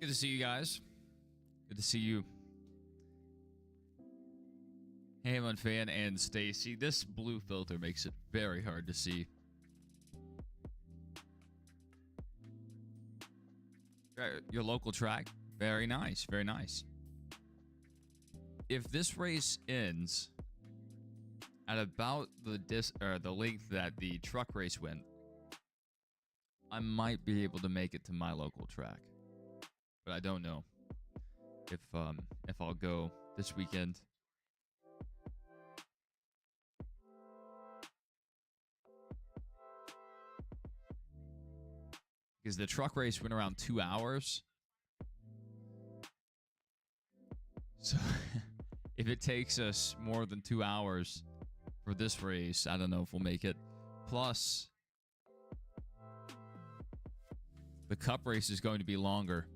Good to see you guys. Good to see you. Hamlin fan and Stacy. This blue filter makes it very hard to see. Your local track. Very nice. Very nice. If this race ends at about the length that the truck race went, I might be able to make it to my local track. But I don't know if I'll go this weekend. Because the truck race went around 2 hours. So if it takes us more than 2 hours for this race, I don't know if we'll make it. Plus, the cup race is going to be longer.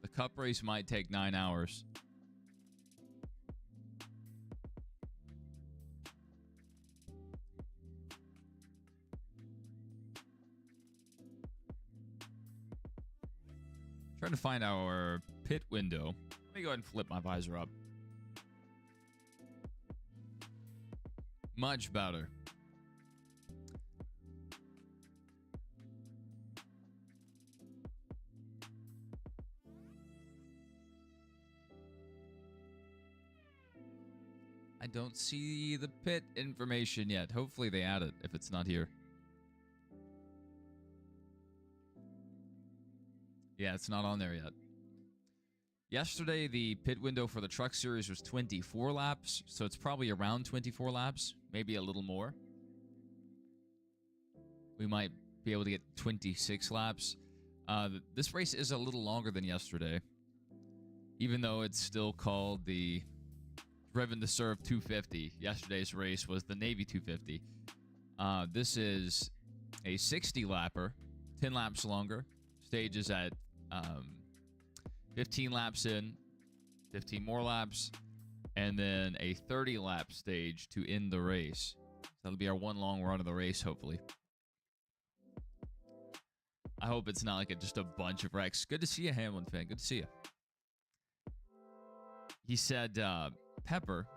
The cup race might take 9 hours. Trying to find our pit window. Let me go ahead and flip my visor up. Much better. I don't see the pit information yet. Hopefully they add it if it's not here. Yeah, it's not on there yet. Yesterday, the pit window for the truck series was 24 laps, so it's probably around 24 laps, maybe a little more. We might be able to get 26 laps. This race is a little longer than yesterday, even though it's still called the Driven to Serve 250. Yesterday's race was the Navy 250. This is a 60 lapper, 10 laps longer. Stage is at 15 laps in, 15 more laps, and then a 30 lap stage to end the race. So that'll be our one long run of the race, hopefully. I hope it's not like just a bunch of wrecks. Good to see you, Hamlin fan. Good to see you. He said Pepper.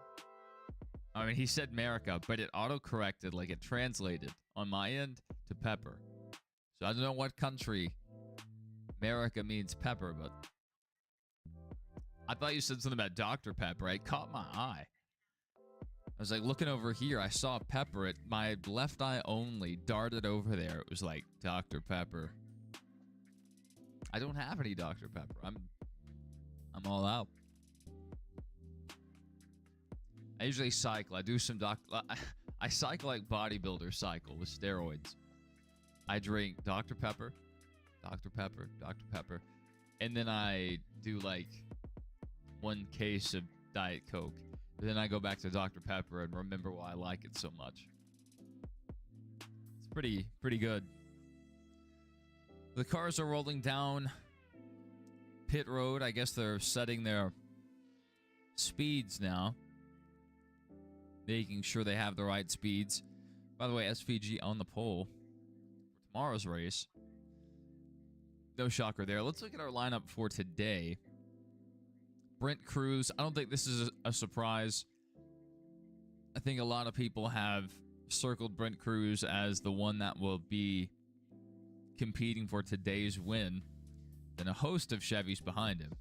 I mean, he said America, but it auto-corrected, like it translated on my end to Pepper. So I don't know what country America means pepper, but I thought you said something about Dr. Pepper. It caught my eye. I was like looking over here. I saw Pepper. My left eye only darted over there. It was like Dr. Pepper. I don't have any Dr. Pepper. I'm all out. I usually cycle. I do some I cycle like bodybuilder cycle with steroids. I drink Dr. Pepper. Dr. Pepper, Dr. Pepper. And then I do like 1 case of Diet Coke. And then I go back to Dr. Pepper and remember why I like it so much. It's pretty good. The cars are rolling down pit road. I guess they're setting their speeds now. Making sure they have the right speeds. By the way, SVG on the pole for tomorrow's race. No shocker there. Let's look at our lineup for today. Brent Cruz. I don't think this is a surprise. I think a lot of people have circled Brent Cruz as the one that will be competing for today's win. Then a host of Chevys behind him.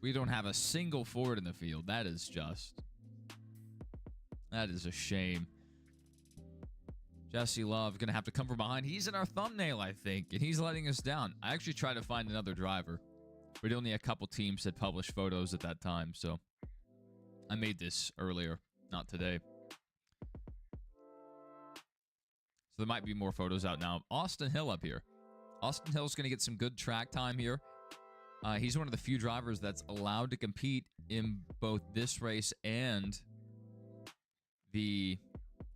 We don't have a single Ford in the field. That is a shame. Jesse Love going to have to come from behind. He's in our thumbnail, I think, and he's letting us down. I actually tried to find another driver, but only a couple teams had published photos at that time, so I made this earlier, not today. So there might be more photos out now. Austin Hill up here. Austin Hill's going to get some good track time here. He's one of the few drivers that's allowed to compete in both this race and the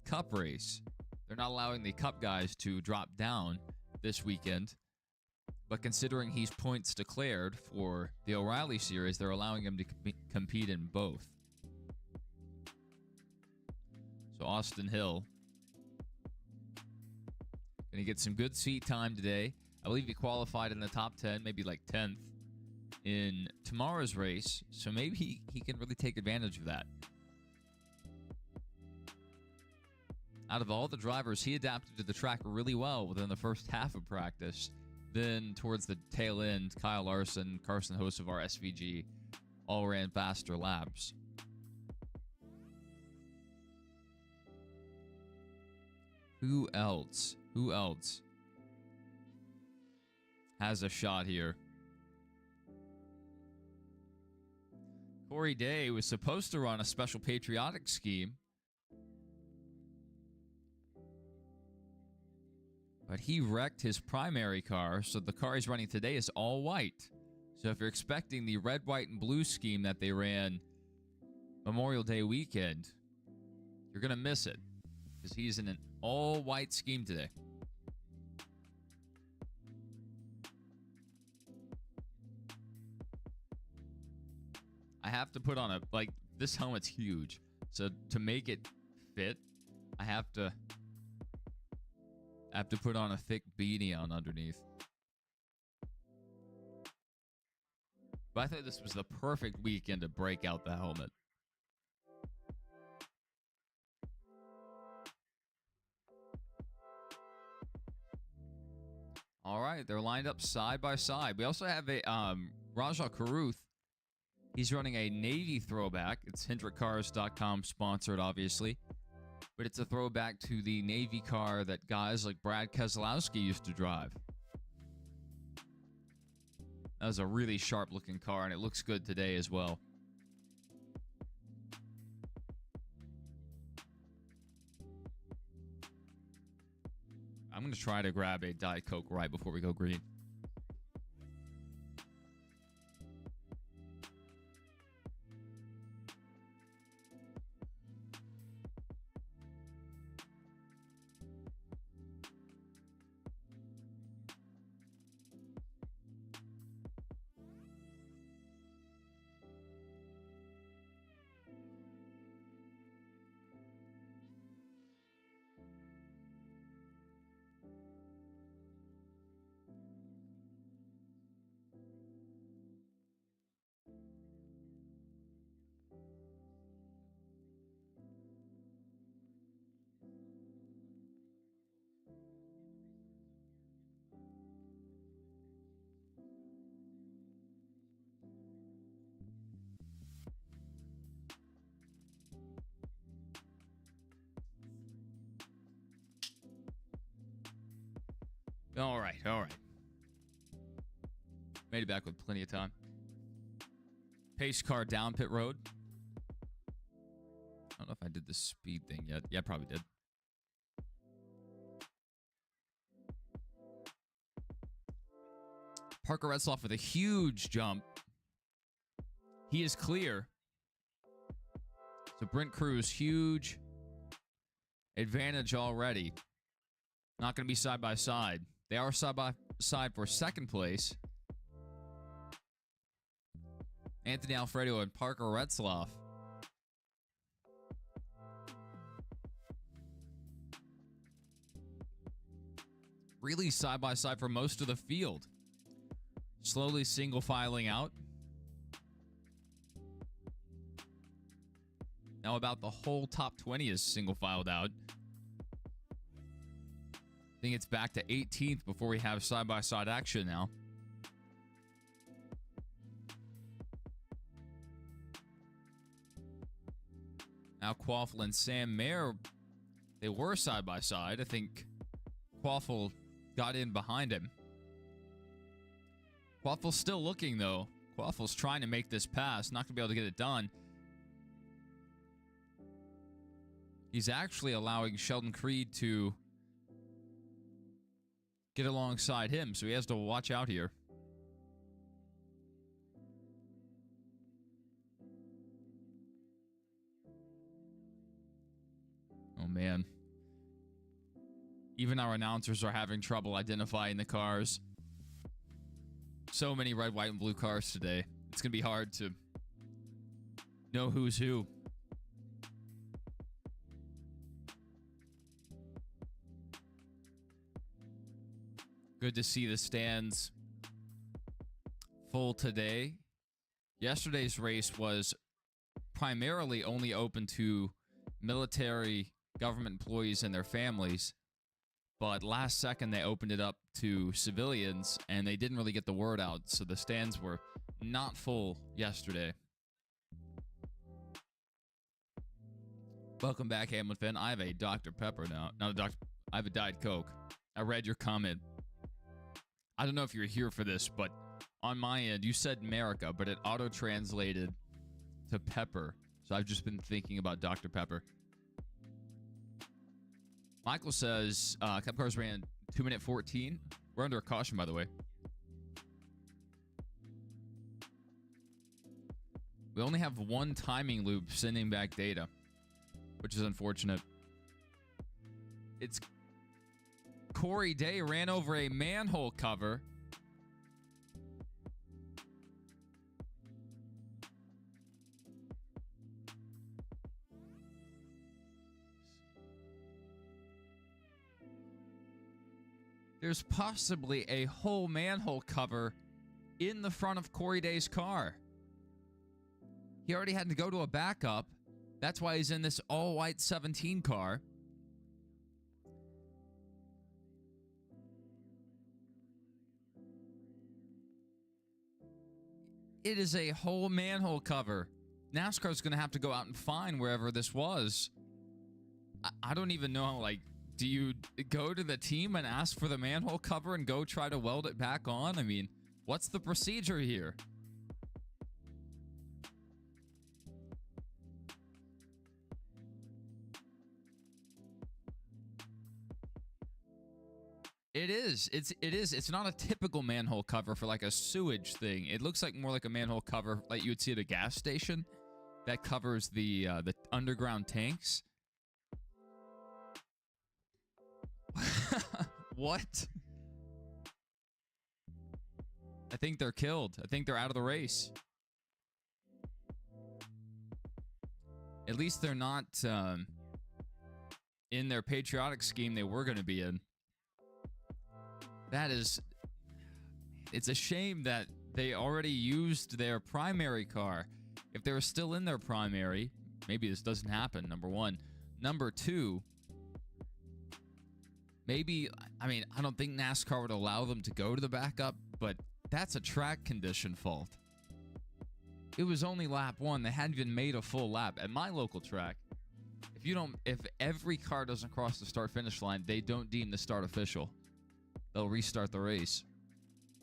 Cup race. They're not allowing the Cup guys to drop down this weekend. But considering he's points declared for the O'Reilly Series, they're allowing him to compete in both. So Austin Hill going to get some good seat time today. believe he qualified in the top 10, maybe like 10th in tomorrow's race. So maybe he can really take advantage of that. Out of all the drivers, he adapted to the track really well within the first half of practice. Then towards the tail end, Kyle Larson, Carson Hocevar, SVG all ran faster laps. Who else? Who else has a shot here? Corey Day was supposed to run a special patriotic scheme, but he wrecked his primary car, so the car he's running today is all white. So if you're expecting the red, white, and blue scheme that they ran Memorial Day weekend, you're going to miss it because he's in an all-white scheme today. I have to put on a, like, this helmet's huge. So to make it fit, I have to put on a thick beanie on underneath. But I thought this was the perfect weekend to break out the helmet. All right, they're lined up side by side. We also have a Rajah Caruth. He's running a Navy throwback. It's HendrickCars.com sponsored, obviously. But it's a throwback to the Navy car that guys like Brad Keselowski used to drive. That was a really sharp-looking car, and it looks good today as well. I'm going to try to grab a Diet Coke right before we go green. All right, all right. Made it back with plenty of time. Pace car down pit road. I don't know if I did the speed thing yet. Yeah, I probably did. Parker Retzlaff with a huge jump. He is clear. So Brent Cruz, huge advantage already. Not going to be side by side. They are side by side for second place. Anthony Alfredo and Parker Retzlaff. Really side by side for most of the field. Slowly single filing out. Now about the whole top 20 is single filed out. I think it's back to 18th before we have side-by-side action now. Now Quaffle and Sam Mayer, they were side-by-side. I think Quaffle got in behind him. Quaffle's still looking, though. Quaffle's trying to make this pass. Not going to be able to get it done. He's actually allowing Sheldon Creed to get alongside him, so he has to watch out here. Oh, man. Even our announcers are having trouble identifying the cars. So many red, white, and blue cars today. It's going to be hard to know who's who. Good to see the stands full today. Yesterday's race was primarily only open to military, government employees and their families. But last second, they opened it up to civilians, and they didn't really get the word out. So the stands were not full yesterday. Welcome back, Hamlin fan. I have a Dr. Pepper now. Not a Dr. I have a Diet Coke. I read your comment. I don't know if you're here for this, but on my end, you said America, but it auto-translated to Pepper. So I've just been thinking about Dr. Pepper. Michael says, Cup cars ran 2:14. We're under a caution, by the way. We only have one timing loop sending back data, which is unfortunate. It's Corey Day ran over a manhole cover. There's possibly a whole manhole cover in the front of Corey Day's car. He already had to go to a backup. That's why he's in this all-white 17 car. It is a whole manhole cover. NASCAR's going to have to go out and find wherever this was. I don't even know, like, do you go to the team and ask for the manhole cover and go try to weld it back on? I mean, what's the procedure here? It is. It's not a typical manhole cover for like a sewage thing. It looks like more like a manhole cover like you would see at a gas station that covers the underground tanks. What? I think they're killed. I think they're out of the race. At least they're not in their patriotic scheme they were going to be in. That is... It's a shame that they already used their primary car. If they were still in their primary, maybe this doesn't happen, number one. Number two... Maybe, I mean, I don't think NASCAR would allow them to go to the backup, but that's a track condition fault. It was only lap one. They hadn't even made a full lap. At my local track, if every car doesn't cross the start-finish line, they don't deem the start official. They'll restart the race.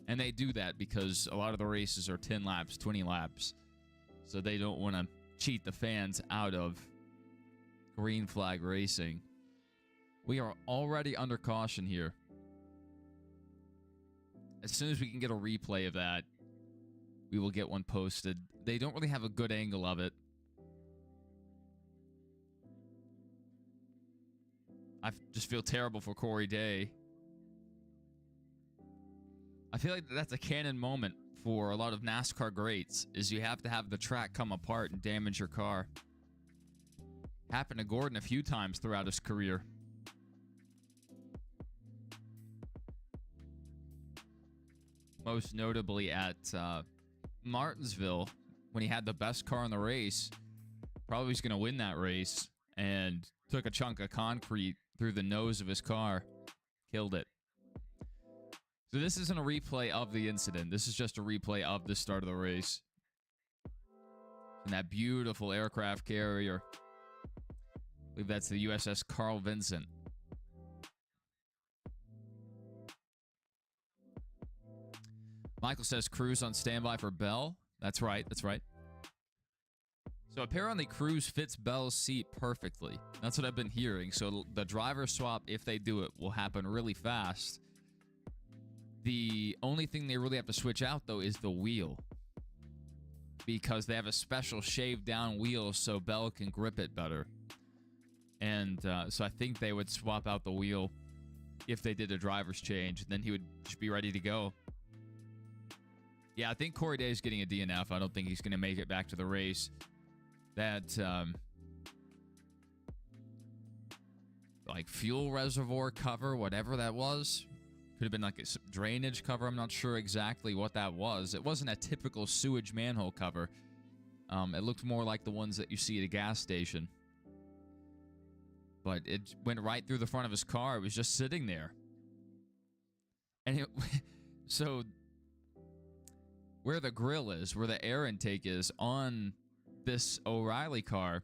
And they do that because a lot of the races are 10 laps, 20 laps. So they don't want to cheat the fans out of green flag racing. We are already under caution here. As soon as we can get a replay of that, we will get one posted. They don't really have a good angle of it. I just feel terrible for Corey Day. I feel like that's a canon moment for a lot of NASCAR greats, is you have to have the track come apart and damage your car. Happened to Gordon a few times throughout his career. Most notably at Martinsville, when he had the best car in the race. Probably was going to win that race, and took a chunk of concrete through the nose of his car. Killed it. So this isn't a replay of the incident. This is just a replay of the start of the race. And that beautiful aircraft carrier. I believe that's the USS Carl Vinson. Michael says Cruz on standby for Bell. That's right. That's right. So apparently Cruz fits Bell's seat perfectly. That's what I've been hearing. So the driver swap, if they do it, will happen really fast. The only thing they really have to switch out, though, is the wheel. Because they have a special shaved down wheel so Bell can grip it better. And so I think they would swap out the wheel if they did a driver's change. Then he would just be ready to go. Yeah, I think Corey Day is getting a DNF. I don't think he's going to make it back to the race. That, like, fuel reservoir cover, whatever that was, Could have been like a drainage cover. I'm not sure exactly what that was. It wasn't a typical sewage manhole cover. It looked more like the ones that you see at a gas station. But it went right through the front of his car. It was just sitting there. And so where the grill is, where the air intake is on this O'Reilly car,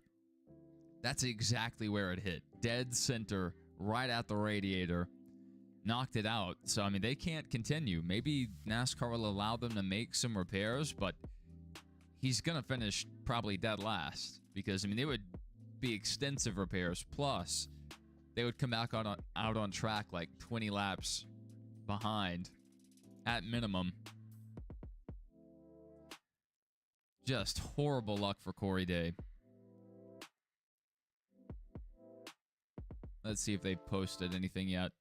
that's exactly where it hit. Dead center, right at the radiator. Knocked it out. So, I mean, they can't continue. Maybe NASCAR will allow them to make some repairs, but he's going to finish probably dead last. Because, I mean, they would be extensive repairs. Plus, they would come back out on track like 20 laps behind at minimum. Just horrible luck for Corey Day. Let's see if they posted anything yet.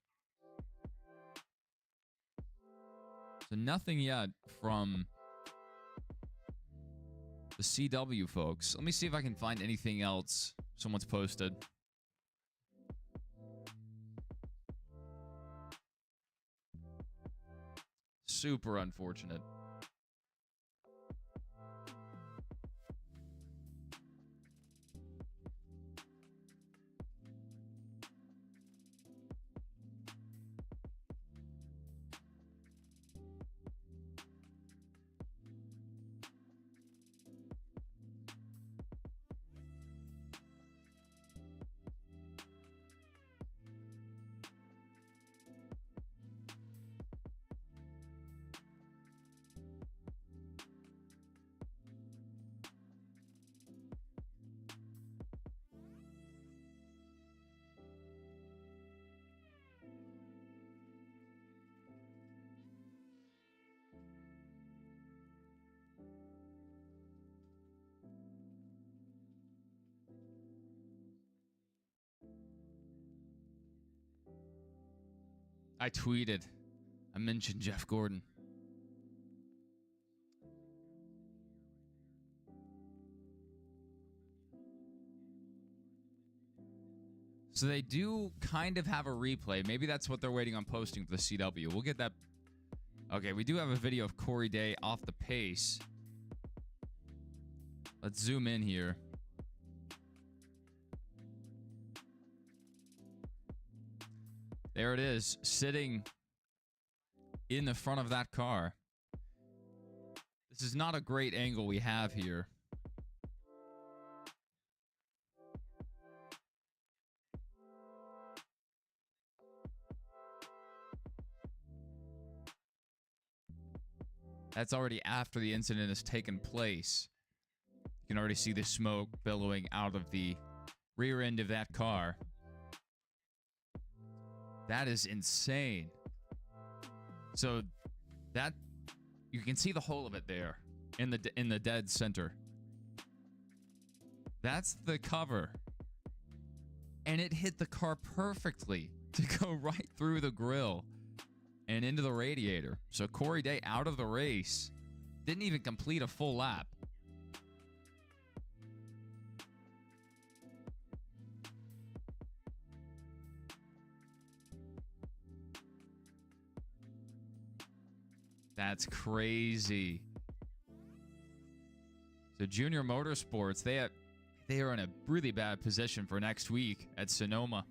So nothing yet from the CW folks. Let me see if I can find anything else someone's posted. Super unfortunate. I tweeted. I mentioned Jeff Gordon. So they do kind of have a replay. Maybe that's what they're waiting on posting for the CW. We'll get that. Okay, we do have a video of Corey Day off the pace. Let's zoom in here. There it is, sitting in the front of that car. This is not a great angle we have here. That's already after the incident has taken place. You can already see the smoke billowing out of the rear end of that car. That is insane. So that you can see the whole of it there in the dead center. That's the cover. And it hit the car perfectly to go right through the grill and into the radiator. So Corey Day out of the race. Didn't even complete a full lap. That's crazy. So Junior Motorsports, they are in a really bad position for next week at Sonoma.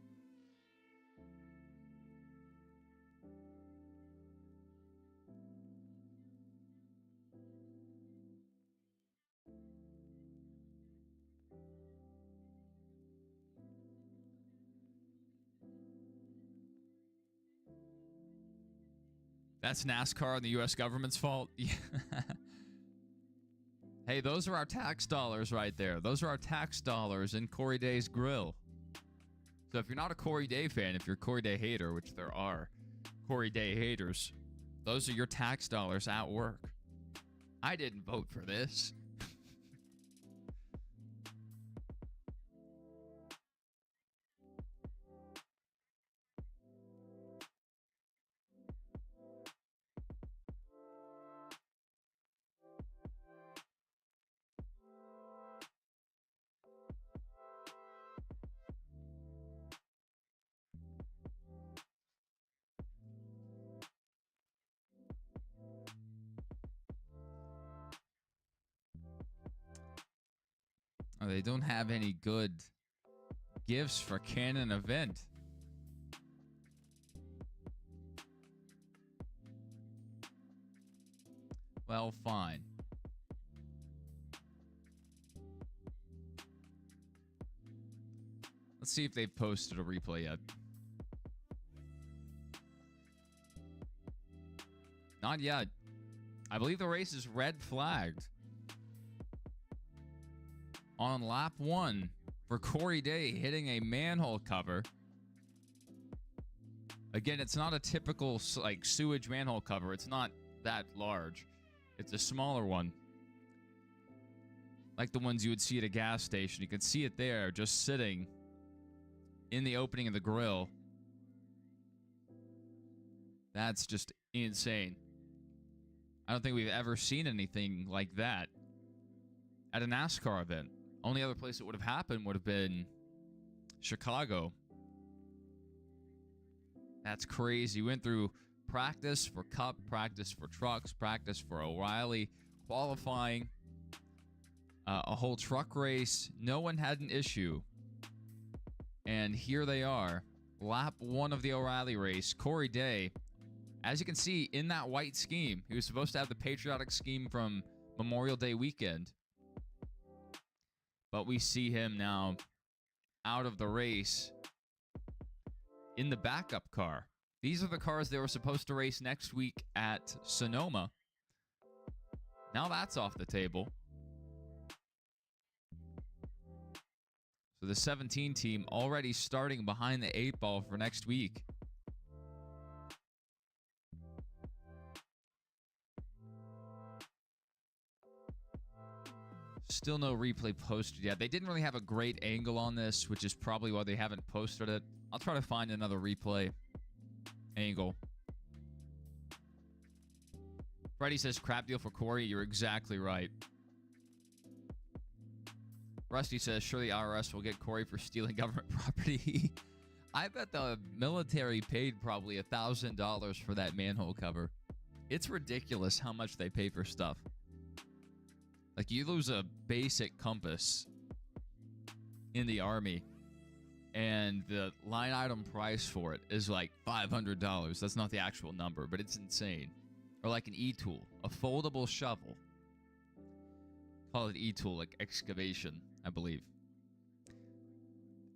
That's NASCAR and the U.S. government's fault. Yeah. Hey, those are our tax dollars right there. Those are our tax dollars in Corey Day's grill. So if you're not a Corey Day fan, if you're a Corey Day hater, which there are Corey Day haters, those are your tax dollars at work. I didn't vote for this. They don't have any good gifts for Canon event. Well, fine. Let's see if they've posted a replay yet. Not yet. I believe the race is red flagged on lap 1 for Corey Day hitting a manhole cover. Again, it's not a typical like sewage manhole cover. It's not that large. It's a smaller one, like the ones you would see at a gas station. You can see it there, just sitting in the opening of the grill. That's just insane. I don't think we've ever seen anything like that at a NASCAR event. Only other place it would have happened would have been Chicago. That's crazy. We went through practice for Cup, practice for trucks, practice for O'Reilly, qualifying, a whole truck race. No one had an issue. And here they are, lap 1 of the O'Reilly race. Corey Day, as you can see in that white scheme, he was supposed to have the patriotic scheme from Memorial Day weekend. But we see him now out of the race in the backup car. These are the cars they were supposed to race next week at Sonoma. Now that's off the table. So the 17 team already starting behind the 8 ball for next week. Still no replay posted yet. They didn't really have a great angle on this, which is probably why they haven't posted it. I'll try to find another replay angle. Freddie says, crap deal for Corey. You're exactly right. Rusty says, surely IRS will get Corey for stealing government property. I bet the military paid probably $1,000 for that manhole cover. It's ridiculous how much they pay for stuff. Like, you lose a basic compass in the Army, and the line item price for it is like $500. That's not the actual number, but it's insane. Or like an e-tool, a foldable shovel. Call it e-tool, like excavation, I believe.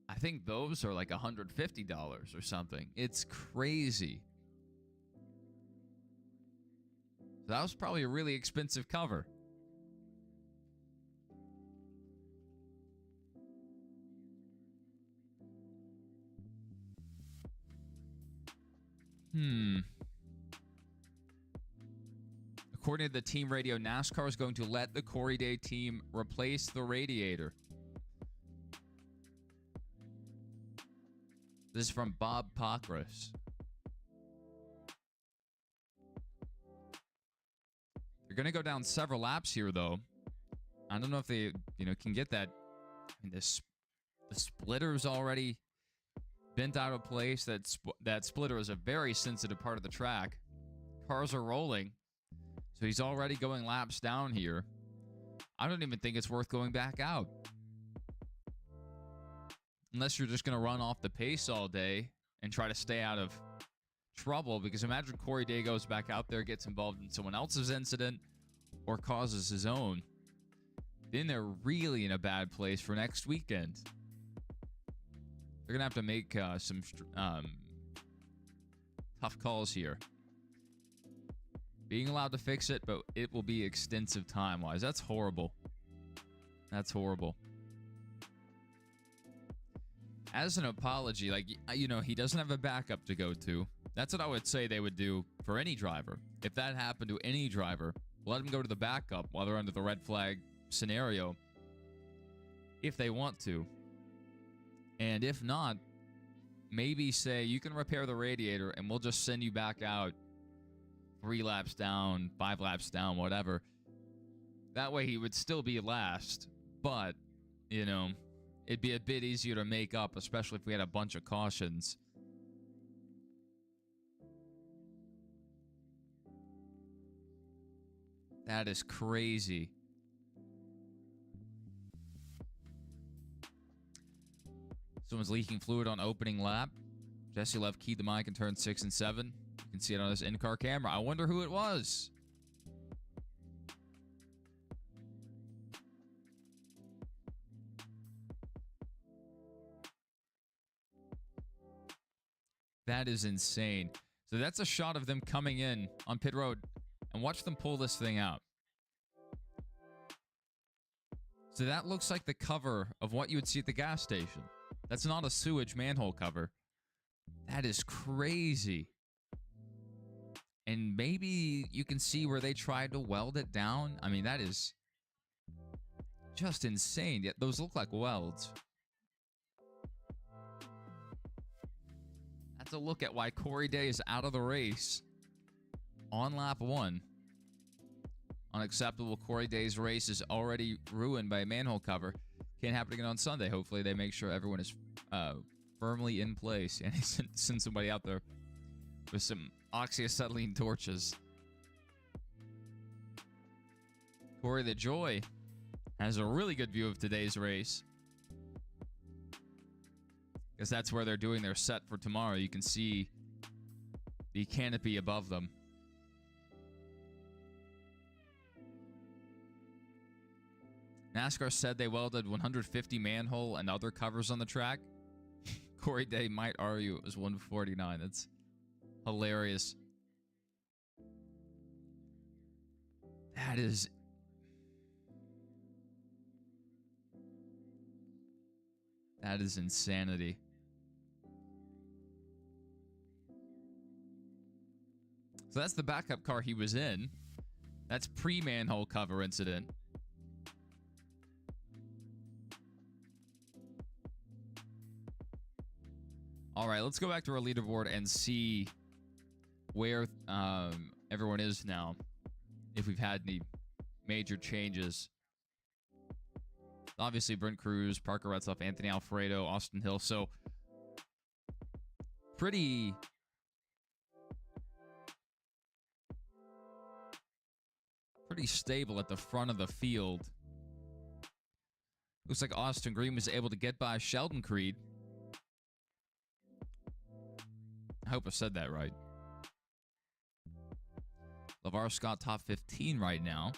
I think those are like $150 or something. It's crazy. So that was probably a really expensive cover. According to the team radio, NASCAR is going to let the Corey Day team replace the radiator. This is from Bob Pockris. They're going to go down several laps here, though. I don't know if they, can get that. I mean, the splitter's already bent out of place. That splitter is a very sensitive part of the track. Cars are rolling. So he's already going laps down here. I don't even think it's worth going back out. Unless you're just going to run off the pace all day and try to stay out of trouble. Because imagine Corey Day goes back out there, gets involved in someone else's incident, or causes his own. Then they're really in a bad place for next weekend. They're going to have to make some tough calls here. Being allowed to fix it, but it will be extensive time-wise. That's horrible. That's horrible. As an apology, he doesn't have a backup to go to. That's what I would say they would do for any driver. If that happened to any driver, let them go to the backup while they're under the red flag scenario, if they want to. And if not, maybe say, you can repair the radiator and we'll just send you back out 3 laps down, 5 laps down, whatever. That way he would still be last, but, it'd be a bit easier to make up, especially if we had a bunch of cautions. That is crazy. Someone's leaking fluid on opening lap. Jesse Love keyed the mic in turn 6 and 7. You can see it on this in-car camera. I wonder who it was. That is insane. So that's a shot of them coming in on pit road. And watch them pull this thing out. So that looks like the cover of what you would see at the gas station. That's not a sewage manhole cover. That is crazy. And maybe you can see where they tried to weld it down. I mean, that is just insane. Yet those look like welds. That's a look at why Corey Day is out of the race on lap 1. Unacceptable. Corey Day's race is already ruined by a manhole cover. Can't happen again on Sunday. Hopefully they make sure everyone is firmly in place. And he send somebody out there with some oxyacetylene torches. Corey the Joy has a really good view of today's race, because that's where they're doing their set for tomorrow. You can see the canopy above them. NASCAR said they welded 150 manhole and other covers on the track. Corey Day might argue it was 149. That's hilarious. That is... that is insanity. So that's the backup car he was in. That's pre-manhole cover incident. All right, let's go back to our leaderboard and see where everyone is now, if we've had any major changes. Obviously, Brent Cruz, Parker Retzlaff, Anthony Alfredo, Austin Hill. So, pretty stable at the front of the field. Looks like Austin Green was able to get by Sheldon Creed. I hope I said that right. LeVar Scott top 15 right now.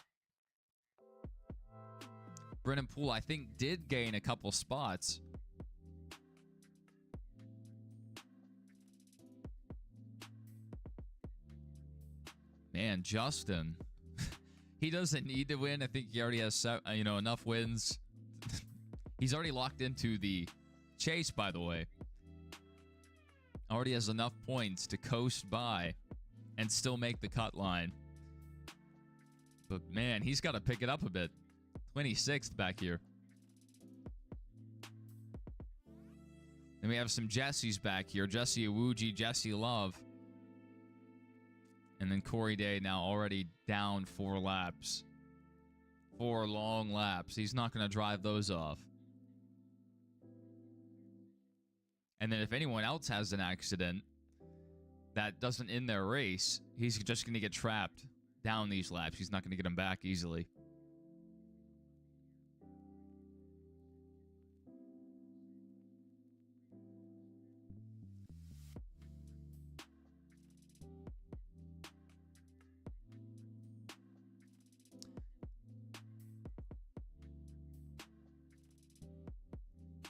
Brennan Poole, I think, did gain a couple spots. Man, Justin. He doesn't need to win. I think he already has, enough wins. He's already locked into the chase, by the way. Already has enough points to coast by and still make the cut line. But, man, he's got to pick it up a bit. 26th back here. Then we have some Jessies back here. Jesse Iwuji, Jesse Love. And then Corey Day now already down 4 laps. 4 long laps. He's not going to drive those off. And then if anyone else has an accident that doesn't end their race, he's just going to get trapped down these laps. He's not going to get them back easily.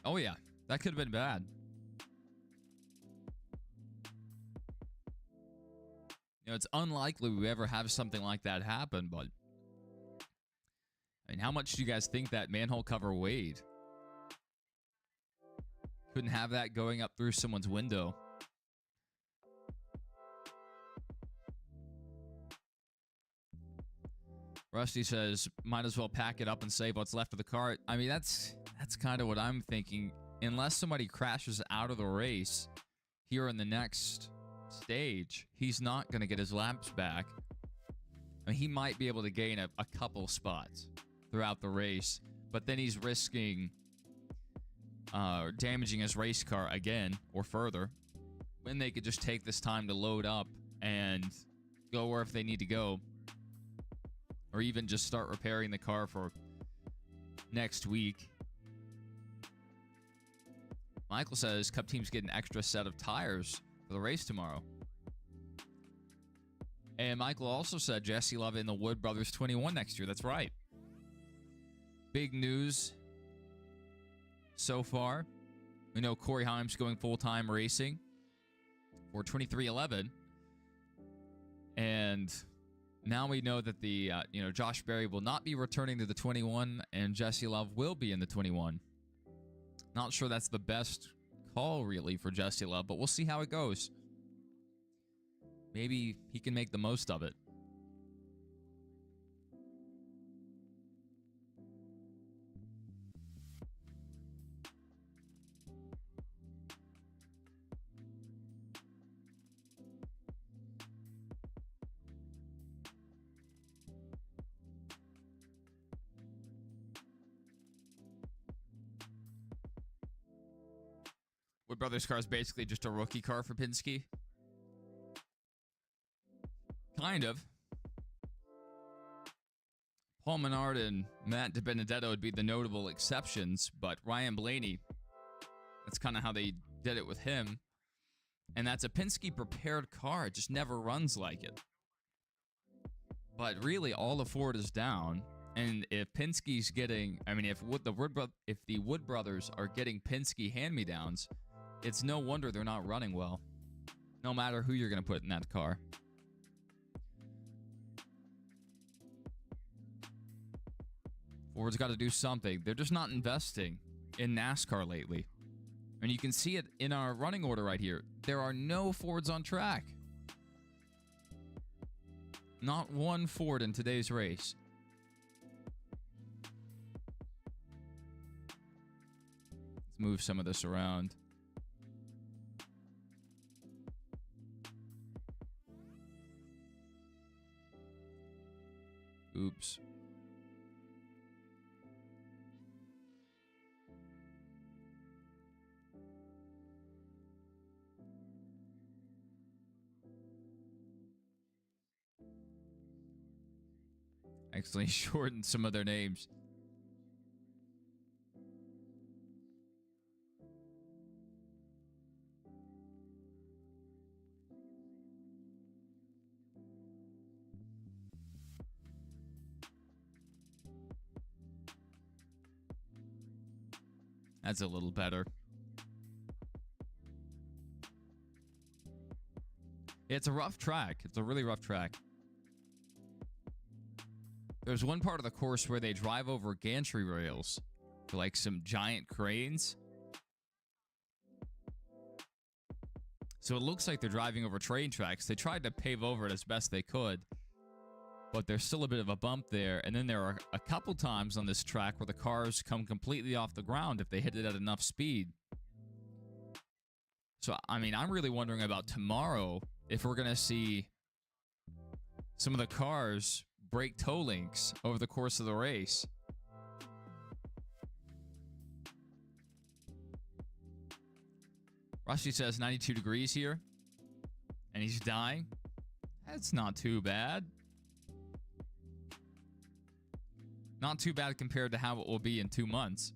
Oh, yeah. That could have been bad. It's unlikely we ever have something like that happen, but... I mean, how much do you guys think that manhole cover weighed? Couldn't have that going up through someone's window. Rusty says, might as well pack it up and save what's left of the car. I mean, that's kind of what I'm thinking. Unless somebody crashes out of the race here in the next stage, he's not going to get his laps back. I mean, he might be able to gain a couple spots throughout the race, but then he's risking damaging his race car again or further, when they could just take this time to load up and go wherever they need to go, or even just start repairing the car for next week. Michael says Cup teams get an extra set of tires for the race tomorrow. And Michael also said Jesse Love in the Wood Brothers 21 next year. That's right. Big news so far. We know Corey Haim's going full-time racing for 2311. And now we know that the Josh Berry will not be returning to the 21 and Jesse Love will be in the 21. Not sure that's the best call really for Jesse Love, but we'll see how it goes. Maybe he can make the most of it. Wood Brothers car is basically just a rookie car for Penske. Kind of. Paul Menard and Matt DiBenedetto would be the notable exceptions, but Ryan Blaney, that's kind of how they did it with him. And that's a Penske prepared car. It just never runs like it. But really, all the Ford is down. And if Penske's getting, if the Wood Brothers are getting Penske hand-me-downs, it's no wonder they're not running well. No matter who you're going to put in that car. Ford's got to do something. They're just not investing in NASCAR lately. And you can see it in our running order right here. There are no Fords on track. Not one Ford in today's race. Let's move some of this around. Oops. Actually shortened some of their names. That's a little better. It's a rough track. It's a really rough track. There's one part of the course where they drive over gantry rails to like some giant cranes. So it looks like they're driving over train tracks. They tried to pave over it as best they could, but there's still a bit of a bump there. And then there are a couple times on this track where the cars come completely off the ground if they hit it at enough speed. So, I'm really wondering about tomorrow if we're going to see some of the cars break toe links over the course of the race. Rusty says 92 degrees here, and he's dying. That's not too bad. Not too bad compared to how it will be in 2 months.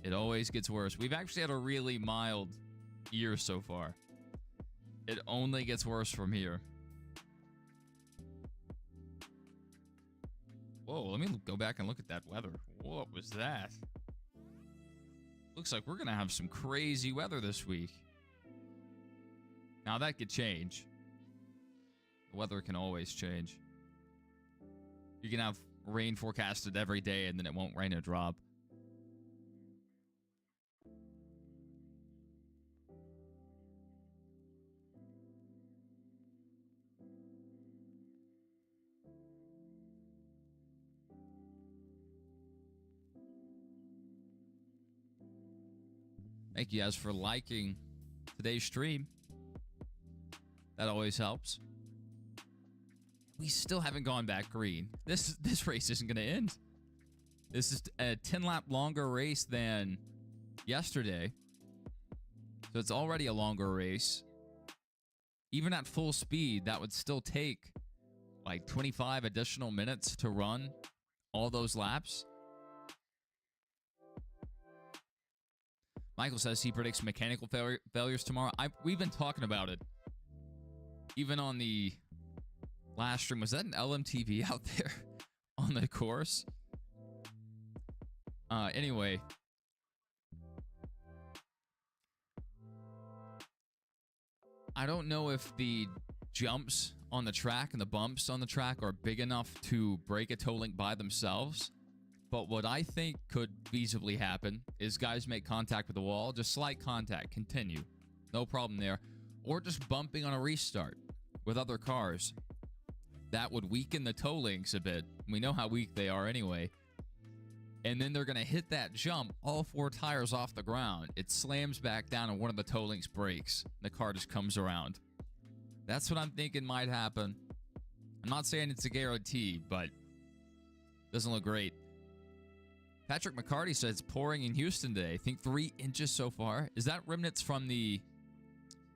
It always gets worse. We've actually had a really mild year so far. It only gets worse from here. Whoa, let me go back and look at that weather. What was that? Looks like we're going to have some crazy weather this week. Now that could change. The weather can always change. You can have rain forecasted every day and then it won't rain a drop. Thank you guys for liking today's stream. That always helps. We still haven't gone back green. This race isn't going to end. This is a 10-lap longer race than yesterday. So it's already a longer race. Even at full speed, that would still take like 25 additional minutes to run all those laps. Michael says he predicts mechanical failures tomorrow. We've been talking about it. Even on the last stream, was that an LMTV out there on the course? Anyway. I don't know if the jumps on the track and the bumps on the track are big enough to break a toe link by themselves. But what I think could feasibly happen is guys make contact with the wall, just slight contact, continue. No problem there. Or just bumping on a restart with other cars. That would weaken the toe links a bit. We know how weak they are anyway. And then they're going to hit that jump, all 4 tires off the ground. It slams back down and one of the toe links breaks. The car just comes around. That's what I'm thinking might happen. I'm not saying it's a guarantee, but it doesn't look great. Patrick McCarty says it's pouring in Houston today. I think 3 inches so far. Is that remnants from the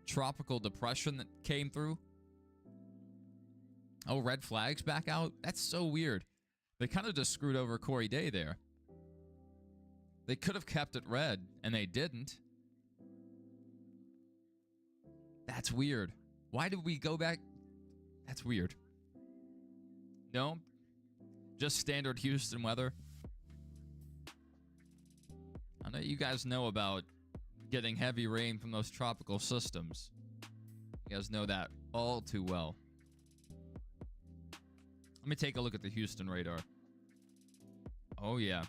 tropical depression that came through? Oh, red flags back out? That's so weird. They kind of just screwed over Corey Day there. They could have kept it red, and they didn't. That's weird. Why did we go back? That's weird. No? Just standard Houston weather. I know you guys know about getting heavy rain from those tropical systems. You guys know that all too well. Let me take a look at the Houston radar. Oh, yeah.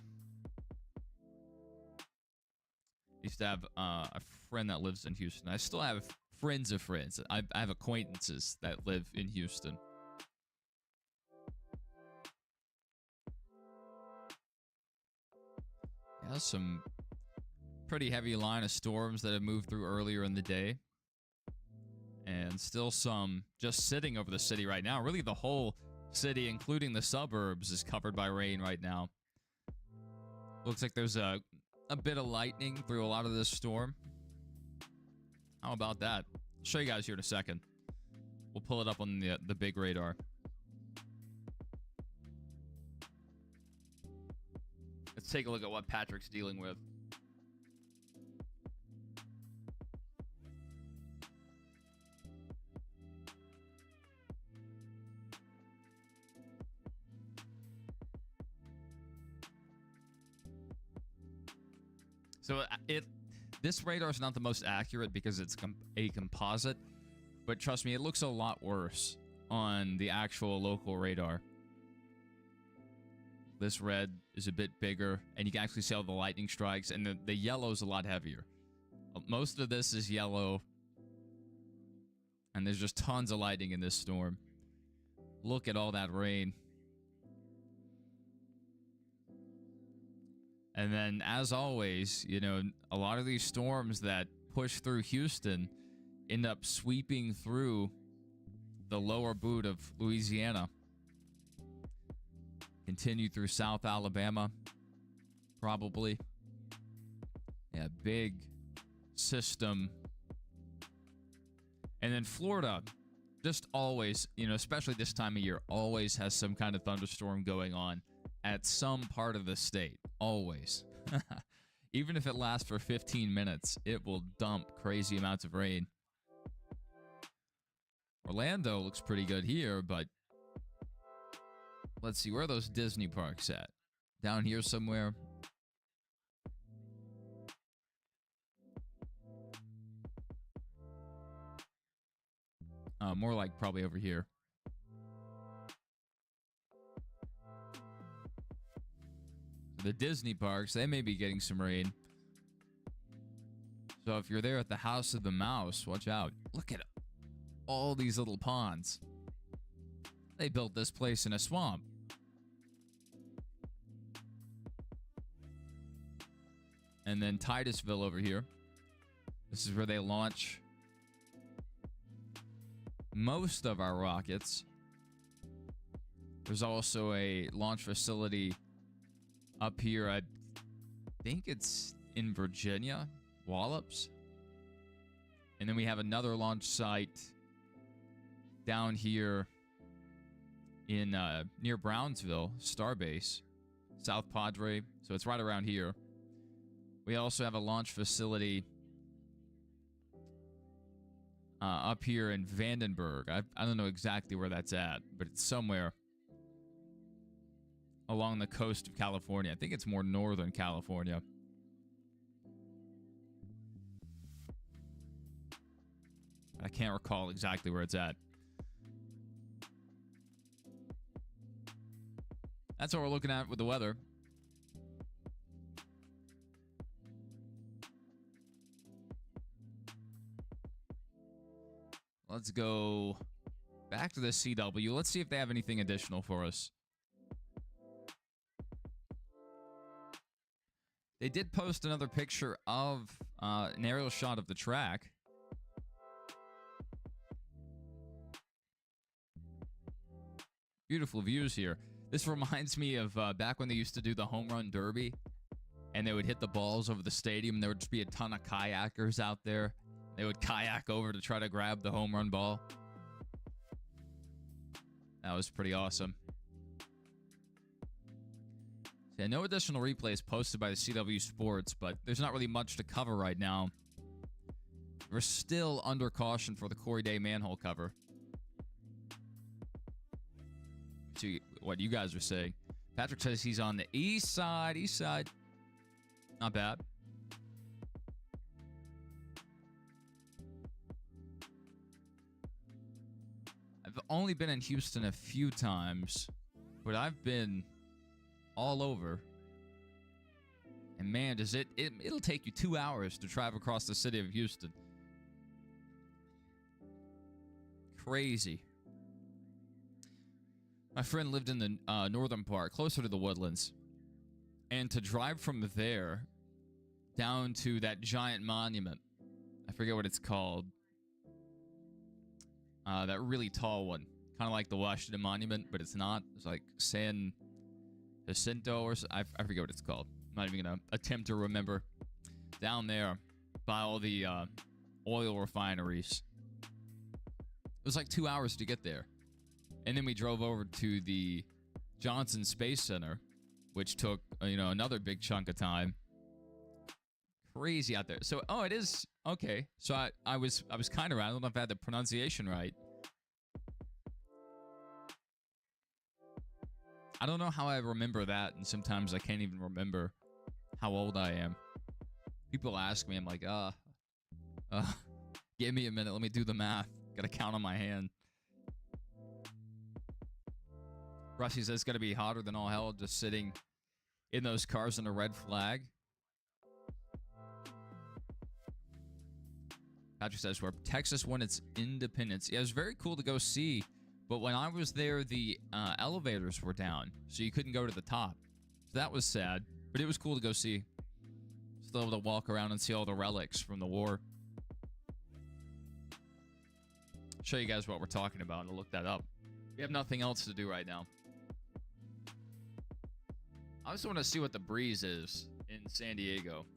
Used to have a friend that lives in Houston. I still have friends of friends. I have acquaintances that live in Houston. Yeah, some pretty heavy line of storms that have moved through earlier in the day. And still some just sitting over the city right now. Really, the whole city, including the suburbs, is covered by rain right now. Looks like there's a bit of lightning through a lot of this storm. How about that? I'll show you guys here in a second. We'll pull it up on the big radar. Let's take a look at what Patrick's dealing with. So this radar is not the most accurate because it's a composite, but trust me, it looks a lot worse on the actual local radar. This red is a bit bigger, and you can actually see all the lightning strikes, and the yellow is a lot heavier. Most of this is yellow, and there's just tons of lightning in this storm. Look at all that rain. And then, as always, you know, a lot of these storms that push through Houston end up sweeping through the lower boot of Louisiana. Continue through South Alabama, probably. Yeah, big system. And then Florida, just always, you know, especially this time of year, always has some kind of thunderstorm going on at some part of the state. Always. Even if it lasts for 15 minutes, it will dump crazy amounts of rain. Orlando looks pretty good here, but let's see, where are those Disney parks at? Down here somewhere? More like probably over here. The Disney parks, they may be getting some rain. So if you're there at the House of the Mouse, watch out. Look at all these little ponds. They built this place in a swamp. And then Titusville over here. This is where they launch most of our rockets. There's also a launch facility up here. I think it's in Virginia, Wallops. And then we have another launch site down here in near Brownsville, Starbase, South Padre. So it's right around here. We also have a launch facility up here in Vandenberg. I don't know exactly where that's at, but it's somewhere along the coast of California. I think it's more northern California. I can't recall exactly where it's at. That's what we're looking at with the weather. Let's go back to the CW. Let's see if they have anything additional for us. They did post another picture of an aerial shot of the track. Beautiful views here. This reminds me of back when they used to do the home run derby and they would hit the balls over the stadium and there would just be a ton of kayakers out there. They would kayak over to try to grab the home run ball. That was pretty awesome. Yeah, no additional replays posted by the CW Sports, but there's not really much to cover right now. We're still under caution for the Corey Day manhole cover. See what you guys are saying. Patrick says he's on the east side. East side. Not bad. I've only been in Houston a few times, but I've been all over. And man, does it'll take you 2 hours to drive across the city of Houston. Crazy. My friend lived in the northern part, closer to the Woodlands. And to drive from there down to that giant monument, I forget what it's called. That really tall one. Kind of like the Washington Monument, but it's not. It's like San Jacinto or I forget what it's called. I'm not even going to attempt to remember. Down there by all the oil refineries. It was like 2 hours to get there. And then we drove over to the Johnson Space Center, which took, another big chunk of time. Crazy out there. So, it is okay. So I was kind of right. I don't know if I had the pronunciation right. I don't know how I remember that, and sometimes I can't even remember how old I am. People ask me, I'm like, give me a minute. Let me do the math. Got to count on my hand. Rusty says it's going to be hotter than all hell just sitting in those cars in a red flag. Patrick says, where Texas won its independence. Yeah, it was very cool to go see. But when I was there, the elevators were down. So you couldn't go to the top. So that was sad. But it was cool to go see. Still able to walk around and see all the relics from the war. Show you guys what we're talking about and look that up. We have nothing else to do right now. I just want to see what the breeze is in San Diego.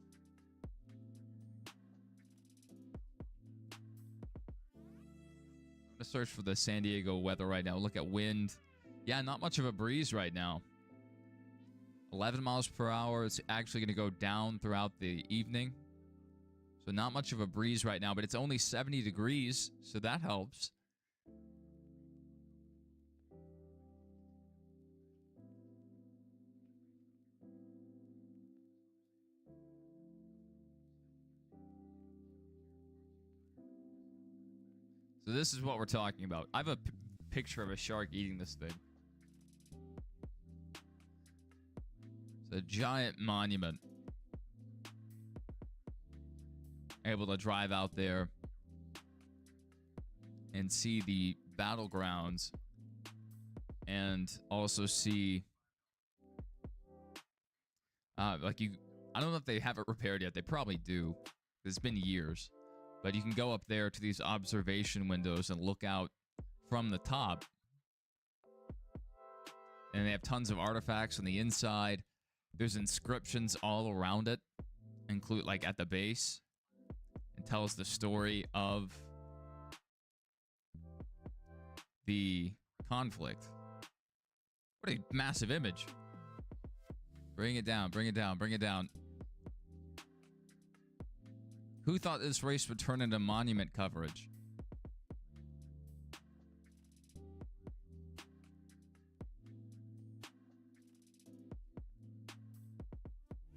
I'm going to search for the San Diego weather right now. Look at wind. Yeah, not much of a breeze right now. 11 miles per hour. It's actually going to go down throughout the evening. So not much of a breeze right now, but it's only 70 degrees, so that helps. So this is what we're talking about. I have a picture of a shark eating this thing. It's a giant monument. Able to drive out there and see the battlegrounds and also see I don't know if they have it repaired yet. They probably do. It's been years. But you can go up there to these observation windows and look out from the top. And they have tons of artifacts on the inside. There's inscriptions all around it, include like at the base. It tells the story of the conflict. What a massive image. Bring it down, bring it down, bring it down. Who thought this race would turn into monument coverage?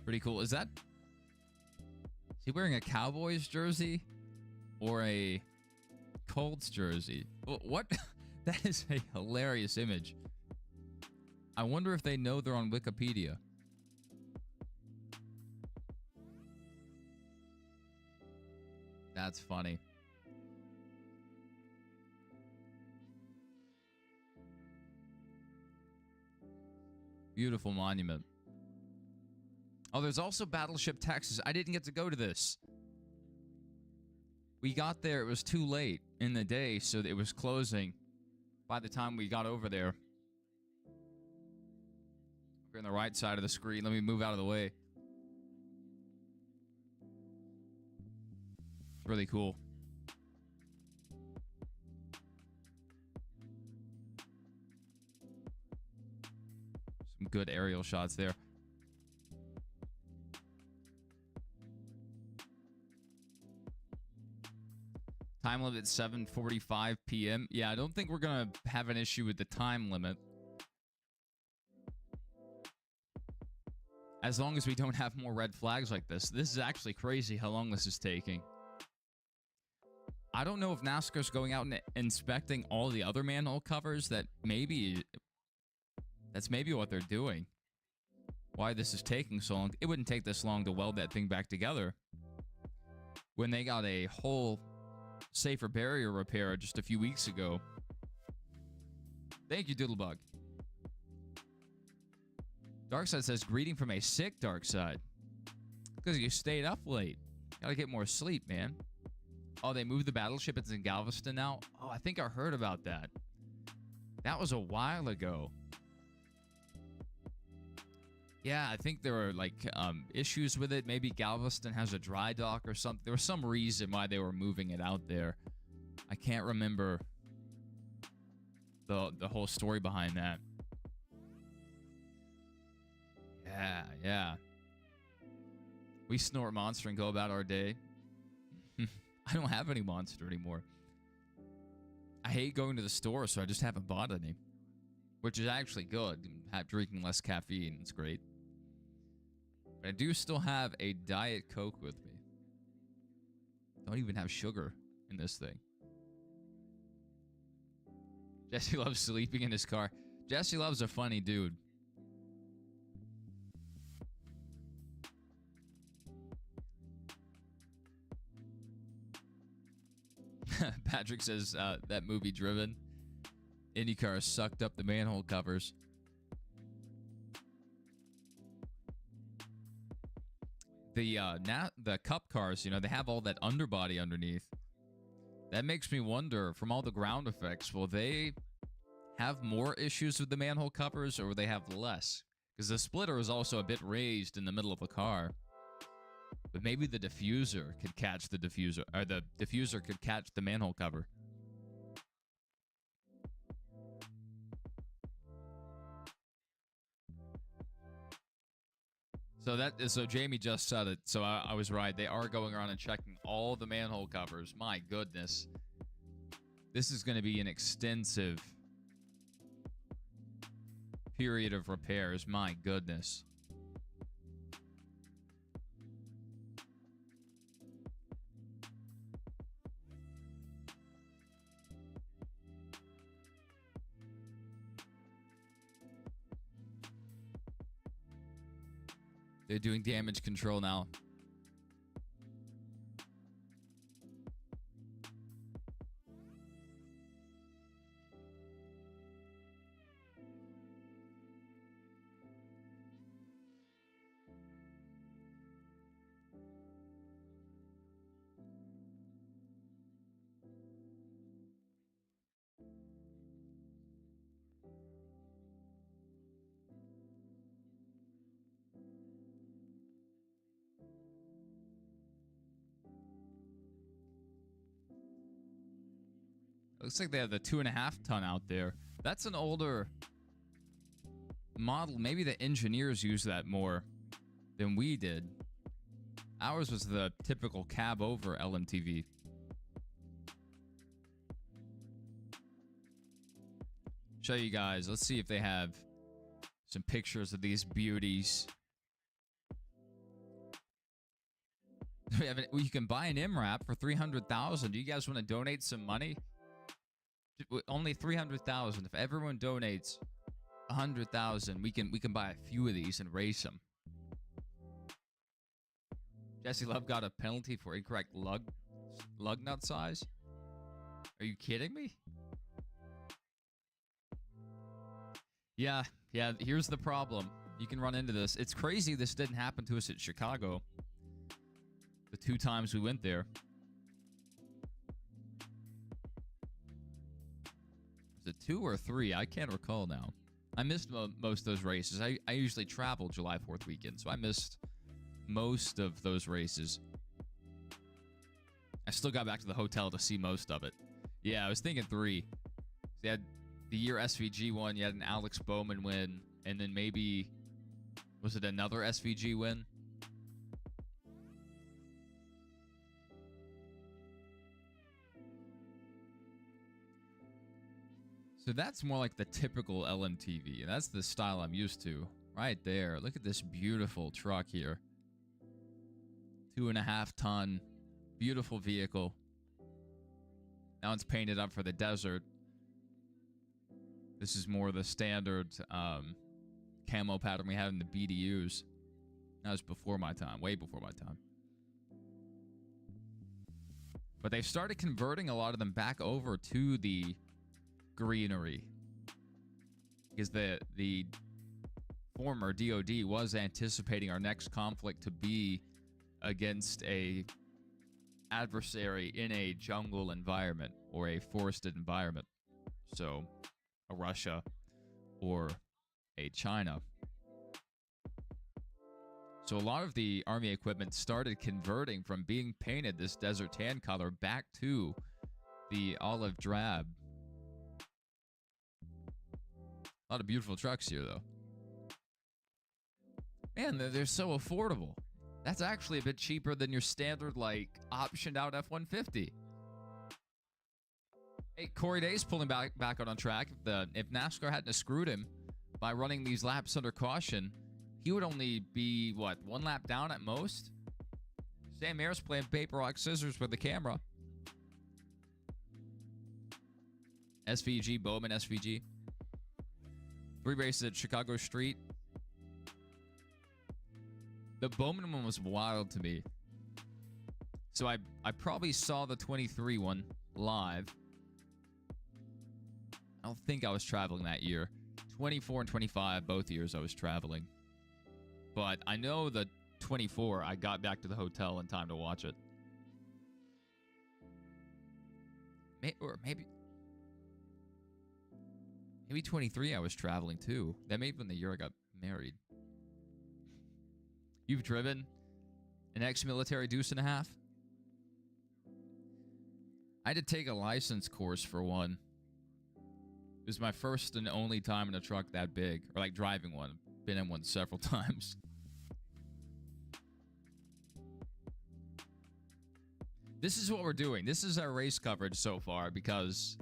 Pretty cool. Is he wearing a Cowboys jersey or a Colts jersey? What? That is a hilarious image. I wonder if they know they're on Wikipedia. That's funny. Beautiful monument. Oh, there's also Battleship Texas. I didn't get to go to this. We got there. It was too late in the day, so it was closing by the time we got over there. We're on the right side of the screen. Let me move out of the way. It's really cool. Some good aerial shots there. Time limit 7:45 p.m. Yeah, I don't think we're going to have an issue with the time limit. As long as we don't have more red flags like this. This is actually crazy how long this is taking. I don't know if NASCAR's going out and inspecting all the other manhole covers. That's maybe what they're doing. Why this is taking so long. It wouldn't take this long to weld that thing back together. When they got a whole safer barrier repair just a few weeks ago. Thank you, Doodlebug. Darkside says, greeting from a sick Darkside. Because you stayed up late. Gotta get more sleep, man. Oh, they moved the battleship. It's in Galveston now? Oh, I think I heard about that. That was a while ago. Yeah, I think there were, like, issues with it. Maybe Galveston has a dry dock or something. There was some reason why they were moving it out there. I can't remember the whole story behind that. Yeah. We snort Monster and go about our day. I don't have any Monster anymore. I hate going to the store, so I just haven't bought any. Which is actually good. Drinking less caffeine. It's great. But I do still have a Diet Coke with me. Don't even have sugar in this thing. Jesse loves sleeping in his car. Jesse loves a funny dude. Patrick says that movie Driven. IndyCar sucked up the manhole covers. The Cup cars, you know, they have all that underbody underneath. That makes me wonder, from all the ground effects, will they have more issues with the manhole covers or will they have less? Because the splitter is also a bit raised in the middle of the car. But maybe the diffuser could catch the diffuser, or the diffuser could catch the manhole cover. So Jamie just said it, so I was right. They are going around and checking all the manhole covers. My goodness. This is going to be an extensive period of repairs. My goodness. They're doing damage control now. Looks like they have the 2.5 ton out there. That's an older model. Maybe the engineers use that more than we did. Ours was the typical cab over LMTV. Show you guys. Let's see if they have some pictures of these beauties. You can buy an MRAP for $300,000. Do you guys want to donate some money? Only $300,000. If everyone donates $100,000, we can buy a few of these and race them. Jesse Love got a penalty for incorrect lug nut size. Are you kidding me? Yeah. Here's the problem. You can run into this. It's crazy this didn't happen to us at Chicago. The 2 times we went there. Was it 2 or 3? I can't recall now. I missed most of those races. I usually travel July 4th weekend, so I missed most of those races. I still got back to the hotel to see most of it. Yeah, I was thinking 3. They had the year SVG won. You had an Alex Bowman win, and then maybe was it another SVG win? So that's more like the typical LMTV, and that's the style I'm used to. Right there. Look at this beautiful truck here. 2.5 ton. Beautiful vehicle. Now it's painted up for the desert. This is more the standard camo pattern we had in the BDUs. That was before my time. Way before my time. But they've started converting a lot of them back over to the greenery, because the former DOD was anticipating our next conflict to be against a adversary in a jungle environment or a forested environment, so a Russia or a China. So a lot of the Army equipment started converting from being painted this desert tan color back to the olive drab. A lot of beautiful trucks here, though. Man, they're so affordable. That's actually a bit cheaper than your standard, like, optioned out F-150. Hey, Corey Day's pulling back out on track. If NASCAR hadn't screwed him by running these laps under caution, he would only be, what, 1 lap down at most? Sam Ayers playing paper, rock, scissors with the camera. SVG, Bowman, SVG. 3 races at Chicago Street. The Bowman one was wild to me. So I probably saw the 23 one live. I don't think I was traveling that year. 24 and 25, both years I was traveling. But I know the 24, I got back to the hotel in time to watch it. Or maybe 23 I was traveling too. That may have been the year I got married. You've driven an ex-military deuce and a half? I had to take a license course for one. It was my first and only time in a truck that big. Or like driving one. Been in one several times. This is what we're doing. This is our race coverage so far because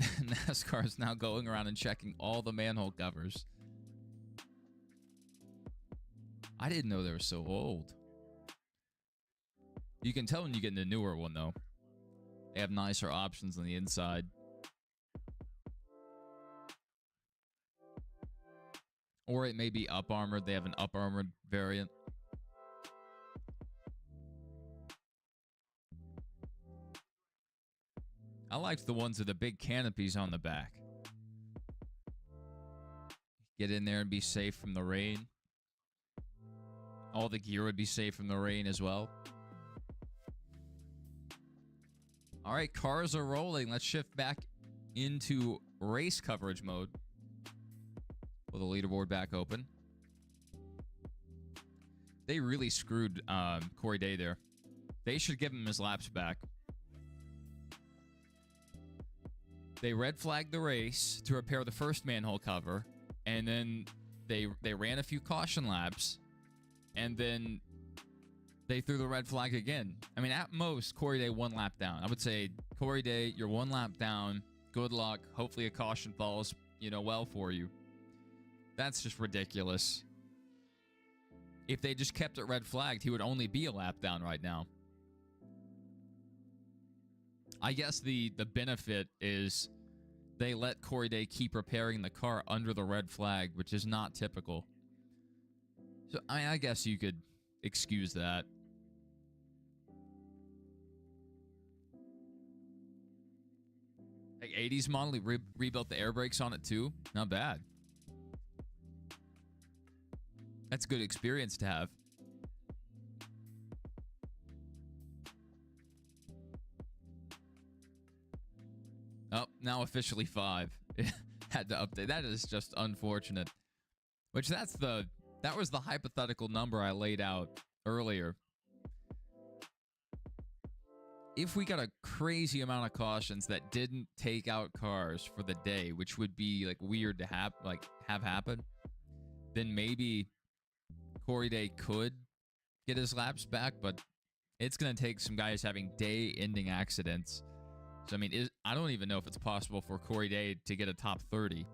NASCAR is now going around and checking all the manhole covers. I didn't know they were so old. You can tell when you get in the newer one, though. They have nicer options on the inside. Or it may be up armored. They have an up armored variant. I liked the ones with the big canopies on the back. Get in there and be safe from the rain. All the gear would be safe from the rain as well. All right, cars are rolling. Let's shift back into race coverage mode. With the leaderboard back open. They really screwed Corey Day there. They should give him his laps back. They red flagged the race to repair the first manhole cover, and then they ran a few caution laps, and then they threw the red flag again. I mean, at most, Corey Day 1 lap down. I would say, Corey Day, you're 1 lap down. Good luck. Hopefully a caution falls, well for you. That's just ridiculous. If they just kept it red flagged, he would only be a lap down right now. I guess the benefit is they let Corey Day keep repairing the car under the red flag, which is not typical. So, I guess you could excuse that. Like 80s model, he rebuilt the air brakes on it too. Not bad. That's good experience to have. Oh, now officially 5. Had to update. That is just unfortunate. Which that was the hypothetical number I laid out earlier. If we got a crazy amount of cautions that didn't take out cars for the day, which would be like weird to have happen, then maybe Corey Day could get his laps back, but it's going to take some guys having day-ending accidents. So, I mean, I don't even know if it's possible for Corey Day to get a top 30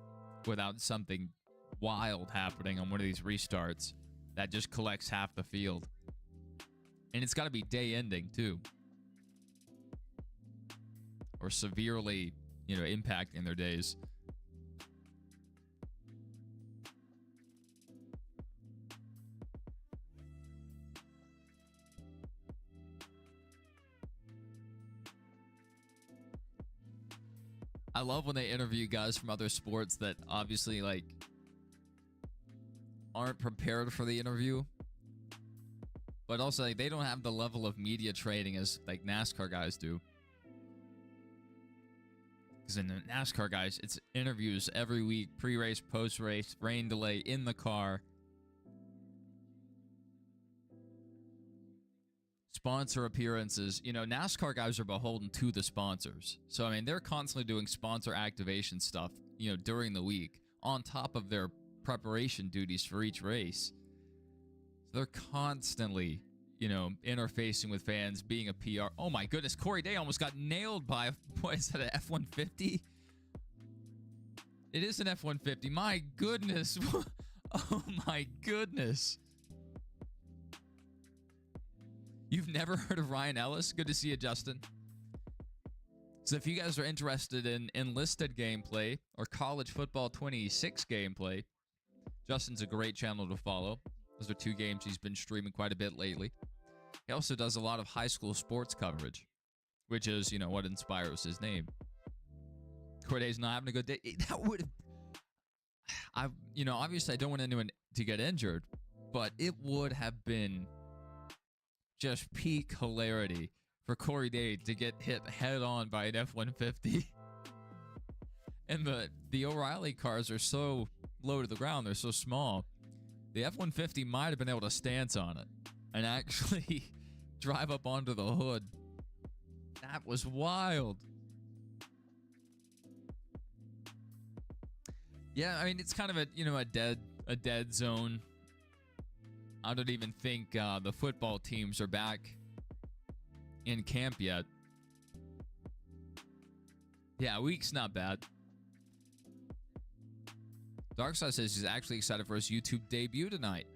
without something wild happening on one of these restarts that just collects half the field. And it's got to be day-ending, too. Or severely, impacting their days. I love when they interview guys from other sports that obviously, aren't prepared for the interview. But also, they don't have the level of media training as, NASCAR guys do. Because in the NASCAR guys, it's interviews every week, pre-race, post-race, rain delay, in the car. Sponsor appearances. NASCAR guys are beholden to the sponsors. So, I mean, they're constantly doing sponsor activation stuff, during the week, on top of their preparation duties for each race. So they're constantly, interfacing with fans, being a PR. Oh my goodness, Corey Day almost got nailed by, what is that, an F-150? It is an F-150. My goodness. Oh my goodness. You've never heard of Ryan Ellis? Good to see you, Justin. So if you guys are interested in enlisted gameplay or college football 26 gameplay, Justin's a great channel to follow. Those are 2 games he's been streaming quite a bit lately. He also does a lot of high school sports coverage, which is, what inspires his name. Corey Day's not having a good day. That would have... obviously I don't want anyone to get injured, but it would have been just peak hilarity for Corey Day to get hit head on by an F-150. And the O'Reilly cars are so low to the ground, they're so small. The F-150 might have been able to stance on it and actually drive up onto the hood. That was wild. Yeah, I mean, it's kind of a dead zone. I don't even think the football teams are back in camp yet. Yeah, a week's not bad. Darkside says he's actually excited for his YouTube debut tonight.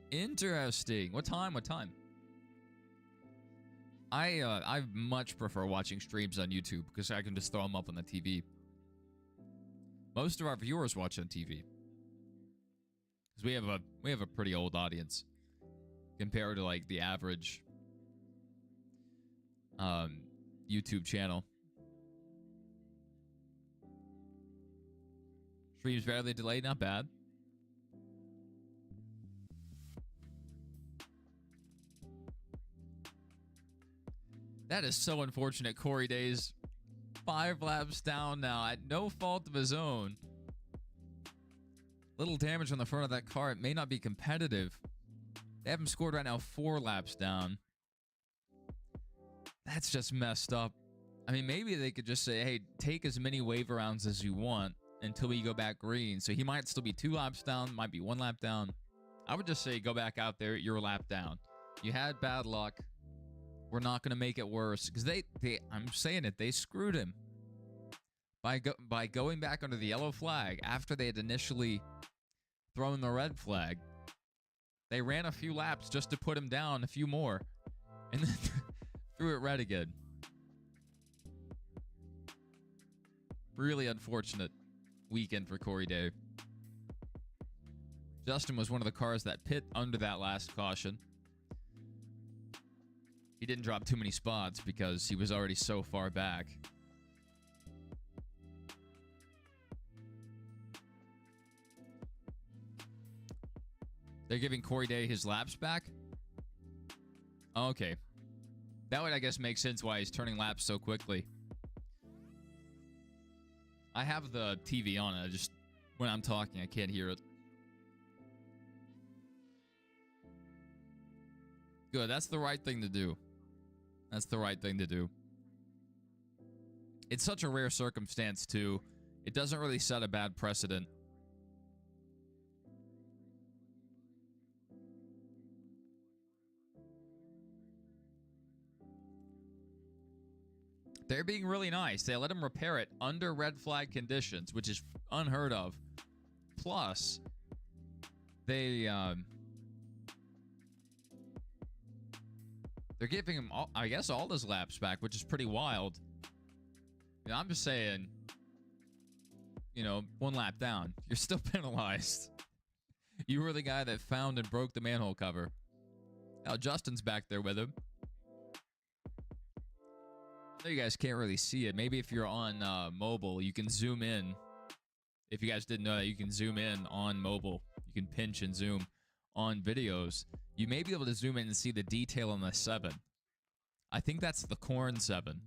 Interesting. What time? I much prefer watching streams on YouTube because I can just throw them up on the TV. Most of our viewers watch on TV because we have a pretty old audience compared to the average YouTube channel. Streams barely delayed, not bad. That is so unfortunate. Corey Day's 5 laps down now at no fault of his own. Little damage on the front of that car. It may not be competitive. They have him scored right now 4 laps down. That's just messed up. I mean, maybe they could just say, hey, take as many waiver rounds as you want until we go back green. So he might still be 2 laps down, might be 1 lap down. I would just say go back out there, you're a lap down. You had bad luck. We're not going to make it worse. Because I'm saying it, they screwed him. By going back under the yellow flag after they had initially thrown the red flag. They ran a few laps just to put him down a few more. And then threw it red again. Really unfortunate weekend for Corey Day. Justin was one of the cars that pit under that last caution. He didn't drop too many spots because he was already so far back. They're giving Corey Day his laps back? Okay. That would, I guess, make sense why he's turning laps so quickly. I have the TV on. I just, when I'm talking, I can't hear it. Good. That's the right thing to do. That's the right thing to do. It's such a rare circumstance, too. It doesn't really set a bad precedent. They're being really nice. They let him repair it under red flag conditions, which is unheard of. Plus, they're giving him, I guess, all his laps back, which is pretty wild. You know, I'm just saying, you know, one lap down. You're still penalized. You were the guy that found and broke the manhole cover. Now, Justin's back there with him. I know you guys can't really see it. Maybe if you're on mobile, you can zoom in. If you guys didn't know that, you can zoom in on mobile. You can pinch and zoom on videos. You may be able to zoom in and see the detail on the 7. I think that's the Corn 7.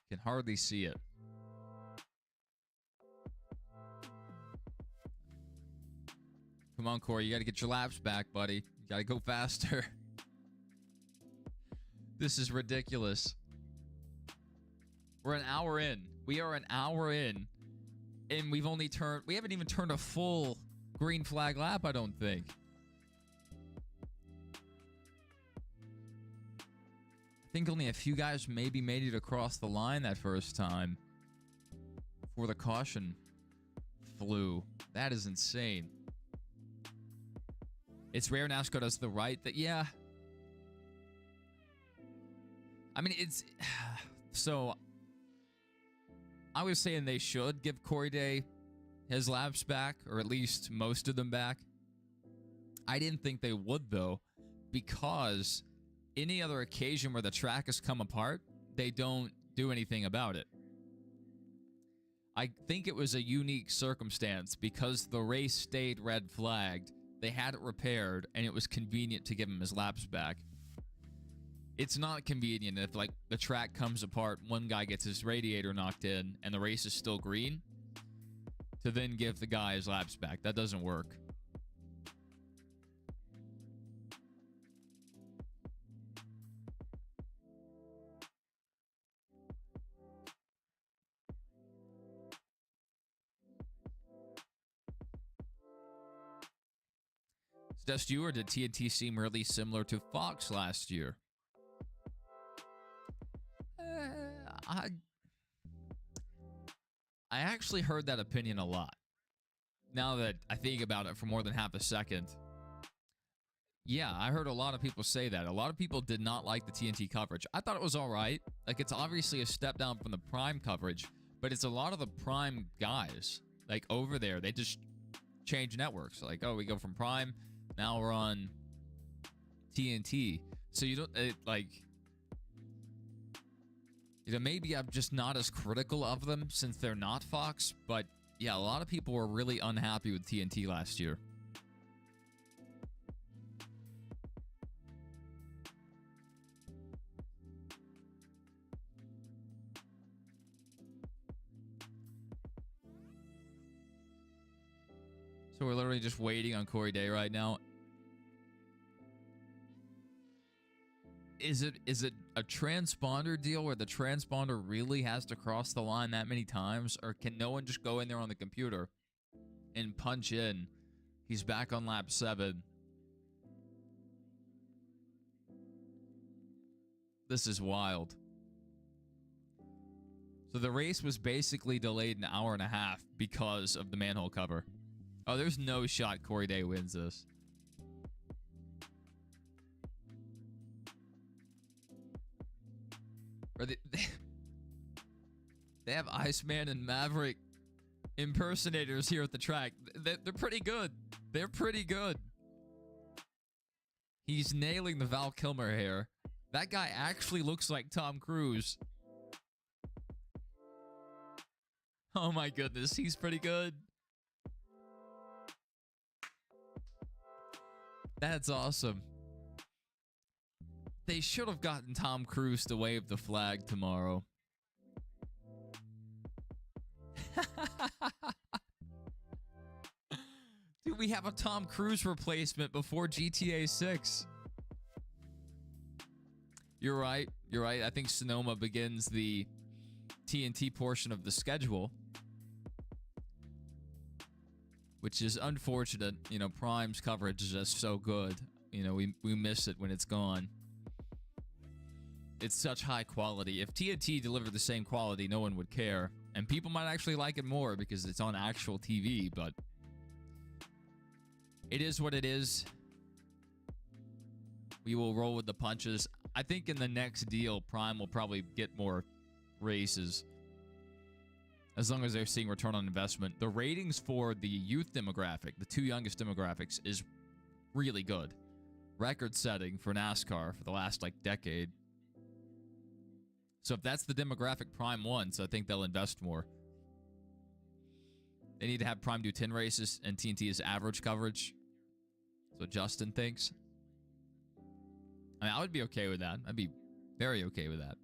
Can hardly see it. Come on, Corey. You got to get your laps back, buddy. You got to go faster. This is ridiculous. We're an hour in. We are an hour in. And we haven't even turned a full green flag lap, I don't think. I think only a few guys maybe made it across the line that first time before the caution flew. That is insane. It's rare NASCAR does the right that, yeah. I mean, it's... So, I was saying they should give Corey Day his laps back, or at least most of them back. I didn't think they would, though, because any other occasion where the track has come apart, they don't do anything about it. I think it was a unique circumstance because the race stayed red flagged. They had it repaired, and it was convenient to give him his laps back. It's not convenient if, like, the track comes apart, one guy gets his radiator knocked in, and the race is still green, to then give the guy his laps back. That doesn't work. Is that just you, or did TNT seem really similar to Fox last year? I actually heard that opinion a lot. Now that I think about it for more than half a second. Yeah, I heard a lot of people say that. A lot of people did not like the TNT coverage. I thought it was all right. Like, it's obviously a step down from the Prime coverage, but it's a lot of the Prime guys. Like, over there, they just change networks. Like, oh, we go from Prime, now we're on TNT. So you don't, you know, maybe I'm just not as critical of them since they're not Fox, but yeah, a lot of people were really unhappy with TNT last year. So we're literally just waiting on Corey Day right now. Is it a transponder deal where the transponder really has to cross the line that many times, or can no one just go in there on the computer and punch in He's back on lap 7. This is wild. So the race was basically delayed an hour and a half because of the manhole cover. Oh, there's no shot Corey Day wins this. Or they have Iceman and Maverick impersonators here at the track. They're pretty good. They're pretty good. He's nailing the Val Kilmer hair. That guy actually looks like Tom Cruise. Oh my goodness, he's pretty good. That's awesome. They should have gotten Tom Cruise to wave the flag tomorrow. Dude, we have a Tom Cruise replacement before GTA 6. You're right. You're right. I think Sonoma begins the TNT portion of the schedule, which is unfortunate. You know, Prime's coverage is just so good. You know, we miss it when it's gone. It's such high quality. If TNT delivered the same quality, no one would care. And people might actually like it more because it's on actual TV, but it is what it is. We will roll with the punches. I think in the next deal, Prime will probably get more races, as long as they're seeing return on investment. The ratings for the youth demographic, the 2 youngest demographics, is really good. Record-setting for NASCAR for the last, decade. So if that's the demographic Prime wants, I think they'll invest more. They need to have Prime do 10 races and TNT is average coverage. That's what Justin thinks. I mean, I would be okay with that. I'd be very okay with that.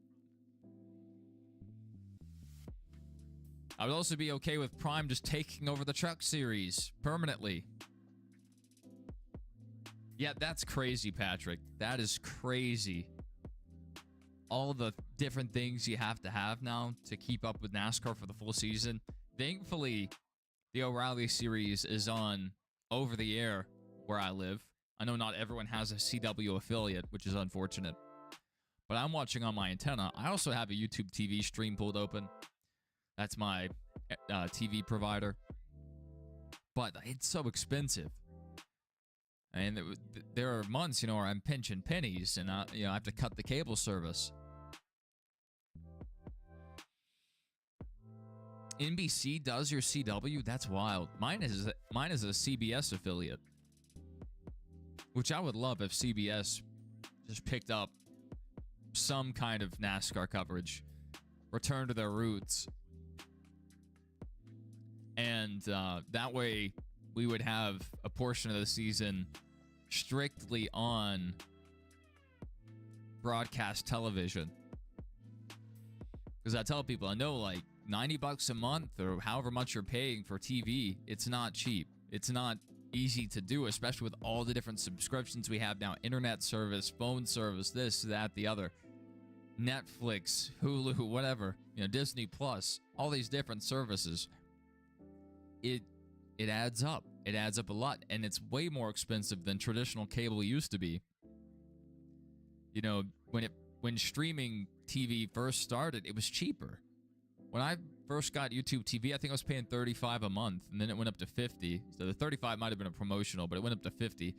I would also be okay with Prime just taking over the Truck Series permanently. Yeah, that's crazy, Patrick. That is crazy. All the different things you have to have now to keep up with NASCAR for the full season. Thankfully, the O'Reilly Series is on over the air where I live. I know not everyone has a CW affiliate, which is unfortunate. But I'm watching on my antenna. I also have a YouTube TV stream pulled open. That's my TV provider. But it's so expensive. And there are months, where I'm pinching pennies and I have to cut the cable service. NBC does your CW? That's wild. Mine is a CBS affiliate, which I would love if CBS just picked up some kind of NASCAR coverage, return to their roots, and that way we would have a portion of the season strictly on broadcast television. Because I tell people, I know $90 a month or however much you're paying for TV, it's not cheap. It's not easy to do, especially with all the different subscriptions we have now. Internet service, phone service, this, that, the other. Netflix, Hulu, whatever. Disney Plus, all these different services. It adds up. It adds up a lot, and it's way more expensive than traditional cable used to be. When streaming TV first started, it was cheaper. When I first got YouTube TV, I think I was paying $35 a month, and then it went up to $50. So the $35 might have been a promotional, but it went up to $50.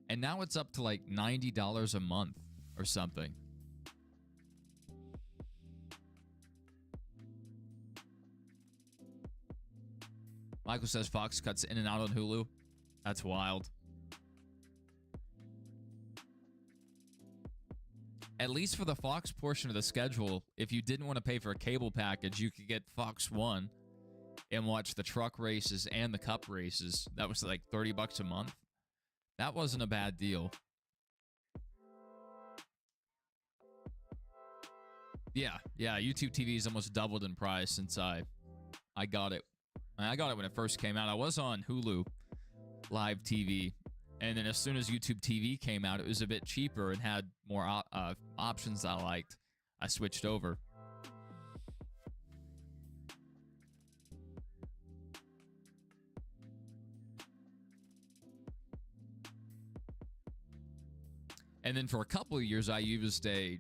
And now it's up to $90 a month or something. Michael says Fox cuts in and out on Hulu. That's wild. At least for the Fox portion of the schedule, if you didn't want to pay for a cable package, you could get Fox One and watch the truck races and the cup races. That was $30 a month. That wasn't a bad deal. Yeah, YouTube TV has almost doubled in price since I got it. I got it when it first came out. I was on Hulu Live TV. And then as soon as YouTube TV came out, it was a bit cheaper and had more options I liked. I switched over. And then for a couple of years, I used a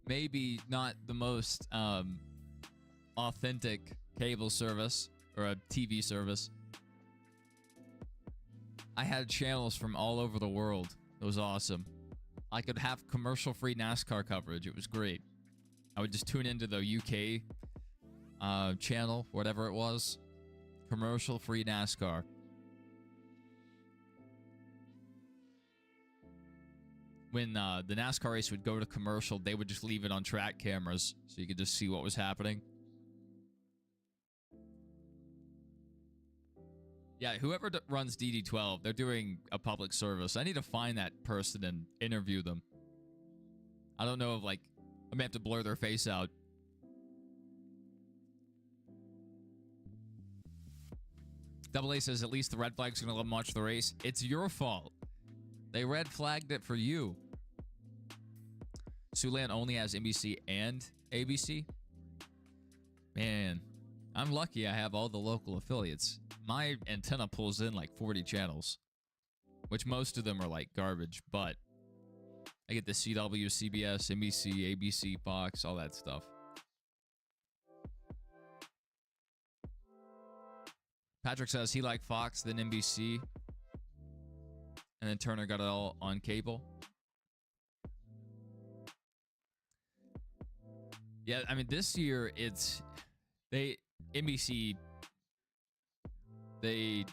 maybe not the most authentic cable service or a TV service. I had channels from all over the world. It was awesome. I could have commercial-free NASCAR coverage. It was great. I would just tune into the UK channel, whatever it was. Commercial-free NASCAR. When the NASCAR race would go to commercial, they would just leave it on track cameras so you could just see what was happening. Yeah, whoever runs DD12, they're doing a public service. I need to find that person and interview them. I don't know if, like, I may have to blur their face out. Double A says, at least the red flag's going to launch the race. It's your fault. They red flagged it for you. Siouxland only has NBC and ABC. Man, I'm lucky I have all the local affiliates. My antenna pulls in like 40 channels, which most of them are like garbage, but I get the CW, CBS, NBC, ABC, Fox, all that stuff. Patrick says he liked Fox, then NBC, and then Turner got it all on cable. Yeah, I mean, this year NBC, they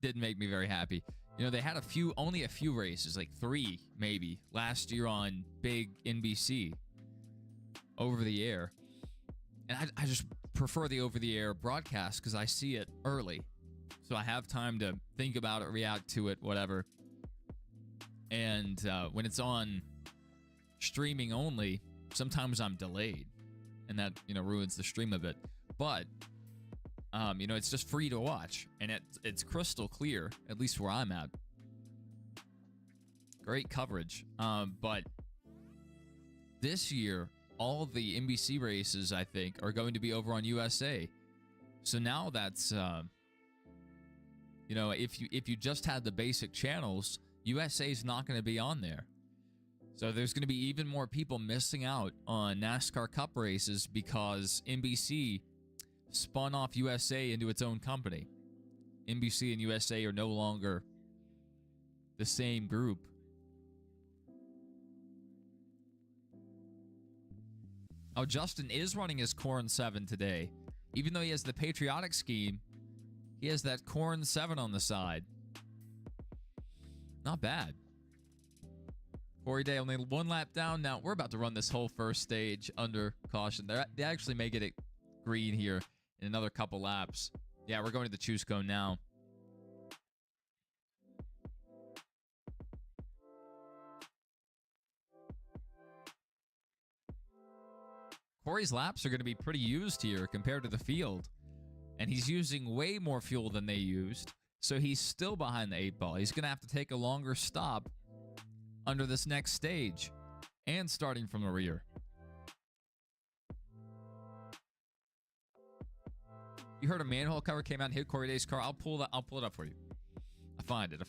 didn't make me very happy. You know, they had only a few races, like 3 maybe, last year on big NBC over the air. And I just prefer the over the air broadcast because I see it early. So I have time to think about it, react to it, whatever. And when it's on streaming only, sometimes I'm delayed. And that, you know, ruins the stream a bit. But, you know, it's just free to watch. And it's crystal clear, at least where I'm at. Great coverage. But this year, all the NBC races, I think, are going to be over on USA. So now that's, you know, if you just had the basic channels, USA's not going to be on there. So there's going to be even more people missing out on NASCAR Cup races because NBC spun off USA into its own company. NBC and USA are no longer the same group. Oh, Justin is running his Corn 7 today. Even though he has the patriotic scheme, he has that Corn 7 on the side. Not bad. Corey Day only 1 lap down. Now, we're about to run this whole first stage under caution. They actually may get it green here in another couple laps. Yeah, we're going to the choose cone now. Corey's laps are going to be pretty used here compared to the field. And he's using way more fuel than they used. So he's still behind the 8 ball. He's going to have to take a longer stop under this next stage and starting from the rear. You heard a manhole cover came out and hit Corey Day's car. I'll pull it up for you. I find it.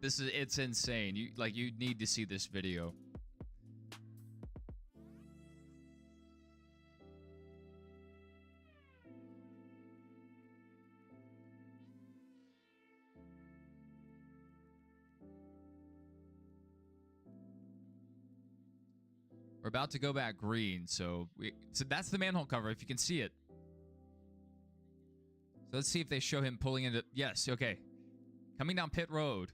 It's insane. You need to see this video. We're about to go back green, so that's the manhole cover if you can see it. So let's see if they show him pulling into, yes, okay. Coming down pit road.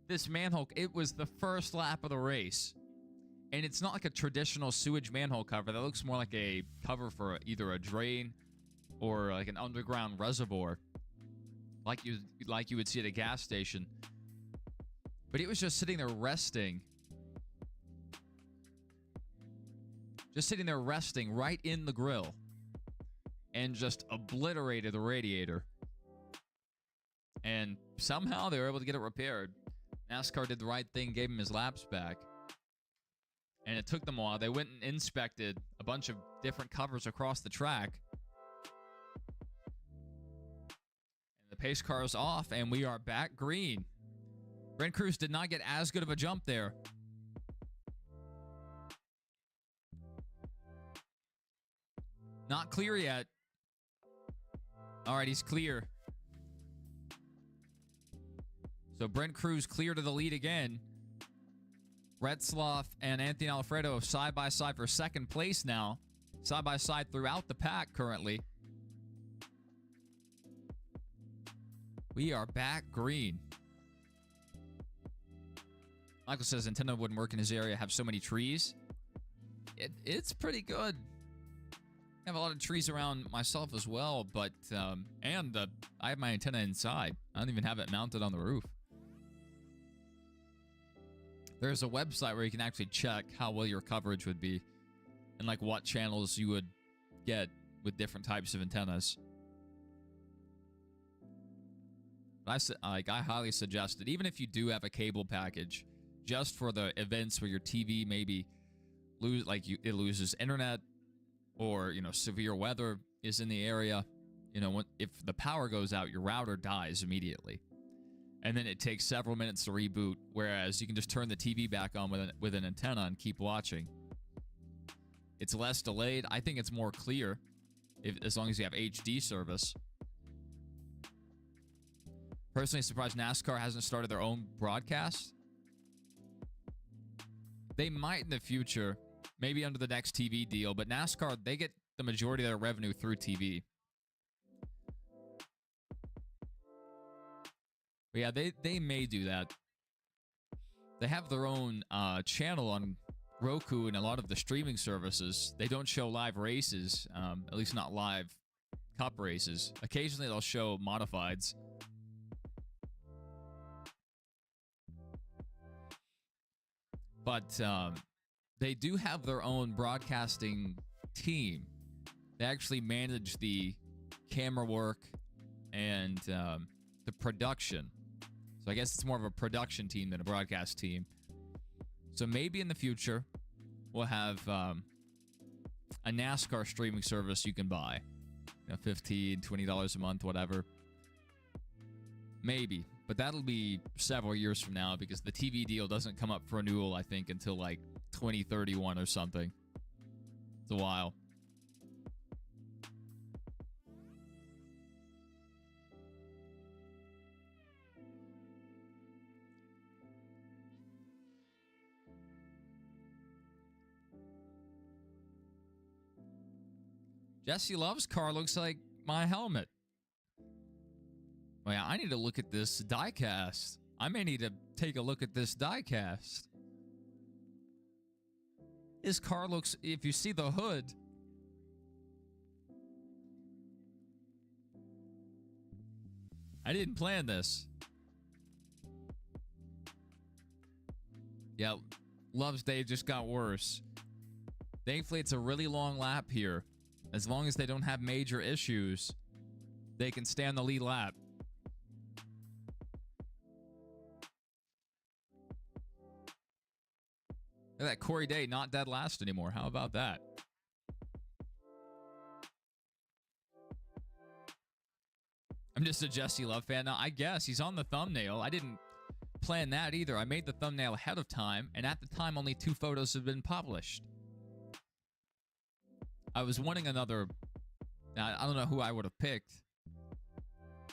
This manhole, it was the first lap of the race. And it's not like a traditional sewage manhole cover. That looks more like a cover for either a drain or like an underground reservoir. Like you would see at a gas station. But it was just sitting there resting. just sitting there resting right in the grill, and just obliterated the radiator. And somehow they were able to get it repaired. NASCAR did the right thing, gave him his laps back. And it took them a while. They went and inspected a bunch of different covers across the track. And the pace car is off, and we are back green. Brent Cruz did not get as good of a jump there. Not clear yet. All right, he's clear. So Brent Cruz clear to the lead again. Retzloff and Anthony Alfredo side by side for second place now. Side by side throughout the pack currently. We are back green. Michael says antenna wouldn't work in his area, have so many trees. It's pretty good. I have a lot of trees around myself as well, but I have my antenna inside. I don't even have it mounted on the roof. There's a website where you can actually check how well your coverage would be and like what channels you would get with different types of antennas. But I highly suggest it, even if you do have a cable package, just for the events where your TV maybe it loses internet, or severe weather is in the area. If the power goes out, your router dies immediately. And then it takes several minutes to reboot, whereas you can just turn the TV back on with an antenna and keep watching. It's less delayed. I think it's more clear as long as you have HD service. Personally surprised NASCAR hasn't started their own broadcast. They might in the future, maybe under the next TV deal, but NASCAR, they get the majority of their revenue through TV. But yeah, they may do that. They have their own channel on Roku and a lot of the streaming services. They don't show live races, at least not live cup races. Occasionally they'll show modifieds. But they do have their own broadcasting team. They actually manage the camera work and the production. So I guess it's more of a production team than a broadcast team. So maybe in the future, we'll have a NASCAR streaming service you can buy. $15, $20 a month, whatever. Maybe. But that'll be several years from now because the TV deal doesn't come up for renewal, I think, until like 2031 or something. It's a while. Jesse Love's car looks like my helmet. Oh yeah, I need to look at this diecast. I may need to take a look at this diecast. His car looks, if you see the hood. I didn't plan this. Yeah, Love's day just got worse. Thankfully, it's a really long lap here. As long as they don't have major issues, they can stay on the lead lap. Look at that Corey Day, not dead last anymore. How about that? I'm just a Jesse Love fan. Now, I guess he's on the thumbnail. I didn't plan that either. I made the thumbnail ahead of time, and at the time, only 2 photos have been published. I was wanting another... I don't know who I would have picked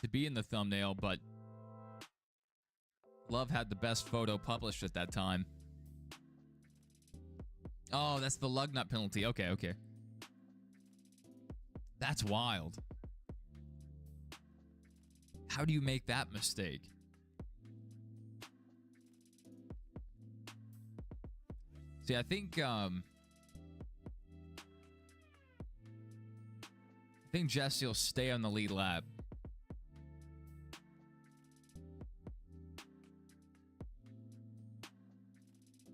to be in the thumbnail, but Love had the best photo published at that time. Oh, that's the lug nut penalty. Okay, okay. That's wild. How do you make that mistake? See, I think Jesse will stay on the lead lap.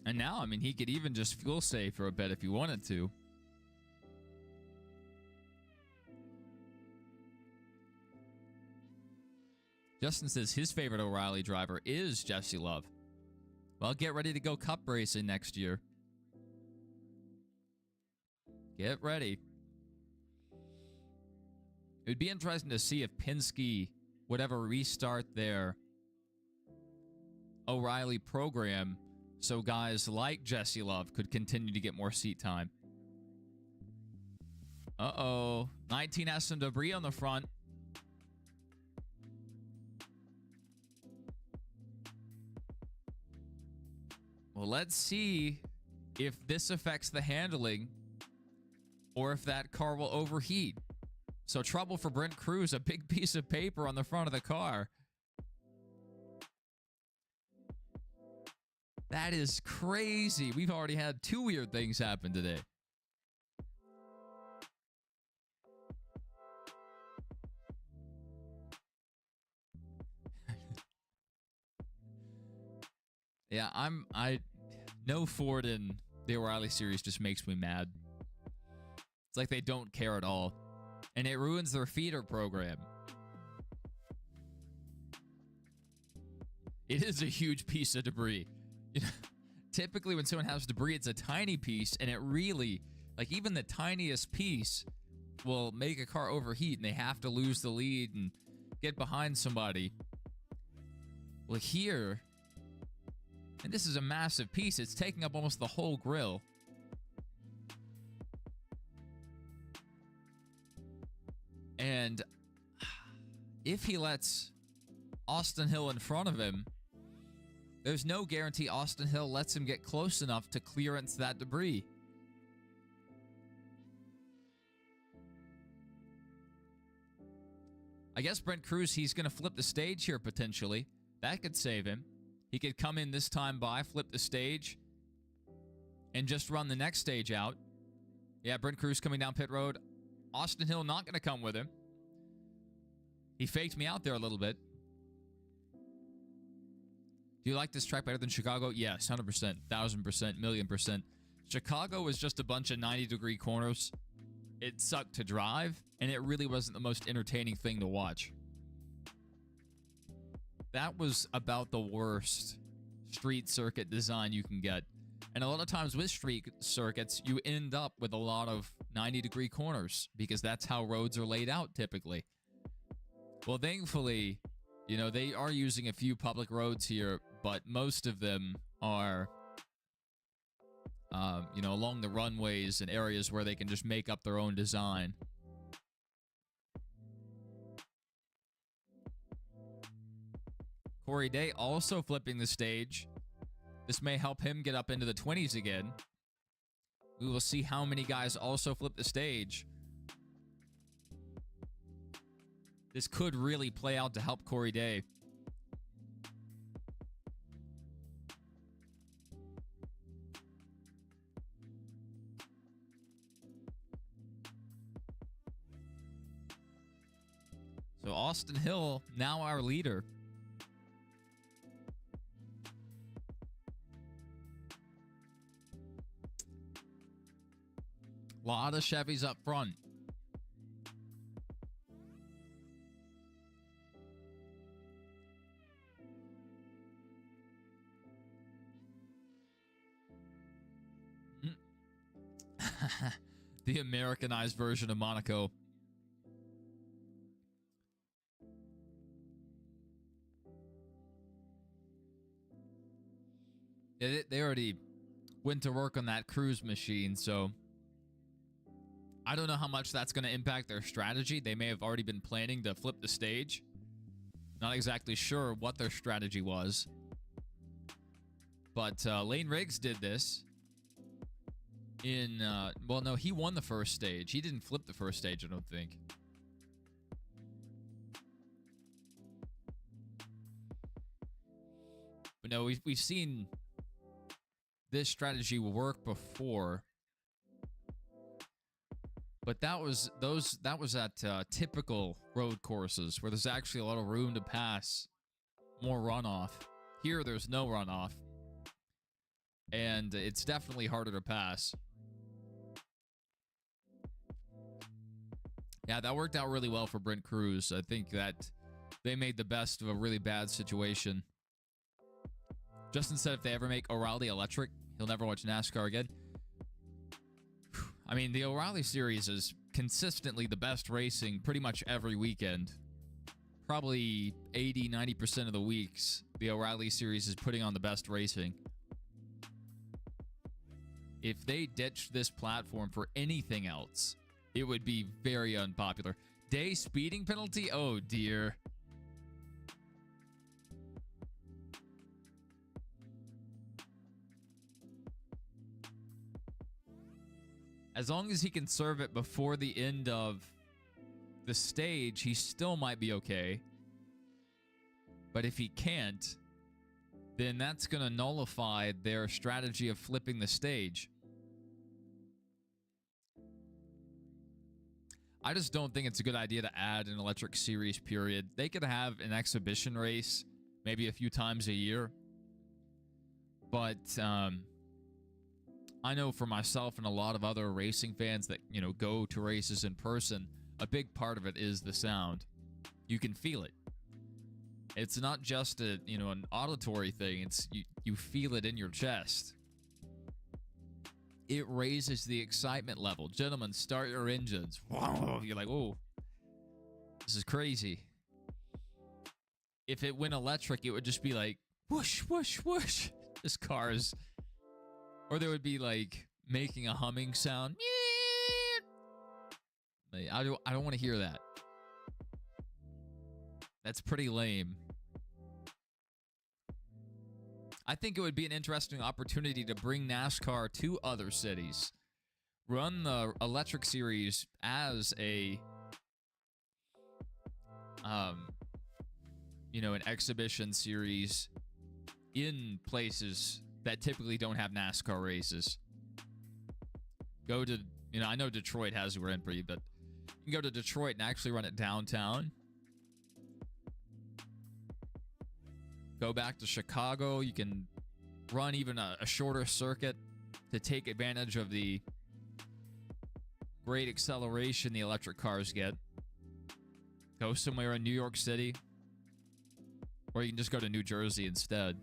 And now, I mean, he could even just fuel save for a bit if he wanted to. Justin says his favorite O'Reilly driver is Jesse Love. Well, get ready to go cup racing next year. Get ready. It would be interesting to see if Penske would ever restart their O'Reilly program so guys like Jesse Love could continue to get more seat time. Uh-oh. 19 has some debris on the front. Well, let's see if this affects the handling or if that car will overheat. So trouble for Brent Cruz, a big piece of paper on the front of the car. That is crazy. We've already had 2 weird things happen today. Yeah, I know Ford in the O'Reilly series just makes me mad. It's like they don't care at all. And it ruins their feeder program. It is a huge piece of debris. You know, typically when someone has debris, it's a tiny piece, and it really, like even the tiniest piece will make a car overheat, and they have to lose the lead and get behind somebody. Well, here, and this is a massive piece, it's taking up almost the whole grill. And if he lets Austin Hill in front of him, there's no guarantee Austin Hill lets him get close enough to clearance that debris. I guess Brent Cruz, he's going to flip the stage here potentially. That could save him. He could come in this time by, flip the stage, and just run the next stage out. Yeah, Brent Cruz coming down pit road. Austin Hill not going to come with him. He faked me out there a little bit. Do you like this track better than Chicago? Yes, 100%, 1,000%, million percent. Chicago was just a bunch of 90-degree corners. It sucked to drive, and it really wasn't the most entertaining thing to watch. That was about the worst street circuit design you can get. And a lot of times with street circuits, you end up with a lot of 90-degree corners because that's how roads are laid out typically. Well, thankfully, you know, they are using a few public roads here, but most of them are, you know, along the runways and areas where they can just make up their own design. Corey Day also flipping the stage. This may help him get up into the 20s again. We will see how many guys also flip the stage. This could really play out to help Corey Day. So Austin Hill, now our leader. A lot of Chevys up front. The Americanized version of Monaco. They already went to work on that cruise machine, so I don't know how much that's going to impact their strategy. They may have already been planning to flip the stage. Not exactly sure what their strategy was. But Lane Riggs did this in, well, no, he won the first stage. He didn't flip the first stage, I don't think. But no, we've seen this strategy work before. But that was at typical road courses where there's actually a lot of room to pass, more runoff. Here, there's no runoff, and it's definitely harder to pass. Yeah, that worked out really well for Brent Cruz. I think that they made the best of a really bad situation. Justin said if they ever make O'Reilly electric, he'll never watch NASCAR again. I mean, the O'Reilly series is consistently the best racing pretty much every weekend. Probably 80-90% of the weeks, the O'Reilly series is putting on the best racing. If they ditched this platform for anything else, it would be very unpopular. Day speeding penalty? Oh, dear. As long as he can serve it before the end of the stage, he still might be okay. But if he can't, then that's going to nullify their strategy of flipping the stage. I just don't think it's a good idea to add an electric series, period. They could have an exhibition race maybe a few times a year. But I know for myself and a lot of other racing fans that, you know, go to races in person, a big part of it is the sound. You can feel it. It's not just a, you know, an auditory thing. It's you feel it in your chest. It raises the excitement level. Gentlemen, start your engines. Whoa, you're like, oh, this is crazy. If it went electric, it would just be like whoosh, whoosh, whoosh. Just cars. Or there would be like making a humming sound. I don't want to hear that. That's pretty lame. I think it would be an interesting opportunity to bring NASCAR to other cities. Run the electric series as a, you know, an exhibition series in places that typically don't have NASCAR races. Go to, you know, I know Detroit has Grand Prix, but you can go to Detroit and actually run it downtown. Go back to Chicago. You can run even a shorter circuit to take advantage of the great acceleration the electric cars get. Go somewhere in New York City. Or you can just go to New Jersey instead.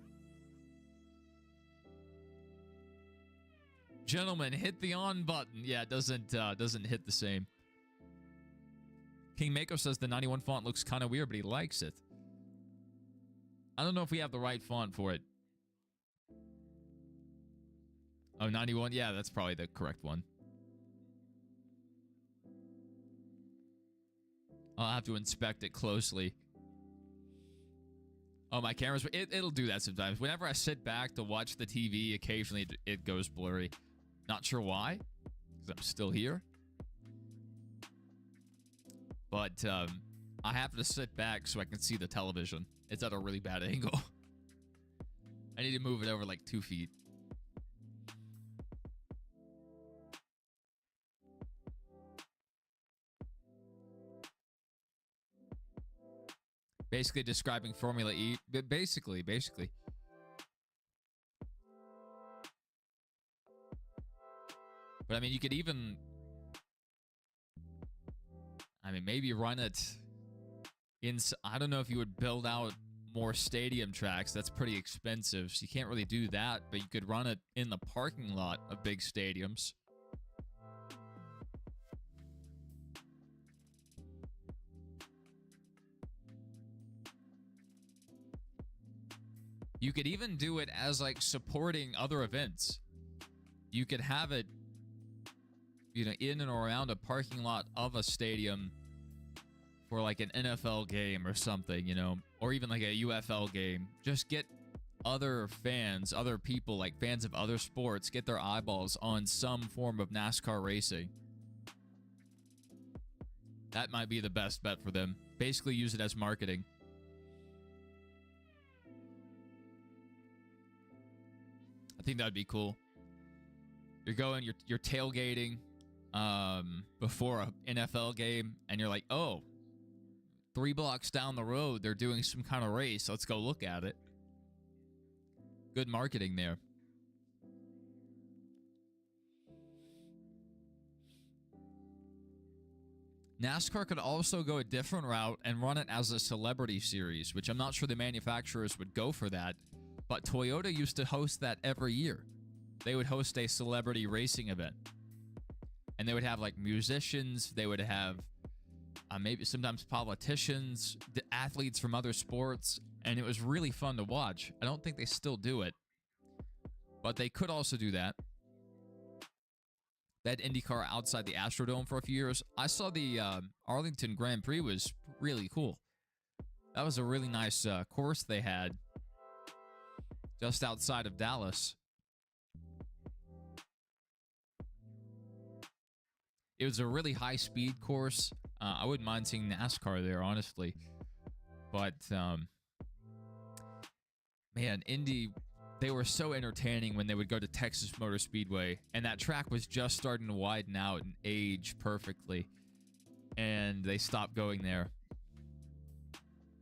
Gentlemen, hit the on button. Yeah, it doesn't hit the same. King Mako says the 91 font looks kind of weird, but he likes it. I don't know if we have the right font for it. Oh, 91? Yeah, that's probably the correct one. I'll have to inspect it closely. Oh, my camera's... It'll do that sometimes. Whenever I sit back to watch the TV, occasionally it goes blurry. Not sure why, because I'm still here. But I have to sit back so I can see the television. It's at a really bad angle. I need to move it over like 2 feet. Basically describing Formula E. Basically. But I mean, you could even... I mean, maybe run it in... I don't know if you would build out more stadium tracks. That's pretty expensive, so you can't really do that. But you could run it in the parking lot of big stadiums. You could even do it as, like, supporting other events. You could have it, you know, in and around a parking lot of a stadium for, like, an NFL game or something, you know, or even, like, a UFL game. Just get other fans, other people, like, fans of other sports, get their eyeballs on some form of NASCAR racing. That might be the best bet for them. Basically use it as marketing. I think that'd be cool. You're going, you're tailgating before an NFL game, and you're like, oh, 3 blocks down the road, they're doing some kind of race. Let's go look at it. Good marketing there. NASCAR could also go a different route and run it as a celebrity series, which I'm not sure the manufacturers would go for that. But Toyota used to host that every year. They would host a celebrity racing event. And they would have like musicians. They would have maybe sometimes politicians, athletes from other sports. And it was really fun to watch. I don't think they still do it. But they could also do that. That IndyCar outside the Astrodome for a few years. I saw the Arlington Grand Prix was really cool. That was a really nice course they had just outside of Dallas. It was a really high-speed course. I wouldn't mind seeing NASCAR there, honestly. But, man, Indy, they were so entertaining when they would go to Texas Motor Speedway. And that track was just starting to widen out and age perfectly. And they stopped going there.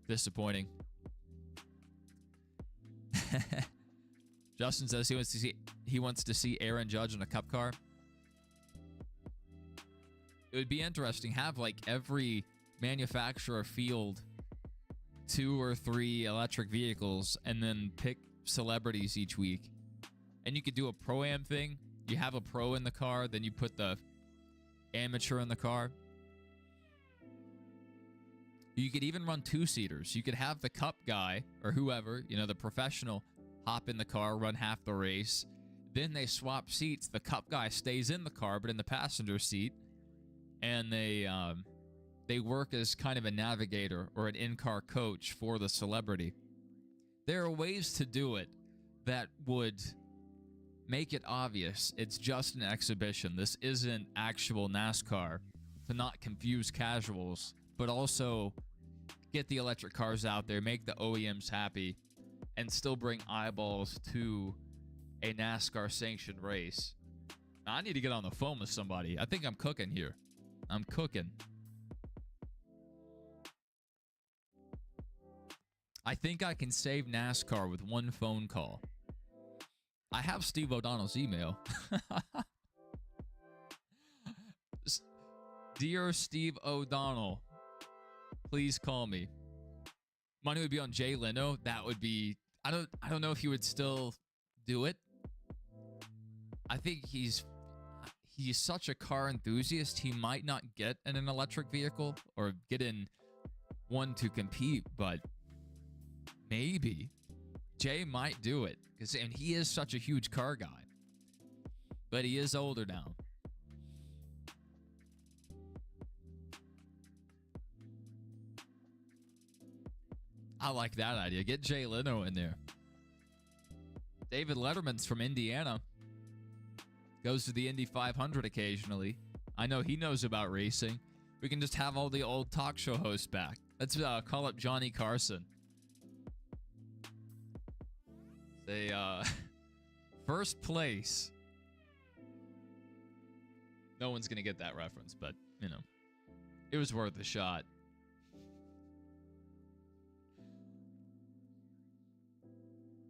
Disappointing. Justin says he wants to see Aaron Judge in a Cup car. It would be interesting. Have like every manufacturer field 2 or 3 electric vehicles and then pick celebrities each week. And you could do a pro-am thing. You have a pro in the car, then you put the amateur in the car. You could even run 2-seaters. You could have the Cup guy or whoever, you know, the professional, hop in the car, run half the race. Then they swap seats. The Cup guy stays in the car, but in the passenger seat. And they work as kind of a navigator or an in-car coach for the celebrity. There are ways to do it that would make it obvious it's just an exhibition. This isn't actual NASCAR, to not confuse casuals, but also get the electric cars out there, make the OEMs happy, and still bring eyeballs to a NASCAR-sanctioned race. Now, I need to get on the phone with somebody. I think I'm cooking here. I'm cooking. I think I can save NASCAR with one phone call. I have Steve O'Donnell's email. Dear Steve O'Donnell, please call me. Money would be on Jay Leno. That would be... I don't know if he would still do it. I think he's such a car enthusiast, he might not get in an electric vehicle or get in one to compete, but maybe Jay might do it, and he is such a huge car guy, but he is older now. I like that idea. Get Jay Leno in there. David Letterman's from Indiana. Goes to the Indy 500 occasionally. I know he knows about racing. We can just have all the old talk show hosts back. Let's call up Johnny Carson. Say, first place. No one's going to get that reference, but, you know, it was worth a shot.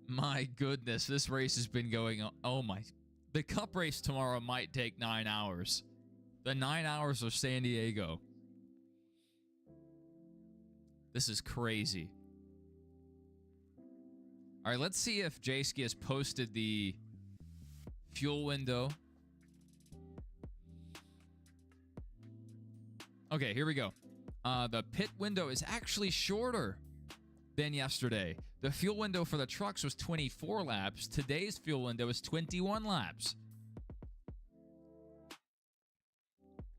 My goodness, this race has been going on. Oh, my. The Cup race tomorrow might take 9 hours. The 9 hours of San Diego. This is crazy. All right, let's see if Jayski has posted the fuel window. Okay, here we go. The pit window is actually shorter than yesterday. The fuel window for the trucks was 24 laps. Today's fuel window is 21 laps.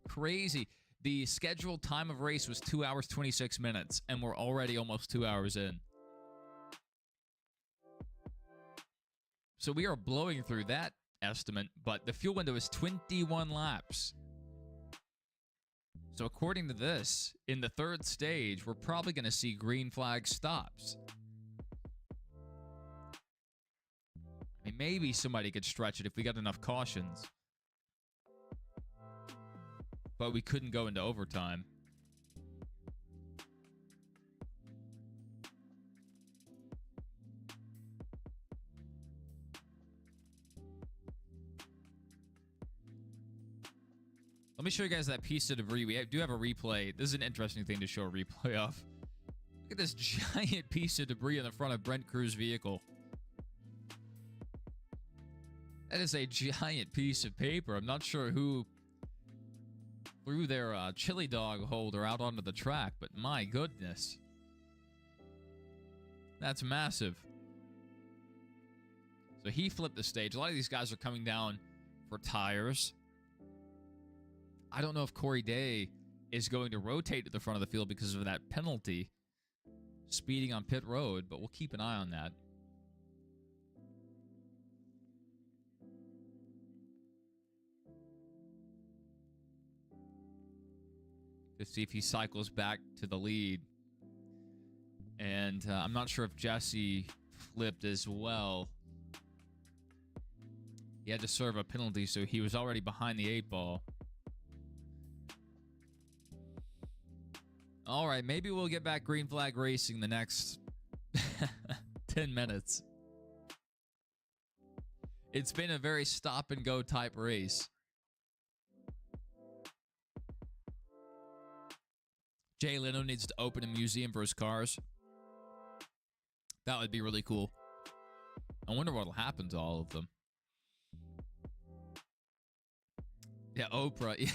Crazy. The scheduled time of race was 2 hours, 26 minutes, and we're already almost 2 hours in. So we are blowing through that estimate, but the fuel window is 21 laps. So according to this, in the third stage, we're probably going to see green flag stops. I mean, maybe somebody could stretch it if we got enough cautions. But we couldn't go into overtime. Let me show you guys that piece of debris. We do have a replay. This is an interesting thing to show a replay of. Look at this giant piece of debris in the front of Brent Crew's vehicle. That is a giant piece of paper. I'm not sure who threw their chili dog holder out onto the track, but my goodness. That's massive. So he flipped the stage. A lot of these guys are coming down for tires. I don't know if Corey Day is going to rotate to the front of the field because of that penalty, speeding on pit road, but we'll keep an eye on that. To see if he cycles back to the lead. And I'm not sure if Jesse flipped as well. He had to serve a penalty, so he was already behind the 8-ball. All right, maybe we'll get back green flag racing the next 10 minutes. It's been a very stop and go type race. Jay Leno needs to open a museum for his cars. That would be really cool. I wonder what'll happen to all of them. Yeah, Oprah.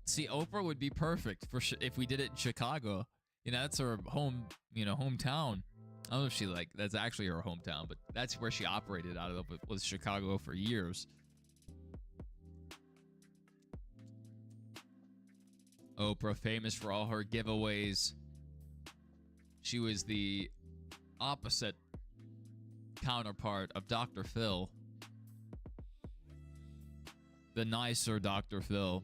See, Oprah would be perfect for if we did it in Chicago. You know, that's her hometown. I don't know if that's actually her hometown, but that's where she operated out of, was Chicago for years. Oprah, famous for all her giveaways. She was the opposite counterpart of Dr. Phil. The nicer Dr. Phil.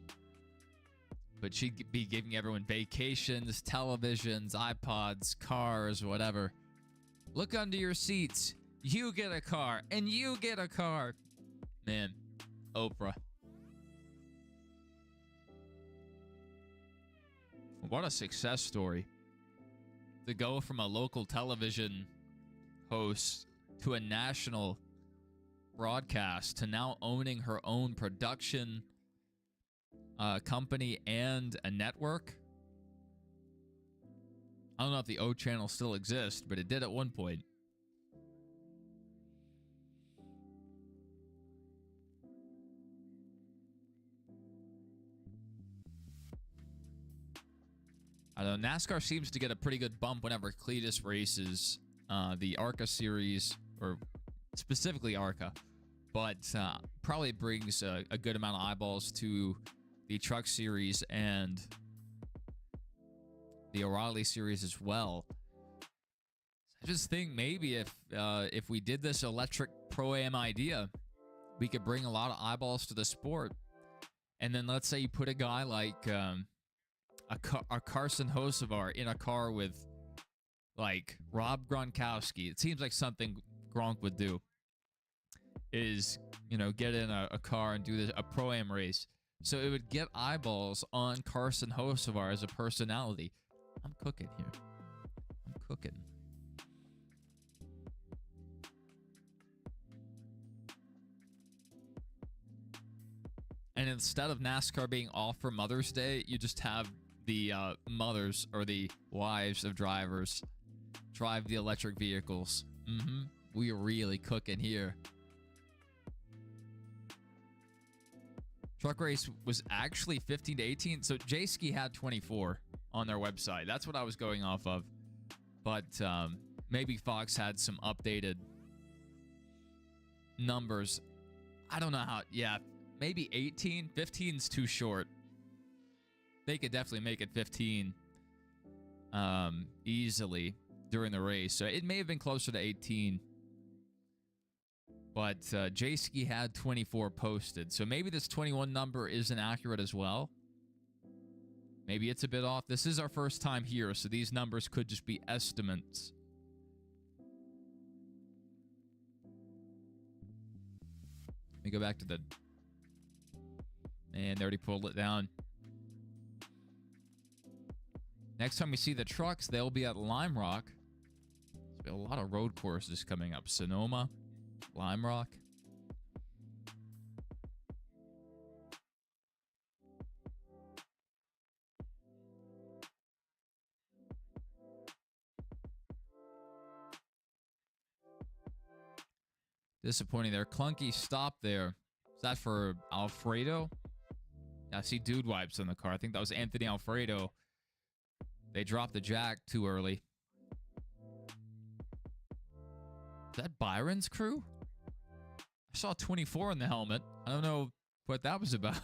But she'd be giving everyone vacations, televisions, iPods, cars, whatever. Look under your seats. You get a car, and you get a car. Man, Oprah. What a success story. To go from a local television host to a national broadcast to now owning her own production company and a network. I don't know if the O channel still exists, but it did at one point. I don't know, NASCAR seems to get a pretty good bump whenever Cletus races the ARCA series, or specifically ARCA, but probably brings a good amount of eyeballs to the Truck Series and the O'Reilly Series as well. I just think maybe if we did this electric Pro-Am idea, we could bring a lot of eyeballs to the sport. And then let's say you put a guy like a Carson Hocevar in a car with like Rob Gronkowski. It seems like something Gronk would do is, get in a car and do a Pro-Am race. So it would get eyeballs on Carson Hocevar as a personality. I'm cooking here. I'm cooking. And instead of NASCAR being off for Mother's Day, you just have the mothers or the wives of drivers drive the electric vehicles. We are really cooking here. Truck race was actually 15 to 18. So J-Ski had 24 on their website. That's what I was going off of. But maybe Fox had some updated numbers. I don't know how. Yeah, maybe 18. 15's too short. They could definitely make it 15 easily during the race. So it may have been closer to 18. But J-Ski had 24 posted. So maybe this 21 number isn't accurate as well. Maybe it's a bit off. This is our first time here, so these numbers could just be estimates. Let me go back to the... And they already pulled it down. Next time we see the trucks, they'll be at Lime Rock. There's a lot of road courses coming up. Sonoma, Lime Rock. Disappointing there. Clunky stop there. Is that for Alfredo? Yeah, I see dude wipes on the car. I think that was Anthony Alfredo. They dropped the jack too early. Is that Byron's crew? I saw 24 in the helmet. I don't know what that was about.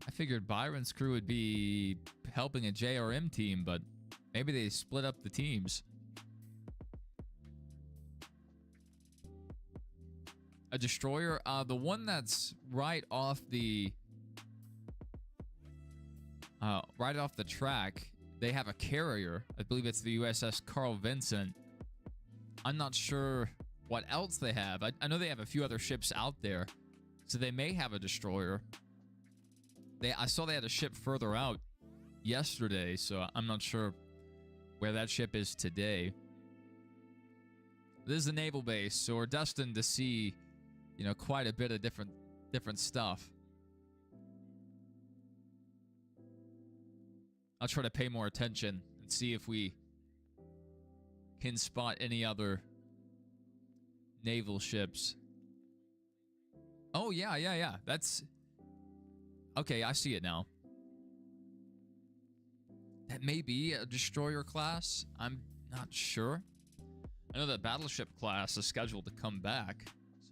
I figured Byron's crew would be helping a JRM team, but maybe they split up the teams. A destroyer, the one that's right off the track, they have a carrier. I believe it's the USS Carl Vinson. I'm not sure what else they have. I know they have a few other ships out there, so they may have a destroyer. I saw they had a ship further out yesterday, so I'm not sure where that ship is today. This is the naval base, so we're destined to see, you know, quite a bit of different stuff. I'll try to pay more attention and see if we can spot any other naval ships. Oh, yeah. That's... Okay, I see it now. That may be a destroyer class. I'm not sure. I know that battleship class is scheduled to come back,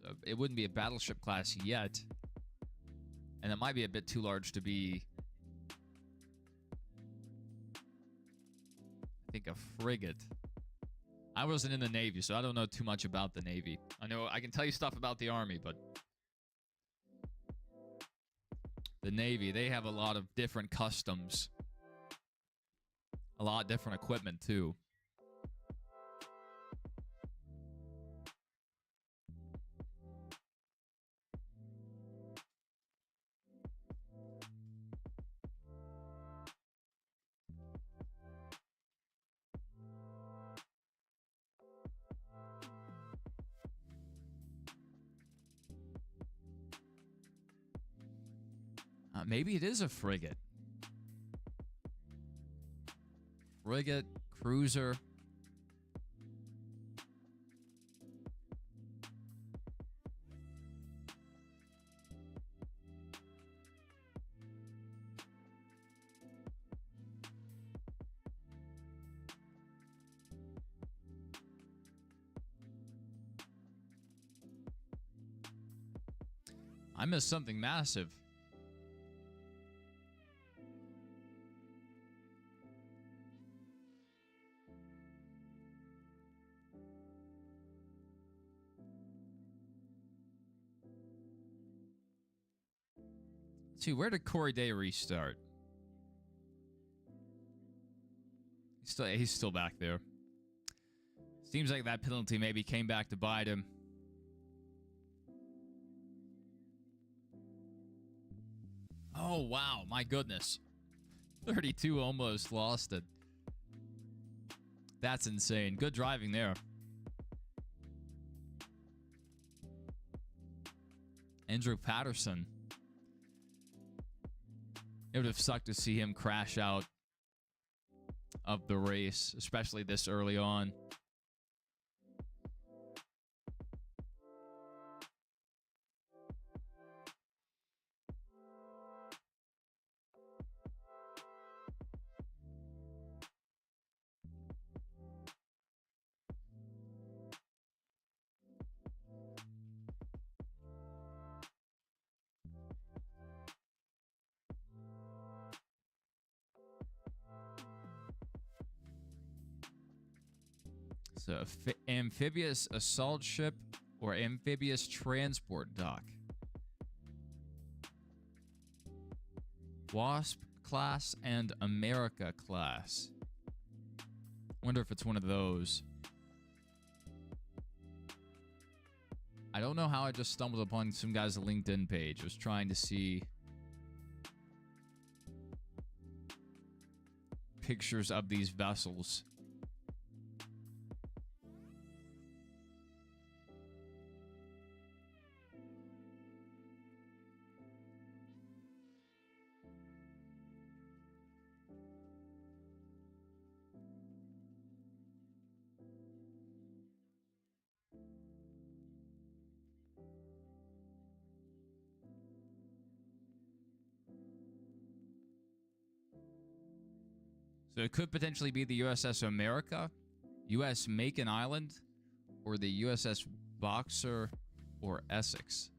so it wouldn't be a battleship class yet. And it might be a bit too large to be... I think a frigate. I wasn't in the Navy, so I don't know too much about the Navy. I know I can tell you stuff about the Army, but... the Navy, they have a lot of different customs. A lot of different equipment, too. Maybe it is a frigate. Frigate, cruiser. I missed something massive. Let's see, where did Corey Day restart? He's still back there. Seems like that penalty maybe came back to bite him. Oh, wow. My goodness. 32 almost lost it. That's insane. Good driving there. Andrew Patterson. It would have sucked to see him crash out of the race, especially this early on. So, amphibious assault ship or amphibious transport dock. Wasp class and America class. Wonder if it's one of those. I don't know how I just stumbled upon some guy's LinkedIn page. I was trying to see pictures of these vessels. So it could potentially be the USS America, US Macon Island, or the USS Boxer or Essex.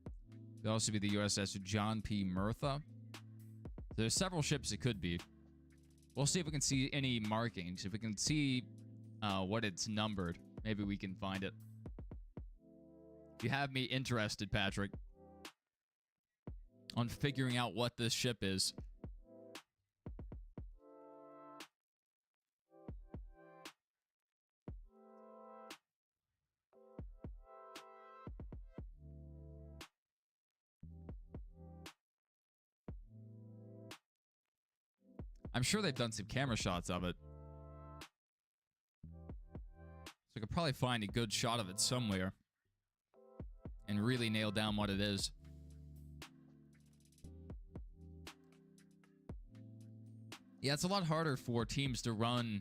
It could also be the USS John P. Murtha. There's several ships it could be. We'll see if we can see any markings. If we can see what it's numbered, maybe we can find it. You have me interested, Patrick, on figuring out what this ship is. I'm sure they've done some camera shots of it. So I could probably find a good shot of it somewhere and really nail down what it is. Yeah, it's a lot harder for teams to run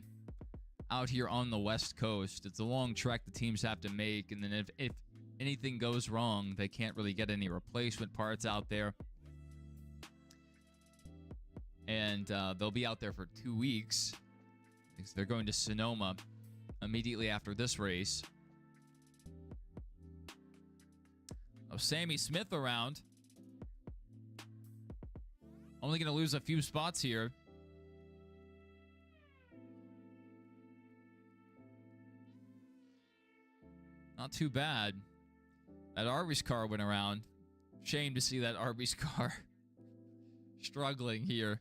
out here on the West Coast. It's a long trek the teams have to make, and then if anything goes wrong, they can't really get any replacement parts out there. And they'll be out there for 2 weeks. They're going to Sonoma immediately after this race. Oh, Sammy Smith around. Only going to lose a few spots here. Not too bad. That Arby's car went around. Shame to see that Arby's car struggling here.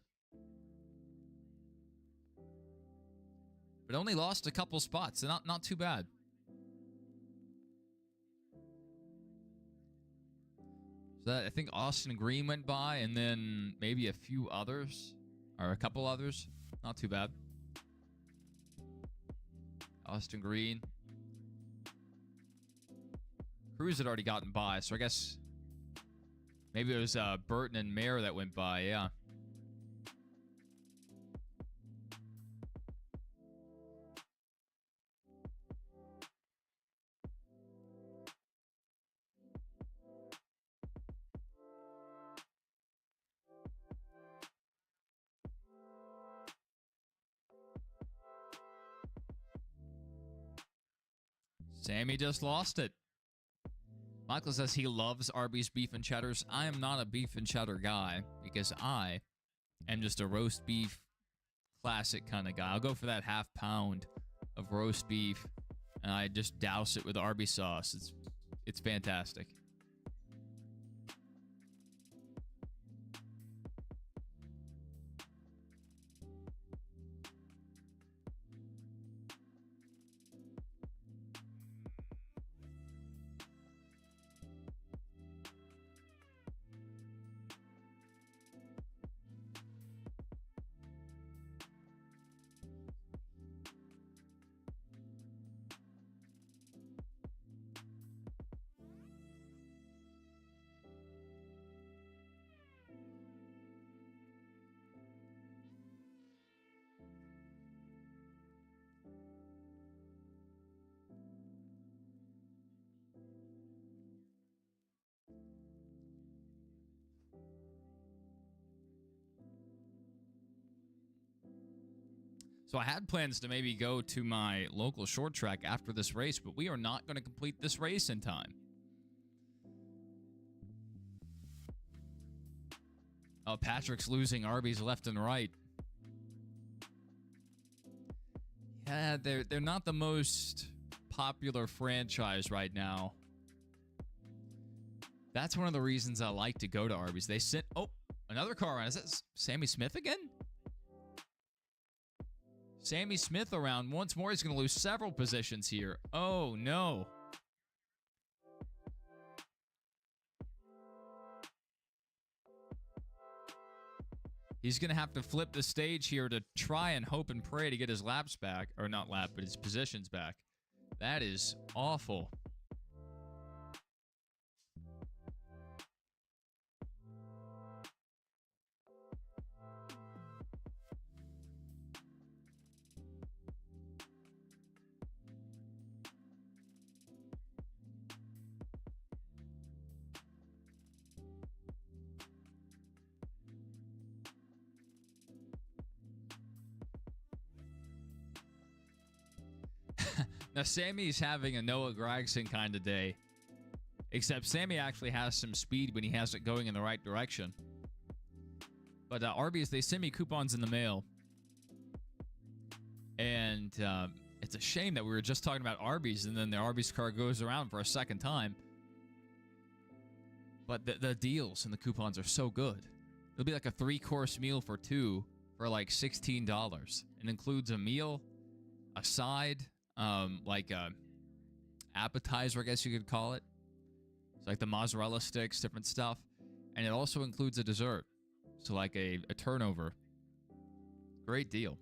But only lost a couple spots. So not too bad. So that, I think Austin Green went by, and then maybe a few others. Or a couple others. Not too bad. Austin Green. Cruz had already gotten by, so I guess maybe it was Burton and Mayer that went by, yeah. Sammy just lost it. Michael says he loves Arby's beef and cheddars. I am not a beef and cheddar guy because I am just a roast beef classic kind of guy. I'll go for that half pound of roast beef and I just douse it with Arby's sauce. It's fantastic. So I had plans to maybe go to my local short track after this race, but we are not going to complete this race in time. Oh, Patrick's losing Arby's left and right. Yeah, they're not the most popular franchise right now. That's one of the reasons I like to go to Arby's. They sent... Oh, another car around. Is that Sammy Smith again? Sammy Smith around once more. He's going to lose several positions here. Oh, no. He's going to have to flip the stage here to try and hope and pray to get his laps back. Or not lap, but his positions back. That is awful. Now, Sammy's having a Noah Gragson kind of day, except Sammy actually has some speed when he has it going in the right direction. But Arby's, they send me coupons in the mail. And it's a shame that we were just talking about Arby's, and then the Arby's car goes around for a second time. But the deals and the coupons are so good. It'll be like a 3-course meal for 2 for like $16. It includes a meal, a side, like a appetizer, I guess you could call it. It's like the mozzarella sticks, different stuff. And it also includes a dessert. So like a turnover. Great deal.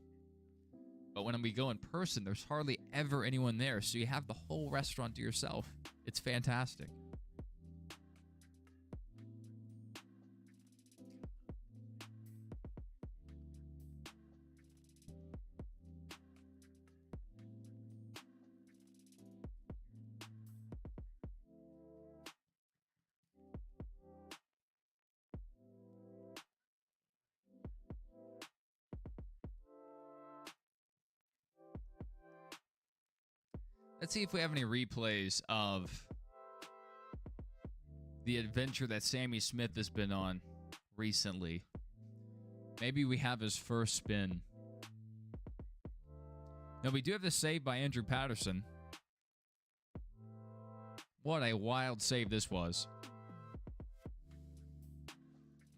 But when we go in person, there's hardly ever anyone there. So you have the whole restaurant to yourself. It's fantastic. Let's see if we have any replays of the adventure that Sammy Smith has been on recently. Maybe we have his first spin. No, we do have the save by Andrew Patterson. What a wild save this was.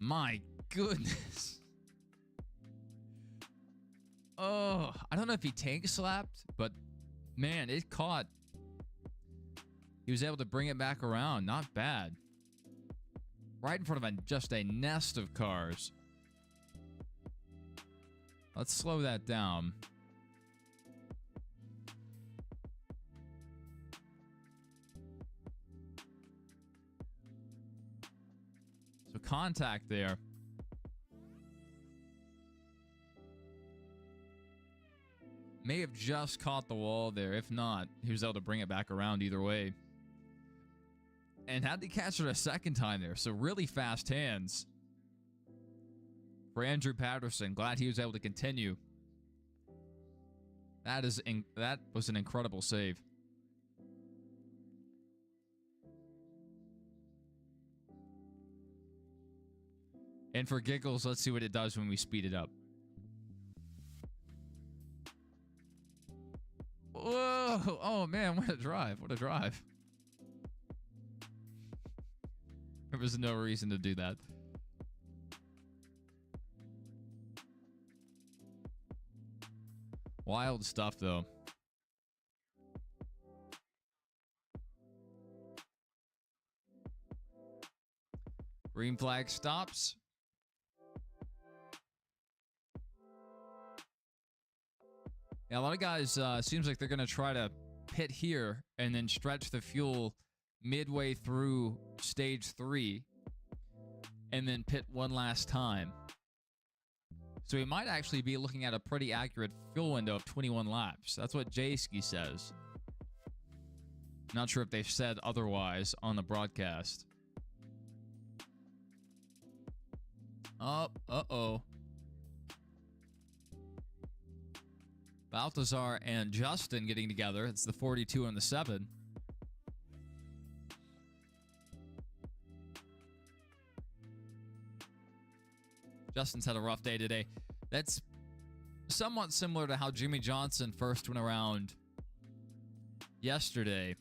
My goodness. Oh, I don't know if he tank slapped, but man, it caught. He was able to bring it back around. Not bad. Right in front of just a nest of cars. Let's slow that down. So contact there. May have just caught the wall there. If not, he was able to bring it back around either way. And had to catch it a second time there. So really fast hands for Andrew Patterson. Glad he was able to continue. That was an incredible save. And for giggles, let's see what it does when we speed it up. Whoa! Oh man, what a drive! What a drive! There was no reason to do that. Wild stuff, though. Green flag stops. Yeah, a lot of guys, seems like they're going to try to pit here and then stretch the fuel midway through stage 3 and then pit one last time. So we might actually be looking at a pretty accurate fuel window of 21 laps. That's what Jayski says. Not sure if they've said otherwise on the broadcast. Oh, uh-oh. Baltazar and Justin getting together. It's the 42 and the 7. Justin's had a rough day today. That's somewhat similar to how Jimmy Johnson first went around yesterday.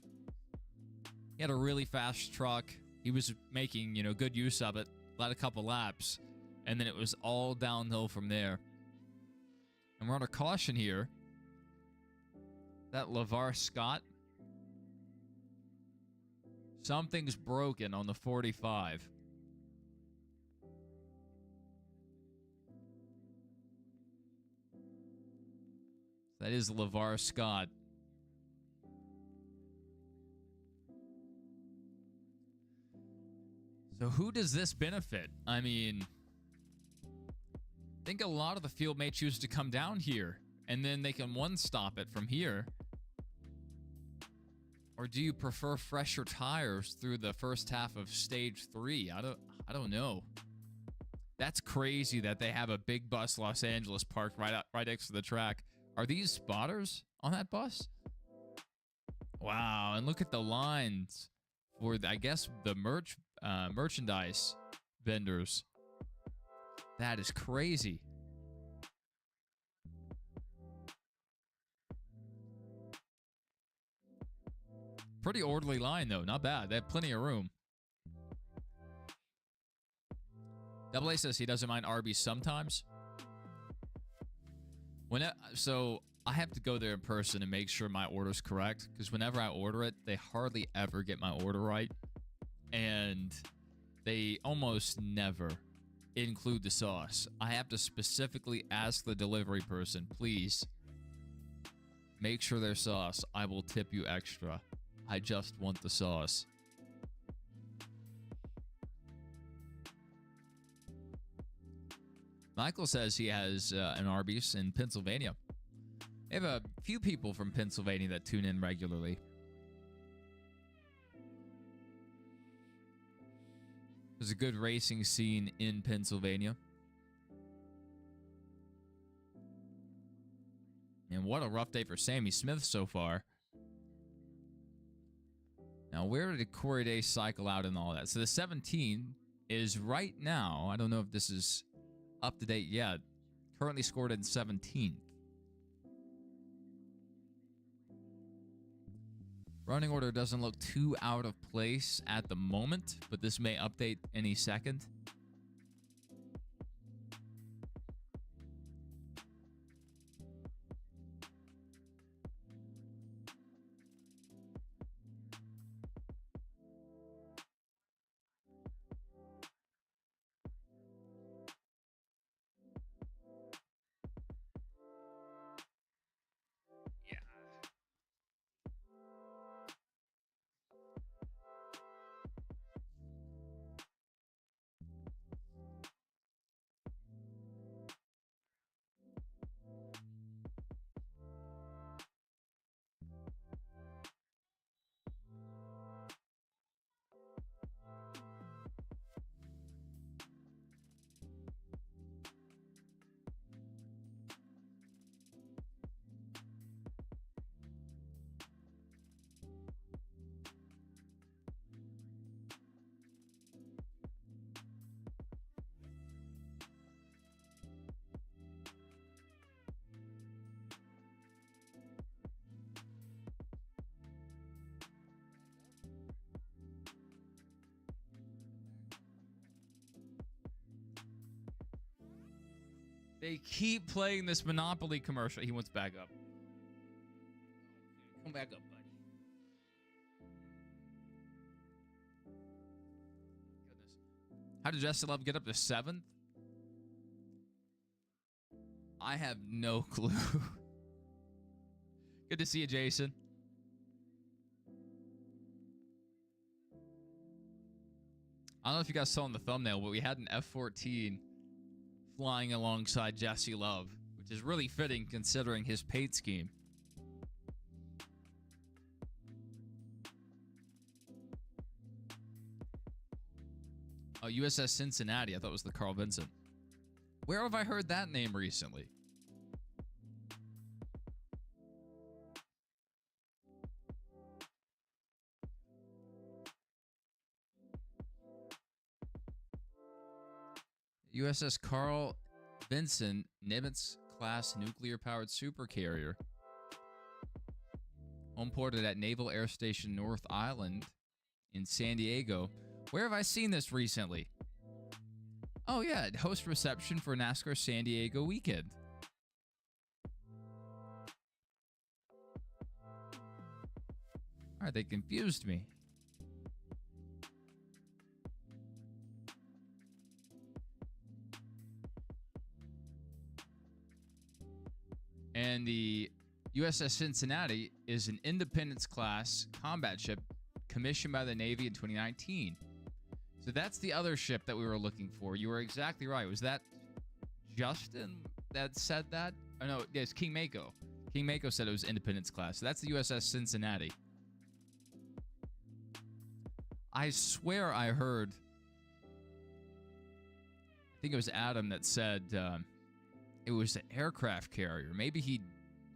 He had a really fast truck. He was making, good use of it. Led a couple laps. And then it was all downhill from there. And we're under caution here. That LeVar Scott. Something's broken on the 45. That is LeVar Scott. So who does this benefit? I mean, I think a lot of the field may choose to come down here, and then they can one-stop it from here. Or do you prefer fresher tires through the first half of stage 3? I don't know. That's crazy that they have a big bus Los Angeles parked right next to the track. Are these spotters on that bus? Wow, and look at the lines for, I guess, the merchandise vendors. That is crazy. Pretty orderly line, though. Not bad. They have plenty of room. Double A says he doesn't mind Arby's sometimes. So I have to go there in person and make sure my order's correct, because whenever I order it, they hardly ever get my order right. And they almost never include the sauce. I have to specifically ask the delivery person, please, make sure there's sauce. I will tip you extra. I just want the sauce. Michael says he has an Arby's in Pennsylvania. I have a few people from Pennsylvania that tune in regularly. There's a good racing scene in Pennsylvania. And what a rough day for Sammy Smith so far. Now, where did Corey Day cycle out and all that? So the 17 is right now, I don't know if this is up to date yet, currently scored in 17th. Running order doesn't look too out of place at the moment, but this may update any second. They keep playing this Monopoly commercial. He wants back up. Come back up, buddy. Goodness. How did Jesse Love get up to 7th? I have no clue. Good to see you, Jason. I don't know if you guys saw in the thumbnail, but we had an F-14 flying alongside Jesse Love, which is really fitting considering his paid scheme. Oh, USS Cincinnati. I thought it was the Carl Vinson. Where have I heard that name recently? USS Carl Vinson, Nimitz-class nuclear-powered supercarrier. Homeported at Naval Air Station North Island in San Diego. Where have I seen this recently? Oh, yeah, host reception for NASCAR San Diego weekend. All right, they confused me. And the USS Cincinnati is an Independence-class combat ship commissioned by the Navy in 2019. So that's the other ship that we were looking for. You were exactly right. Was that Justin that said that? Oh, no, it's King Mako. King Mako said it was Independence-class. So that's the USS Cincinnati. I swear I heard, I think it was Adam that said it was an aircraft carrier. Maybe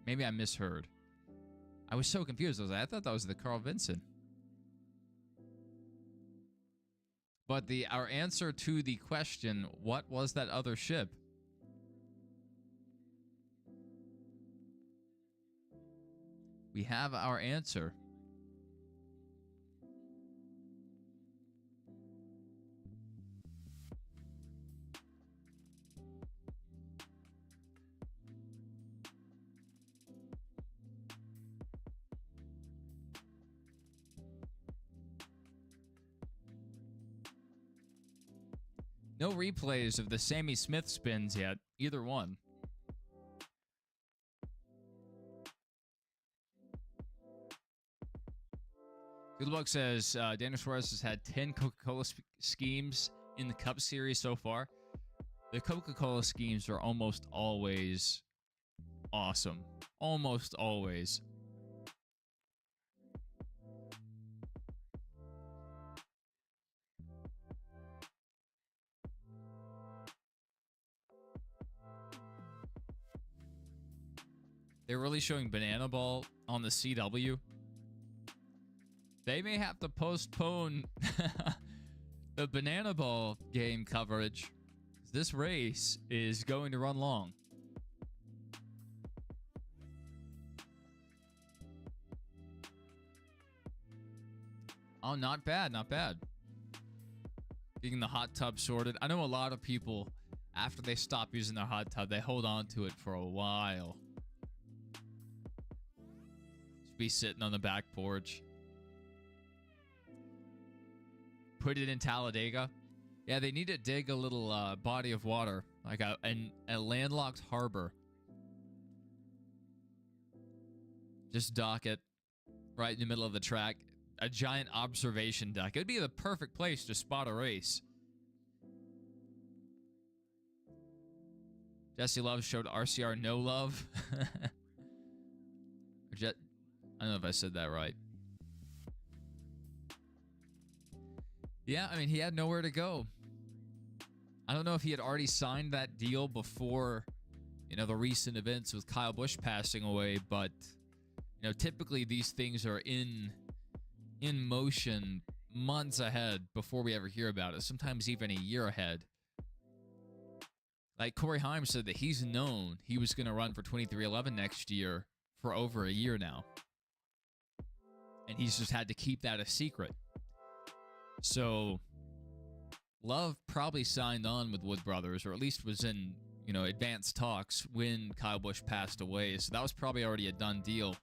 I misheard. I was so confused. I thought that was the Carl Vinson. But our answer to the question, what was that other ship? We have our answer. No replays of the Sammy Smith spins yet. Either one. Goodluck says Daniel Suarez has had 10 Coca-Cola schemes in the Cup Series so far. The Coca-Cola schemes are almost always awesome. Almost always. They're really showing Banana Ball on the CW. They may have to postpone the Banana Ball game coverage. This race is going to run long. Oh, not bad, not bad. Getting the hot tub sorted. I know a lot of people, after they stop using their hot tub, they hold on to it for a while. Just be sitting on the back porch. Put it in Talladega. Yeah, they need to dig a little body of water, like a landlocked harbor. Just dock it right in the middle of the track. A giant observation deck. It would be the perfect place to spot a race. Jesse Love showed RCR no love. I don't know if I said that right. Yeah, I mean, he had nowhere to go. I don't know if he had already signed that deal before, the recent events with Kyle Busch passing away, but, typically these things are in motion months ahead before we ever hear about it, sometimes even a year ahead. Like Corey Haim said that he's known he was going to run for 2311 next year for over a year now. And he's just had to keep that a secret. So Love probably signed on with Wood Brothers, or at least was in, advanced talks when Kyle Busch passed away. So that was probably already a done deal,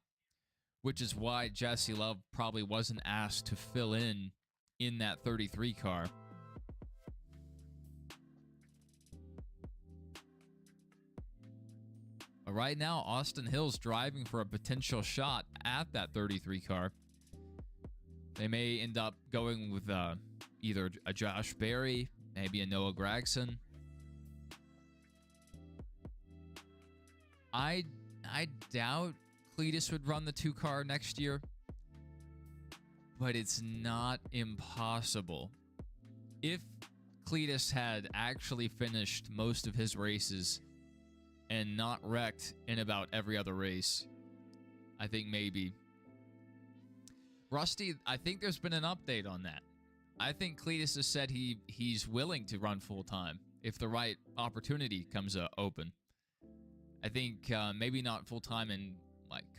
which is why Jesse Love probably wasn't asked to fill in that 33 car. But right now, Austin Hill's driving for a potential shot at that 33 car. They may end up going with either a Josh Berry, maybe a Noah Gragson. I doubt Cletus would run the 2-car next year, but it's not impossible. If Cletus had actually finished most of his races and not wrecked in about every other race, I think maybe. Rusty, I think there's been an update on that. I think Cletus has said he's willing to run full-time if the right opportunity comes open. I think maybe not full-time in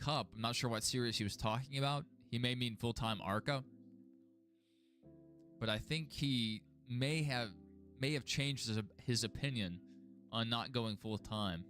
Cup. I'm not sure what series he was talking about. He may mean full-time ARCA. But I think he may have changed his opinion on not going full-time.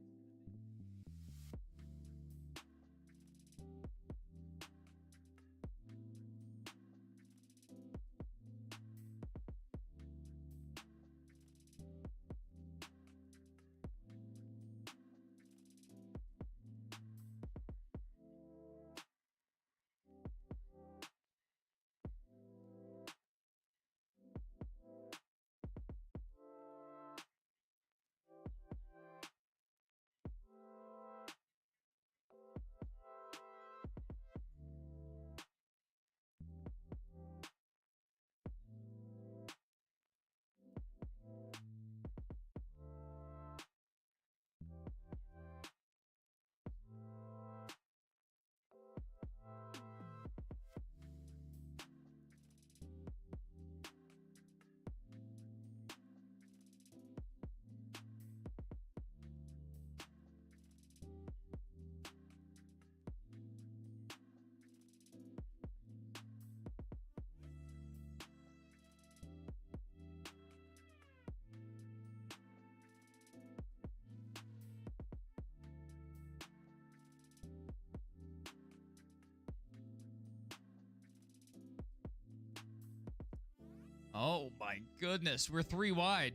Oh my goodness, we're 3 wide.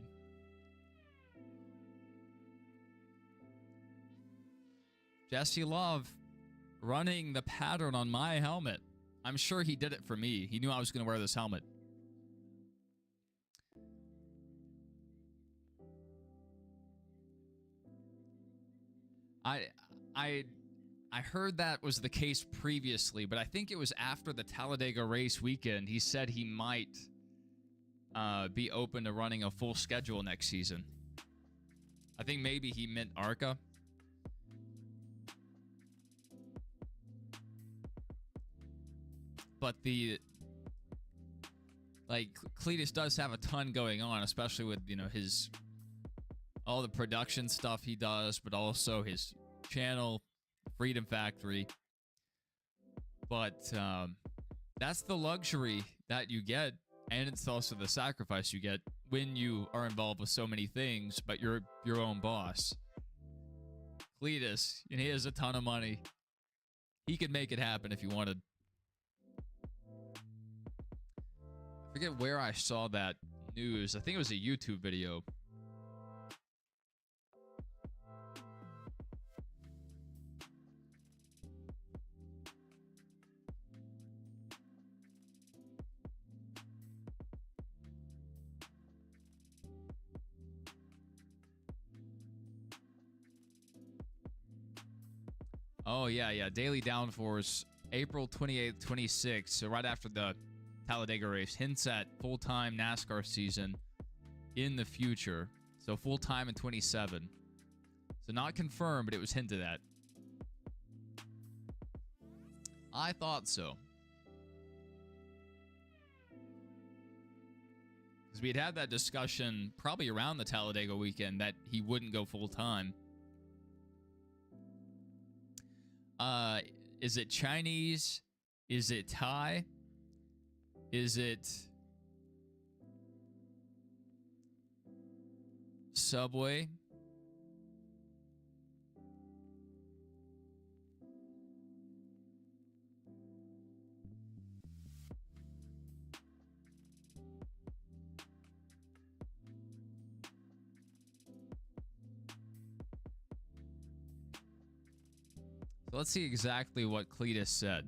Jesse Love running the pattern on my helmet. I'm sure he did it for me. He knew I was going to wear this helmet. I heard that was the case previously, but I think it was after the Talladega race weekend. He said he might be open to running a full schedule next season. I think maybe he meant ARCA. But Cletus does have a ton going on, especially with, all the production stuff he does, but also his channel, Freedom Factory. But that's the luxury that you get, and it's also the sacrifice you get when you are involved with so many things, but you're your own boss. Cletus, he has a ton of money. He could make it happen if he wanted. I forget where I saw that news. I think it was a YouTube video. Oh, yeah. Daily Downforce, April 28th, 26th. So right after the Talladega race. Hints at full-time NASCAR season in the future. So full-time in 27. So not confirmed, but it was hinted at. I thought so. Because we had that discussion probably around the Talladega weekend that he wouldn't go full-time. Is it Chinese? Is it Thai? Is it Subway? So let's see exactly what Cletus said.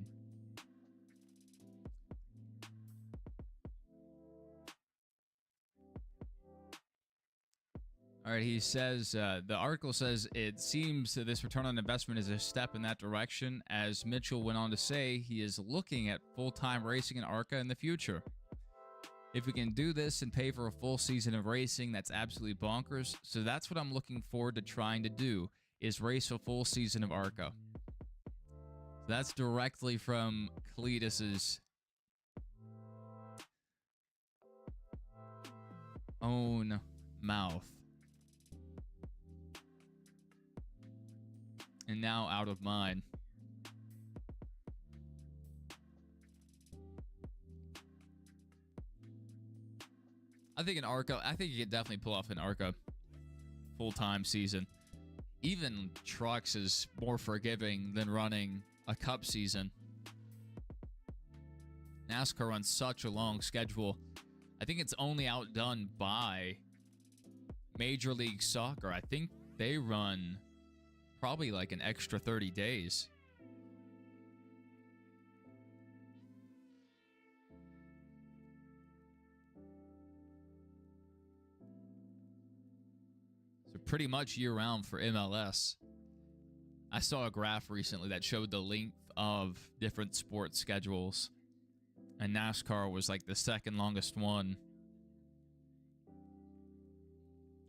All right, he says, the article says, it seems that this return on investment is a step in that direction. As Mitchell went on to say, he is looking at full-time racing in ARCA in the future. If we can do this and pay for a full season of racing, that's absolutely bonkers. So that's what I'm looking forward to trying to do, is race a full season of ARCA. So that's directly from Cletus's own mouth. And now out of mine. I think you could definitely pull off an ARCA full-time season. Even trucks is more forgiving than running a cup season. NASCAR runs such a long schedule. I think it's only outdone by Major League Soccer. I think they run probably like an extra 30 days. So pretty much year-round for MLS. I saw a graph recently that showed the length of different sports schedules, and NASCAR was like the second longest one.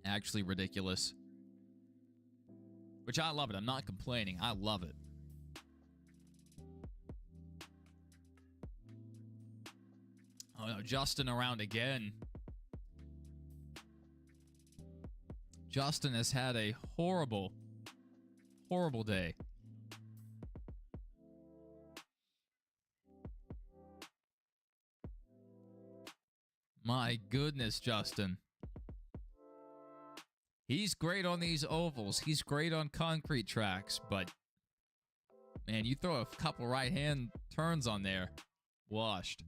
Actually ridiculous. Which I love it. I'm not complaining. I love it. Oh no, Justin around again. Justin has had a horrible, horrible day. My goodness, Justin. He's great on these ovals. He's great on concrete tracks, but man, you throw a couple right-hand turns on there. Washed.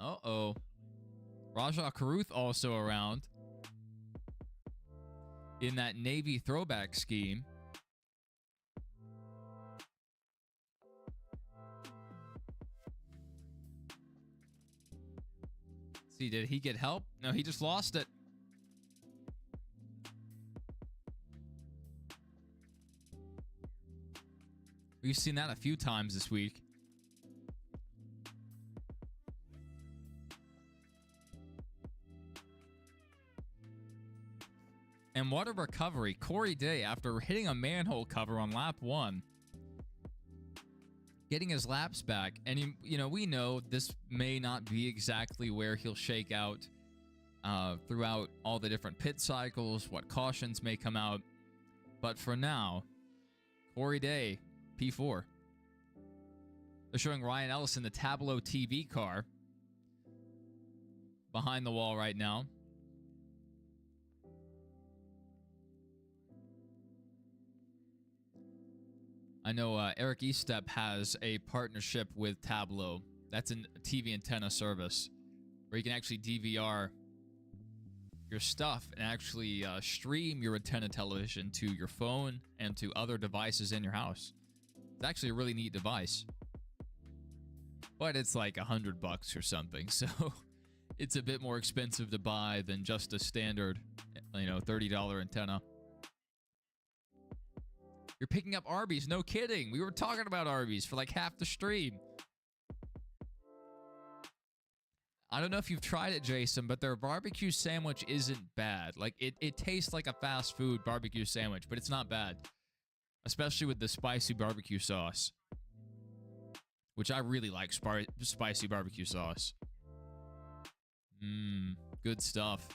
Uh-oh. Raja Karuth also around in that Navy throwback scheme. Let's see, did he get help? No, he just lost it. We've seen that a few times this week. And what a recovery. Corey Day, after hitting a manhole cover on lap 1, getting his laps back. And, we know this may not be exactly where he'll shake out throughout all the different pit cycles, what cautions may come out. But for now, Corey Day, P4. They're showing Ryan Ellis in the Tableau TV car behind the wall right now. I know Eric Estep has a partnership with Tableau. That's a TV antenna service where you can actually DVR your stuff and actually stream your antenna television to your phone and to other devices in your house. It's actually a really neat device. But it's like $100 or something, so it's a bit more expensive to buy than just a standard, $30 antenna. You're picking up Arby's. No kidding. We were talking about Arby's for like half the stream. I don't know if you've tried it, Jason, but their barbecue sandwich isn't bad. Like, it tastes like a fast food barbecue sandwich, but it's not bad. Especially with the spicy barbecue sauce. Which I really like, spicy barbecue sauce. Good stuff.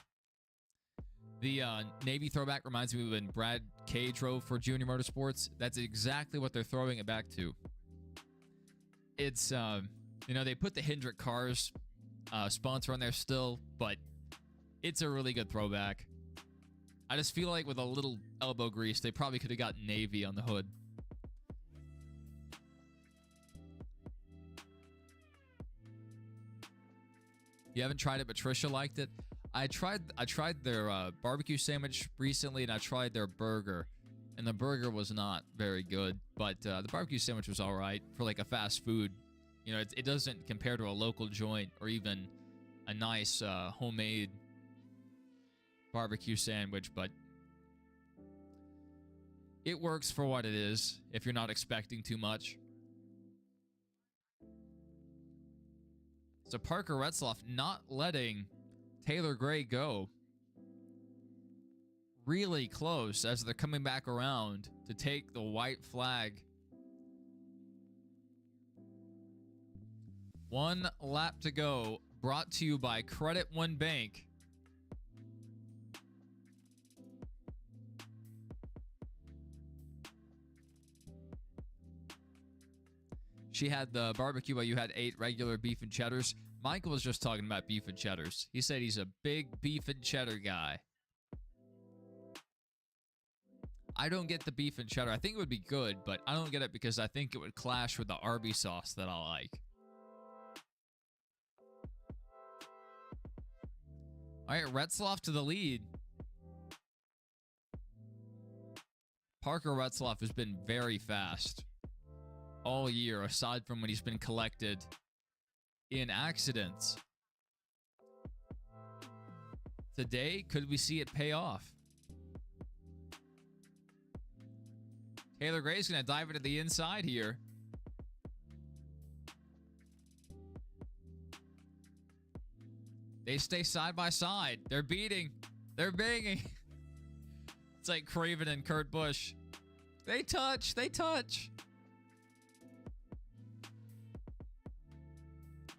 The Navy throwback reminds me of when Brad K drove for Junior Motorsports. That's exactly what they're throwing it back to. It's, they put the Hendrick Cars sponsor on there still, but it's a really good throwback. I just feel like with a little elbow grease, they probably could have got Navy on the hood. You haven't tried it, but Trisha liked it. I tried their barbecue sandwich recently, and I tried their burger, and the burger was not very good, but the barbecue sandwich was all right for like a fast food. It doesn't compare to a local joint or even a nice homemade barbecue sandwich, but it works for what it is if you're not expecting too much. So Parker Retzloff not letting Taylor Gray go. Really close as they're coming back around to take the white flag. 1 lap to go, brought to you by Credit One Bank. She had the barbecue while you had 8 regular beef and cheddars. Michael was just talking about beef and cheddars. He said he's a big beef and cheddar guy. I don't get the beef and cheddar. I think it would be good, but I don't get it because I think it would clash with the Arby's sauce that I like. All right, Retzloff to the lead. Parker Retzloff has been very fast all year, aside from when he's been collected in accidents. Today, could we see it pay off? Taylor Gray's going to dive into the inside here. They stay side by side. They're beating. They're banging. It's like Craven and Kurt Busch. They touch. They touch.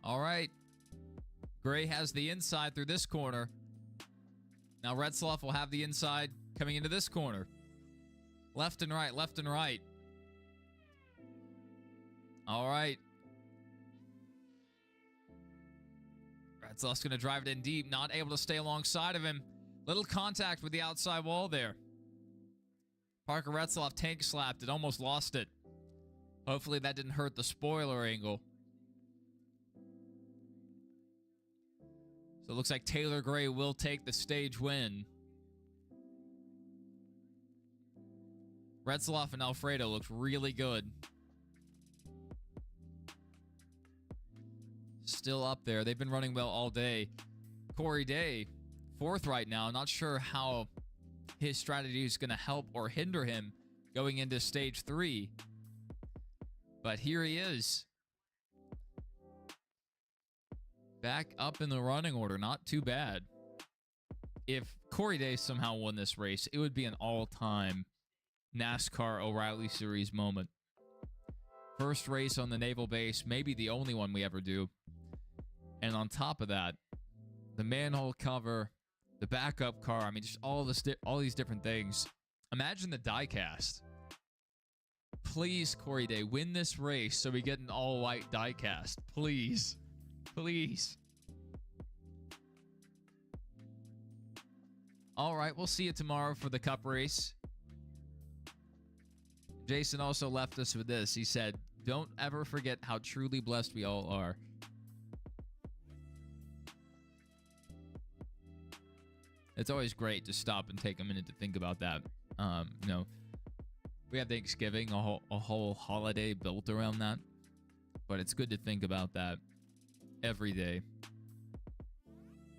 All right. Gray has the inside through this corner. Now Retzloff will have the inside coming into this corner. Left and right, left and right. All right. Retzloff's going to drive it in deep, not able to stay alongside of him. Little contact with the outside wall there. Parker Retzloff tank slapped it, almost lost it. Hopefully that didn't hurt the spoiler angle. So it looks like Taylor Gray will take the stage win. Retzloff and Alfredo looked really good. Still up there. They've been running well all day. Corey Day, 4th right now. Not sure how his strategy is going to help or hinder him going into stage 3. But here he is. Back up in the running order. Not too bad. If Corey Day somehow won this race, it would be an all-time NASCAR O'Reilly Series moment. First race on the Naval base, maybe the only one we ever do. And on top of that, the manhole cover, the backup car, I mean, just all these different things. Imagine the diecast. Please, Corey Day, win this race so we get an all-white diecast. Please. Please. All right, we'll see you tomorrow for the Cup race. Jason also left us with this. He said, don't ever forget how truly blessed we all are. It's always great to stop and take a minute to think about that. You know, we have Thanksgiving, a whole holiday built around that. But it's good to think about that every day.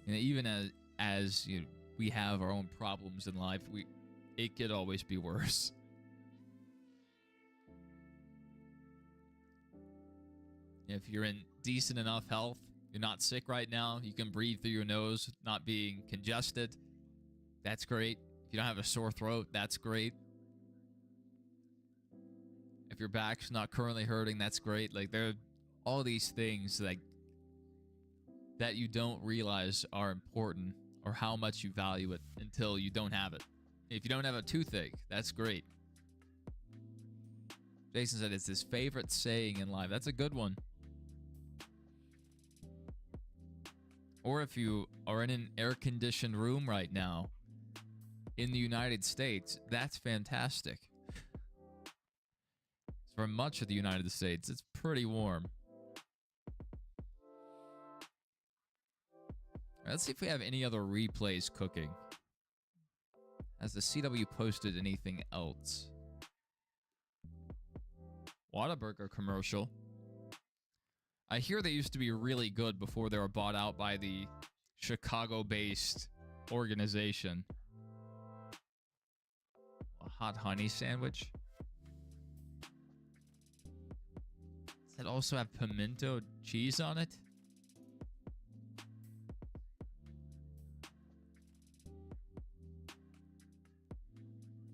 And even as you know, we have our own problems in life, it could always be worse. If you're in decent enough health, you're not sick right now, you can breathe through your nose, not being congested, that's great. If you don't have a sore throat, that's great. If your back's not currently hurting, that's great. Like, there are all these things that you don't realize are important or how much you value it until you don't have it. If you don't have a toothache, that's great. Jason said it's his favorite saying in life. That's a good one. Or if you are in an air-conditioned room right now in the United States, that's fantastic. For much of the United States, it's pretty warm. Let's see if we have any other replays cooking. Has the CW posted anything else? Whataburger commercial. I hear they used to be really good before they were bought out by the Chicago-based organization. A hot honey sandwich. Does it also have pimento cheese on it?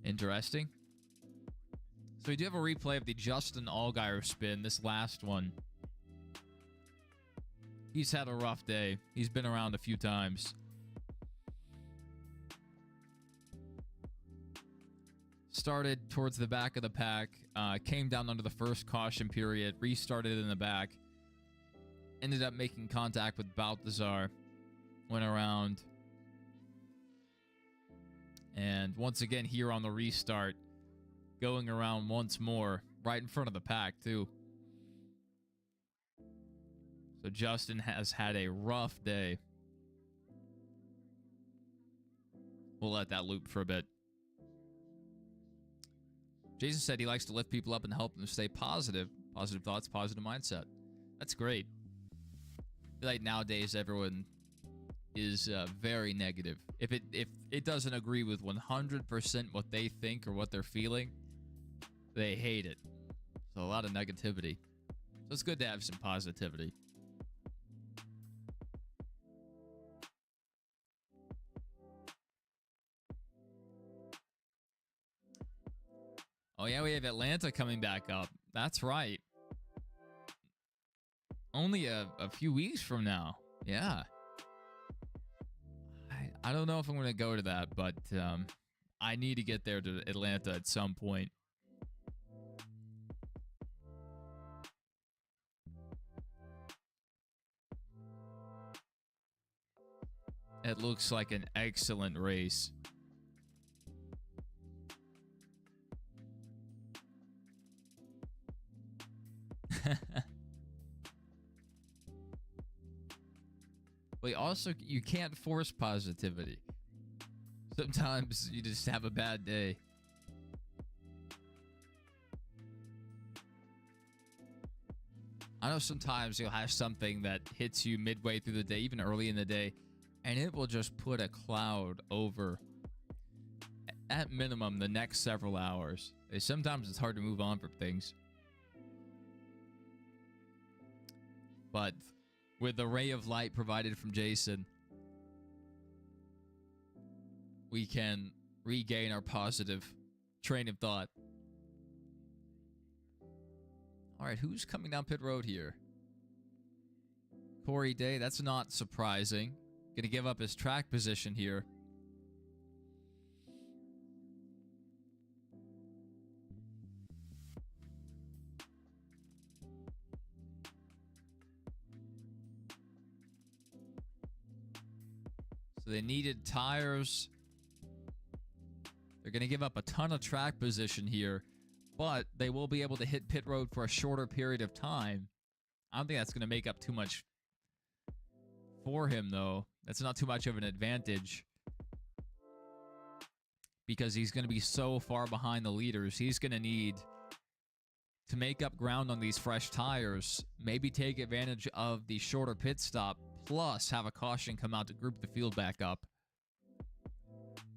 Interesting. So we do have a replay of the Justin Allgaier spin, this last one. He's had a rough day. He's been around a few times. Started towards the back of the pack, came down under the first caution period, restarted in the back, ended up making contact with Baltazar, went around, and once again here on the restart, going around once more, right in front of the pack too. So Justin has had a rough day. We'll let that loop for a bit. Jason said he likes to lift people up and help them stay positive. Positive thoughts, positive mindset. That's great. I feel like nowadays everyone is very negative. If it doesn't agree with 100% what they think or what they're feeling, they hate it. So a lot of negativity. So it's good to have some positivity. Oh yeah, we have Atlanta coming back up. That's right. Only a few weeks from now. Yeah. I don't know if I'm going to go to that, but I need to get there to Atlanta at some point. It looks like an excellent race. But also, you can't force positivity. Sometimes you just have a bad day. I know sometimes you'll have something that hits you midway through the day, even early in the day, and it will just put a cloud over, at minimum, the next several hours. Sometimes it's hard to move on from things. But with the ray of light provided from Jason, we can regain our positive train of thought. All right, who's coming down pit road here? Corey Day, that's not surprising. Gonna give up his track position here. So they needed tires. They're gonna give up a ton of track position here, but they will be able to hit pit road for a shorter period of time. I don't think that's going to make up too much for him, though. That's not too much of an advantage because he's going to be so far behind the leaders. He's going to need to make up ground on these fresh tires, maybe take advantage of the shorter pit stop, plus have a caution come out to group the field back up.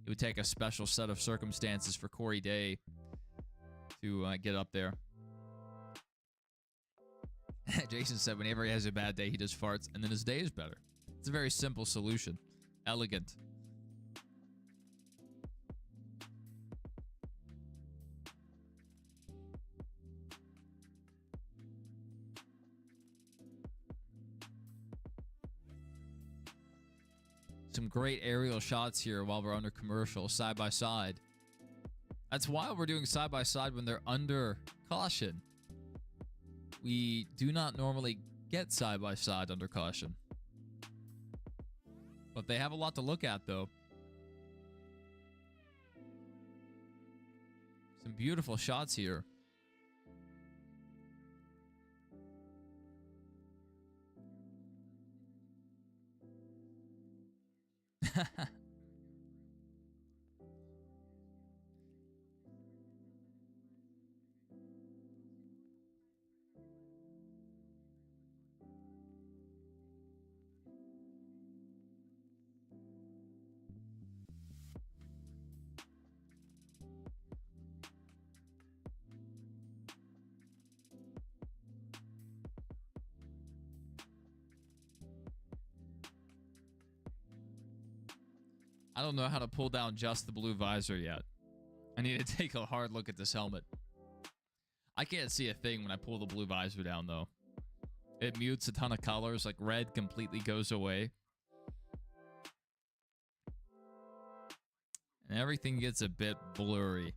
It would take a special set of circumstances for Corey Day to get up there. Jason said whenever he has a bad day, he just farts, and then his day is better. It's a very simple solution. Elegant. Some great aerial shots here while we're under commercial, side by side. That's why we're doing side by side when they're under caution. We do not normally get side by side under caution. But they have a lot to look at, though. Some beautiful shots here. I don't know how to pull down just the blue visor yet. I need to take a hard look at this helmet. I can't see a thing when I pull the blue visor down, though. It mutes a ton of colors, like red completely goes away. And everything gets a bit blurry.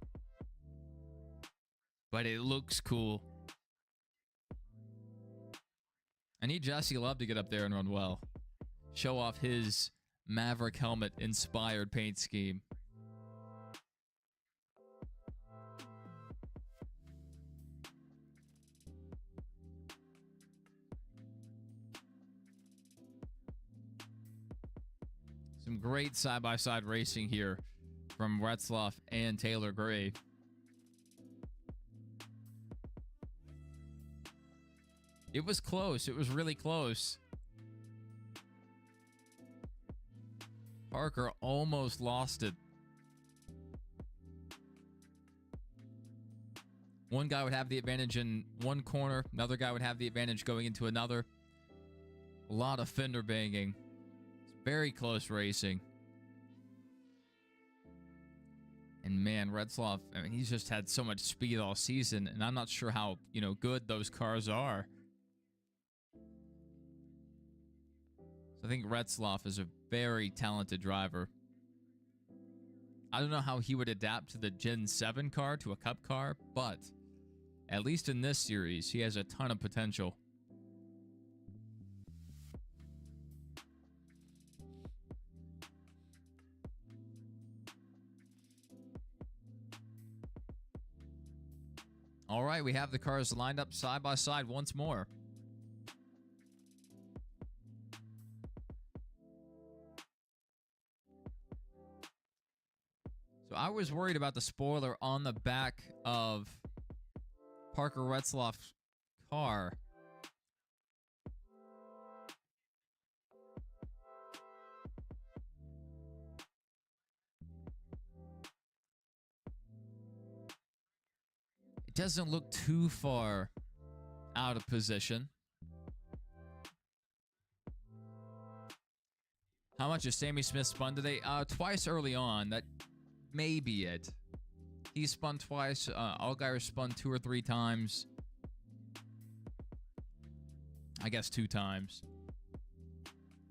But it looks cool. I need Jesse Love to get up there and run well. Show off his Maverick helmet inspired paint scheme. Some great side-by-side racing here from Retzloff and Taylor Gray. It was close. It was really close. Parker almost lost it. One guy would have the advantage in one corner. Another guy would have the advantage going into another. A lot of fender banging. It's very close racing. And man, Retzloff, I mean, he's just had so much speed all season, and I'm not sure how, good those cars are. So I think Retzloff is a very talented driver. I don't know how he would adapt to the Gen 7 car, to a Cup car, but at least in this series, he has a ton of potential. All right, we have the cars lined up side by side once more. So I was worried about the spoiler on the back of Parker Retzlaff's car. It doesn't look too far out of position. How much has Sammy Smith spun today? Twice early on. That may be it. He spun twice. Allgaier spun 2 or 3 times. I guess 2 times.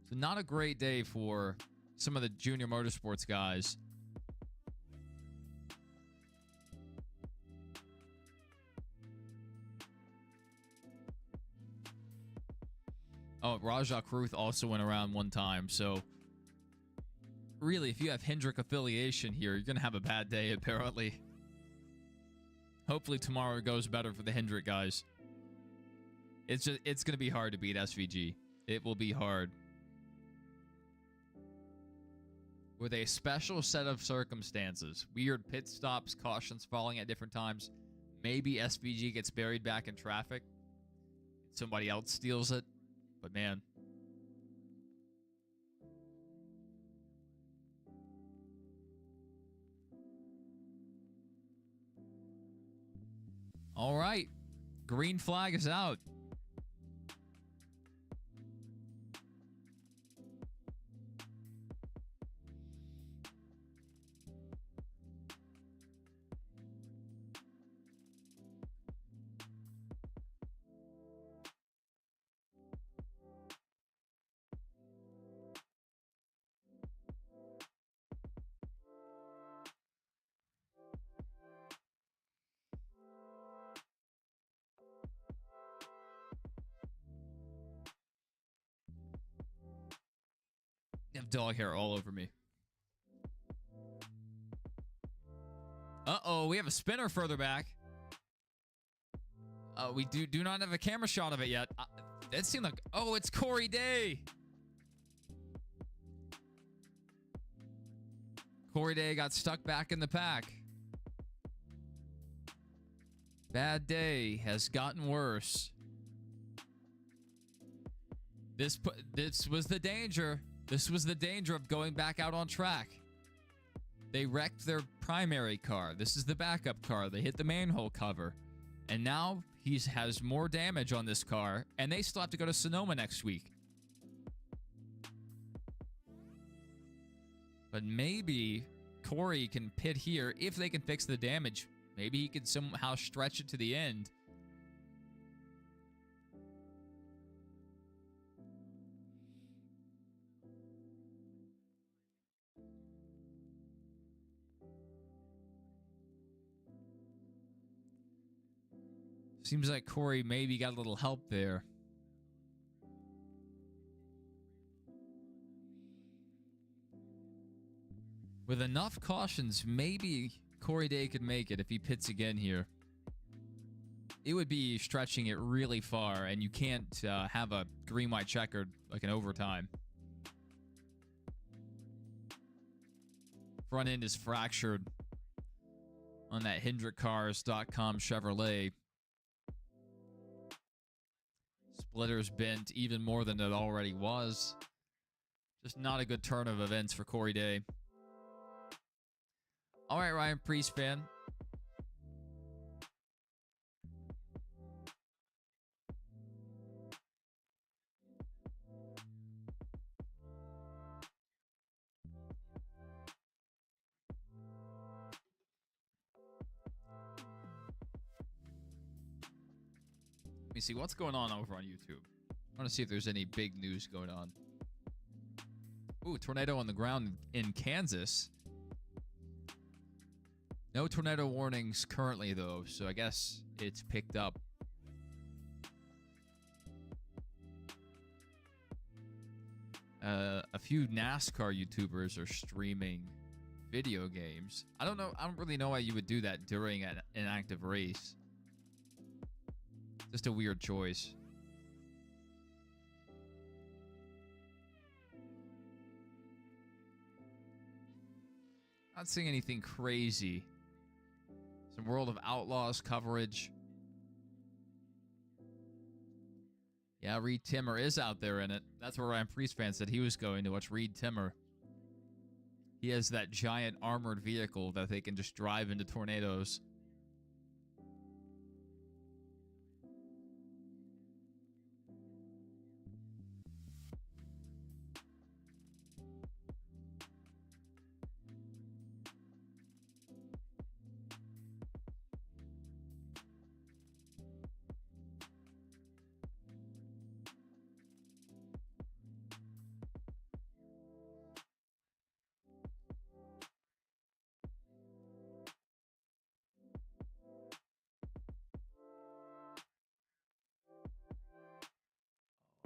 So not a great day for some of the junior motorsports guys. Oh, Rajah Kruth also went around 1 time, so really, if you have Hendrick affiliation here, you're going to have a bad day, apparently. Hopefully tomorrow goes better for the Hendrick guys. It's going to be hard to beat SVG. It will be hard. With a special set of circumstances, weird pit stops, cautions falling at different times, maybe SVG gets buried back in traffic. Somebody else steals it. But man. All right. Green flag is out. I have dog hair all over me. Uh-oh, we have a spinner further back. We do not have a camera shot of it yet. It seemed like... Oh, it's Corey Day. Corey Day got stuck back in the pack. Bad day has gotten worse. This was the danger. This was the danger of going back out on track. They wrecked their primary car. This is the backup car. They hit the manhole cover. And now he has more damage on this car. And they still have to go to Sonoma next week. But maybe Corey can pit here if they can fix the damage. Maybe he can somehow stretch it to the end. Seems like Corey maybe got a little help there. With enough cautions, maybe Corey Day could make it if he pits again here. It would be stretching it really far, and you can't have a green-white checkered like an overtime. Front end is fractured on that HendrickCars.com Chevrolet. Splitter's bent even more than it already was. Just not a good turn of events for Corey Day. All right, Ryan Priest fan. Let me see what's going on over on YouTube. I want to see if there's any big news going on. Ooh, tornado on the ground in Kansas. No tornado warnings currently, though, so I guess it's picked up. A few NASCAR YouTubers are streaming video games. I don't really know why you would do that during an active race. Just a weird choice. Not seeing anything crazy. Some World of Outlaws coverage. Yeah, Reed Timmer is out there in it. That's where Ryan Priest fan said he was going to watch Reed Timmer. He has that giant armored vehicle that they can just drive into tornadoes.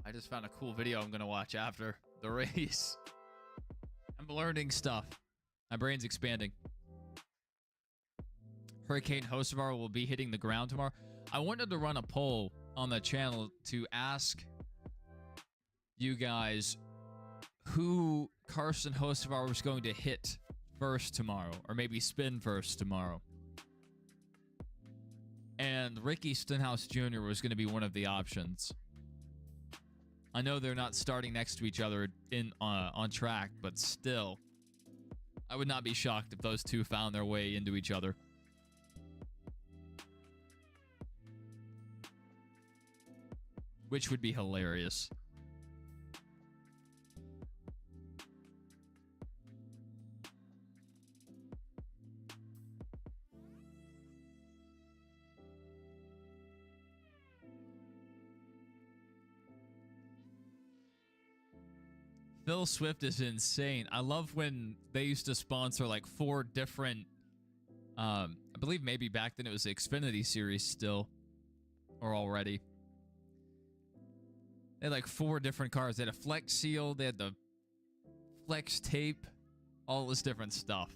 I just found a cool video I'm going to watch after the race. I'm learning stuff. My brain's expanding. Hurricane Hocevar will be hitting the ground tomorrow. I wanted to run a poll on the channel to ask you guys who Carson Hocevar was going to hit first tomorrow, or maybe spin first tomorrow. And Ricky Stenhouse Jr. was going to be one of the options. I know they're not starting next to each other on track, but still, I would not be shocked if those two found their way into each other. Which would be hilarious. Phil Swift is insane. I love when they used to sponsor like 4 different, I believe maybe back then it was the Xfinity series still, or already. They had like 4 different cars. They had a Flex Seal, they had the Flex Tape, all this different stuff.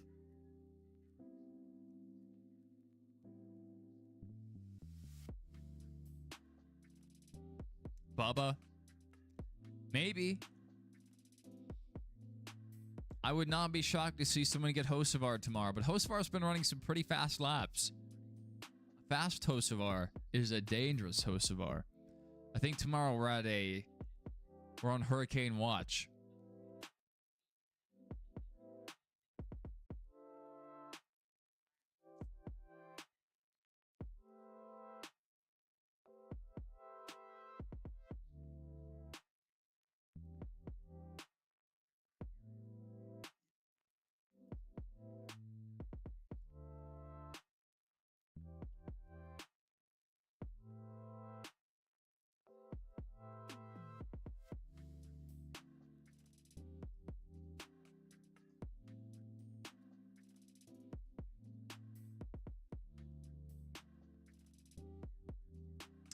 Bubba? Maybe. I would not be shocked to see someone get Hocevar tomorrow, but Hocevar's been running some pretty fast laps. Fast Hocevar is a dangerous Hocevar. I think tomorrow we're on Hurricane Watch.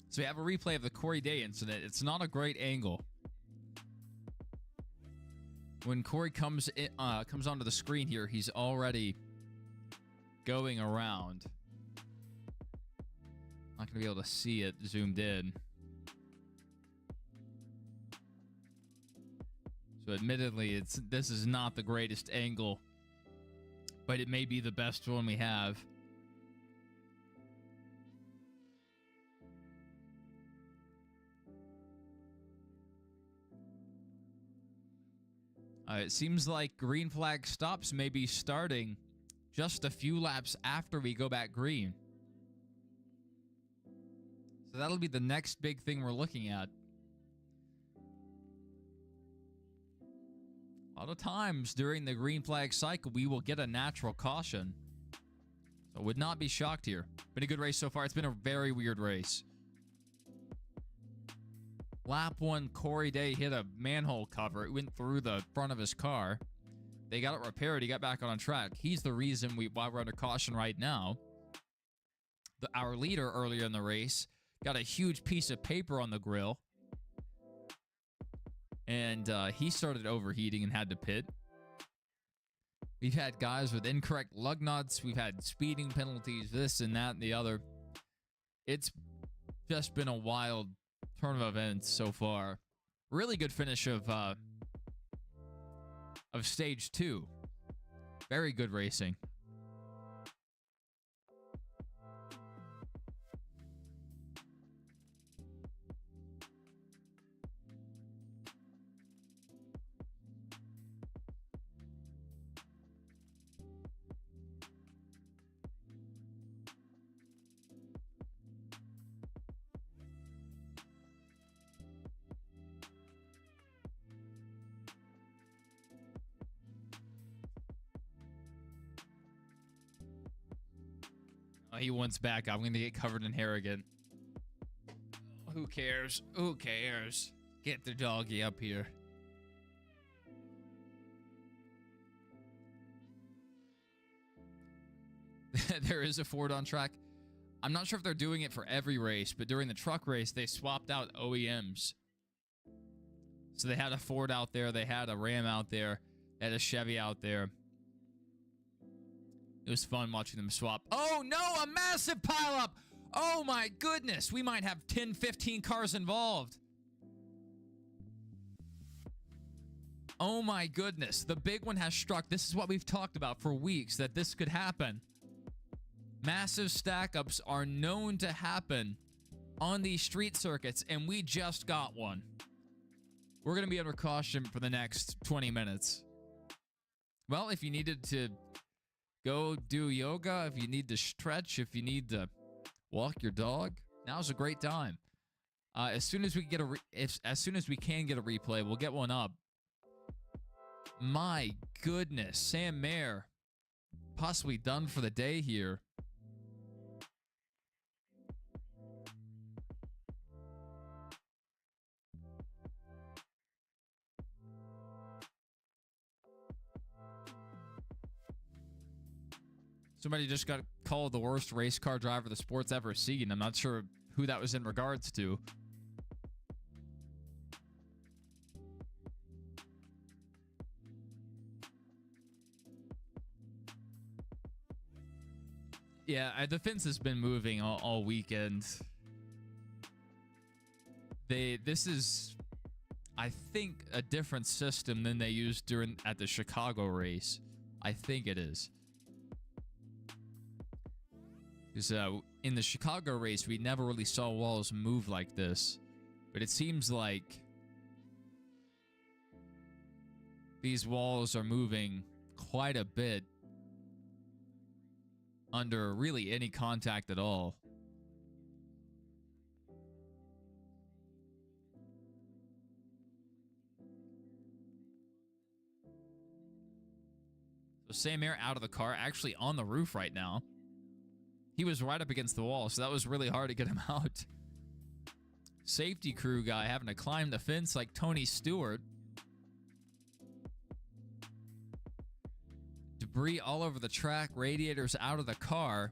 So we have a replay of the Corey Day incident. It's not a great angle. When Corey comes onto the screen here, he's already going around. Not going to be able to see it zoomed in. So admittedly, this is not the greatest angle, but it may be the best one we have. It seems like green flag stops may be starting just a few laps after we go back green. So that'll be the next big thing we're looking at. A lot of times during the green flag cycle, we will get a natural caution. So would not be shocked here. Been a good race so far. It's been a very weird race. Lap 1, Corey Day hit a manhole cover. It went through the front of his car. They got it repaired. He got back on track. He's the reason why we're under caution right now. Our leader earlier in the race got a huge piece of paper on the grill. And he started overheating and had to pit. We've had guys with incorrect lug nuts. We've had speeding penalties, this and that and the other. It's just been a wild turn of events so far. Really good finish of stage 2. Very good racing. Oh, he wants back. I'm going to get covered in hair again. Who cares? Who cares? Get the doggy up here. There is a Ford on track. I'm not sure if they're doing it for every race, but during the truck race, they swapped out OEMs. So they had a Ford out there. They had a Ram out there. They had a Chevy out there. It was fun watching them swap. Oh, no, a massive pileup. Oh, my goodness. We might have 10, 15 cars involved. Oh, my goodness. The big one has struck. This is what we've talked about for weeks, that this could happen. Massive stack-ups are known to happen on these street circuits, and we just got one. We're going to be under caution for the next 20 minutes. Well, if you needed to go do yoga, if you need to stretch, if you need to walk your dog, now's a great time. As soon as we get as soon as we can get a replay, we'll get one up. My goodness, Sam Mayer possibly done for the day here. Somebody just got called the worst race car driver the sport's ever seen. I'm not sure who that was in regards to. Yeah, the fence has been moving all weekend. This is, I think, a different system than they used at the Chicago race. I think it is. Because in the Chicago race, we never really saw walls move like this. But it seems like these walls are moving quite a bit under really any contact at all. So Sam Mayer out of the car, actually on the roof right now. He was right up against the wall, so that was really hard to get him out. Safety crew guy having to climb the fence like Tony Stewart. Debris all over the track, radiators out of the car.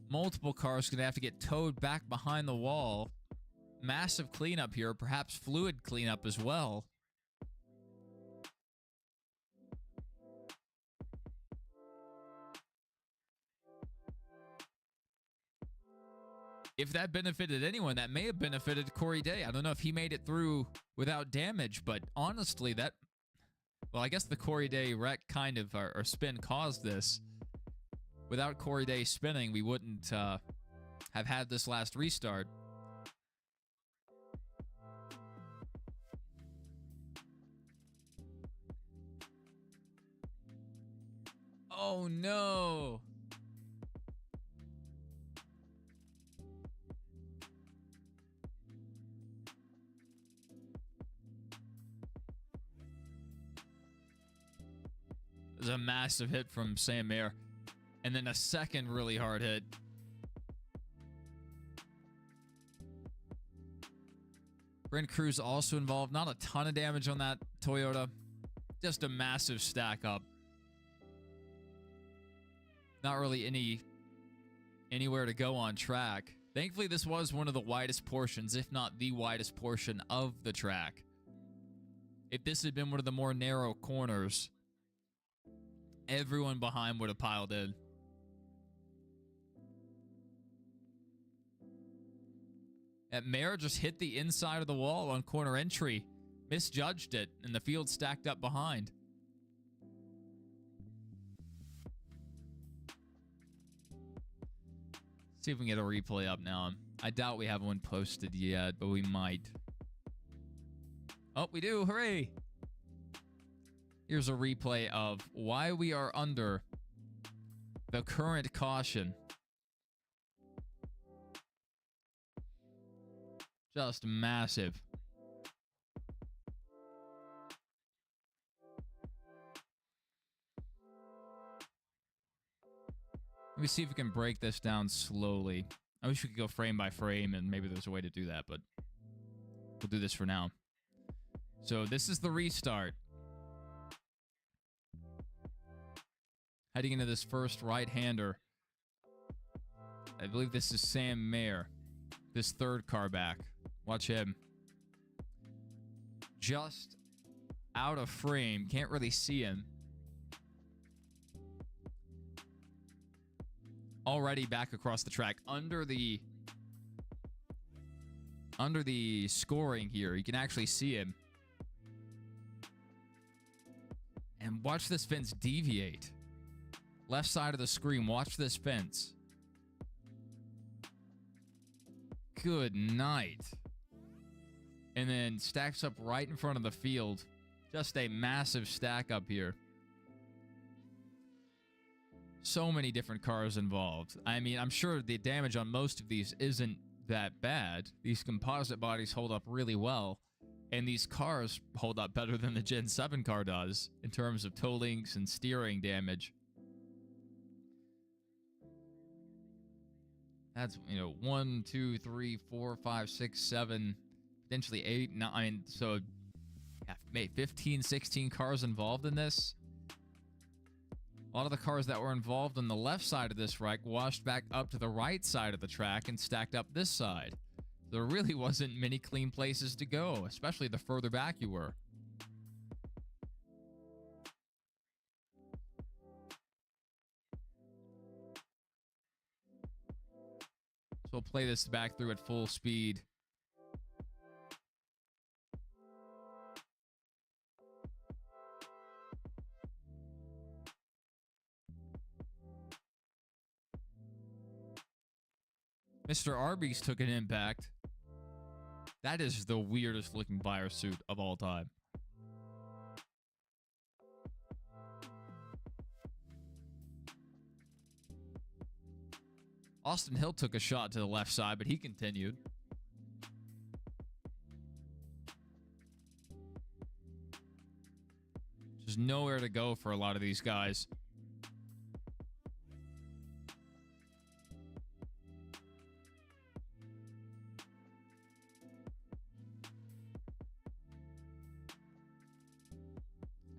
Multiple cars going to have to get towed back behind the wall. Massive cleanup here, perhaps fluid cleanup as well. If that benefited anyone, that may have benefited Corey Day. I don't know if he made it through without damage, but honestly, well, I guess the Corey Day wreck kind of, or spin caused this. Without Corey Day spinning, we wouldn't have had this last restart. Oh, no. There's a massive hit from Sam Mayer. And then a second really hard hit. Brent Cruz also involved. Not a ton of damage on that Toyota. Just a massive stack up. Not really anywhere to go on track. Thankfully, this was one of the widest portions, if not the widest portion of the track. If this had been one of the more narrow corners, everyone behind would have piled in. That Mayer just hit the inside of the wall on corner entry. Misjudged it, and the field stacked up behind. See if we can get a replay up now. I doubt we have one posted yet, but we might. Oh, we do. Hooray! Here's a replay of why we are under the current caution. Just massive. Let me see if we can break this down slowly. I wish we could go frame by frame, and maybe there's a way to do that, but we'll do this for now. So this is the restart. Heading into this first right-hander. I believe this is Sam Mayer. This third car back. Watch him. Just out of frame. Can't really see him. Already back across the track. Under the scoring here. You can actually see him. And watch this fence deviate. Left side of the screen. Watch this fence. Good night. And then stacks up right in front of the field. Just a massive stack up here. So many different cars involved. I mean, I'm sure the damage on most of these isn't that bad. These composite bodies hold up really well. And these cars hold up better than the Gen 7 car does in terms of toe links and steering damage. That's, 1, 2, 3, 4, 5, 6, 7, potentially 8, 9. So, yeah, maybe 15, 16 cars involved in this. A lot of the cars that were involved on the left side of this wreck washed back up to the right side of the track and stacked up this side. There really wasn't many clean places to go, especially the further back you were. So we'll play this back through at full speed. Mr. Arby's took an impact. That is the weirdest looking buyer suit of all time. Austin Hill took a shot to the left side, but he continued. There's nowhere to go for a lot of these guys.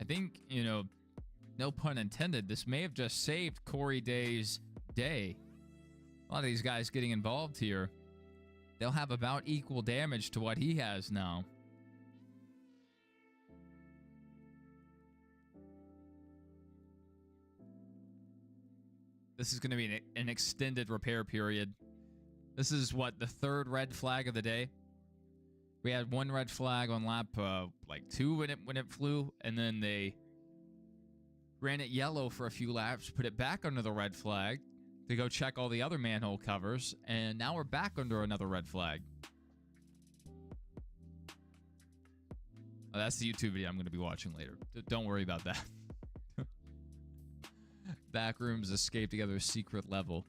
I think, no pun intended, this may have just saved Corey Day's day. A lot of these guys getting involved here, they'll have about equal damage to what he has now. This is going to be an extended repair period. This is what, the third red flag of the day? We had one red flag on lap 2 when it flew, and then they ran it yellow for a few laps, put it back under the red flag to go check all the other manhole covers, and now we're back under another red flag. Oh, that's the YouTube video I'm going to be watching later. Don't worry about that. Backrooms escape together secret level.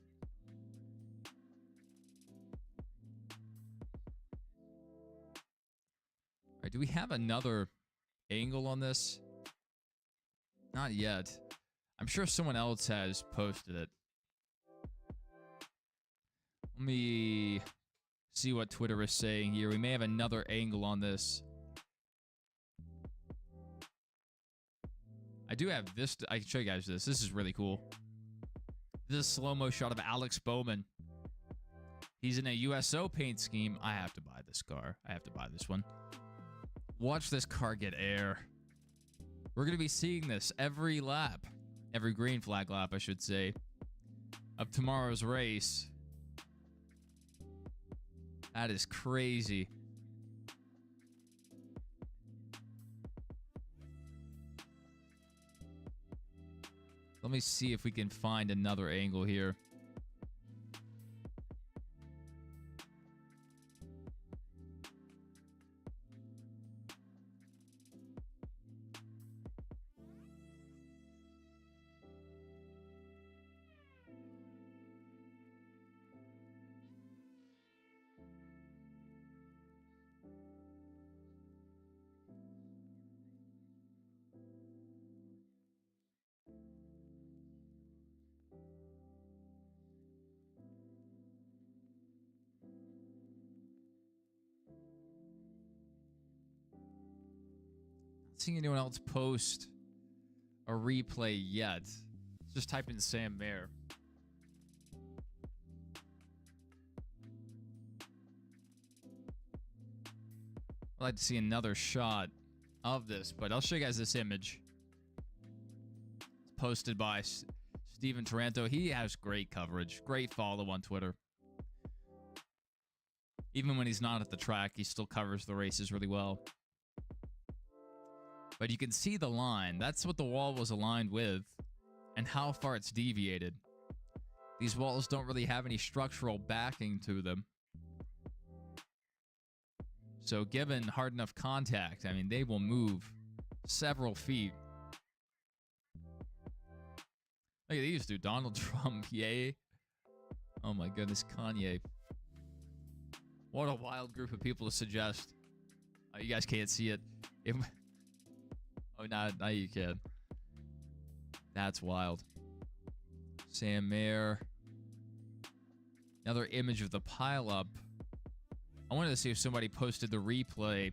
All right, do we have another angle on this? Not yet. I'm sure someone else has posted it. Let me see what Twitter is saying here. We may have another angle on this. I do have this. I can show you guys this. This is really cool. This is a slow-mo shot of Alex Bowman. He's in a USO paint scheme. I have to buy this car. I have to buy this one. Watch this car get air. We're going to be seeing this every lap. Every green flag lap, I should say, of tomorrow's race. That is crazy. Let me see if we can find another angle here. Not seeing anyone else post a replay yet. Just type in Sam Mayer. I'd like to see another shot of this, but I'll show you guys this image. It's posted by Steven Taranto. He has great coverage, great follow on Twitter. Even when he's not at the track, he still covers the races really well. But you can see the line. That's what the wall was aligned with and how far it's deviated. These walls don't really have any structural backing to them. So given hard enough contact, I mean, they will move several feet. Look at these, dude. Donald Trump, yay. Oh my goodness, Kanye. What a wild group of people to suggest. Oh, you guys can't see it. Oh, now you can. That's wild. Sam Mayer. Another image of the pileup. I wanted to see if somebody posted the replay.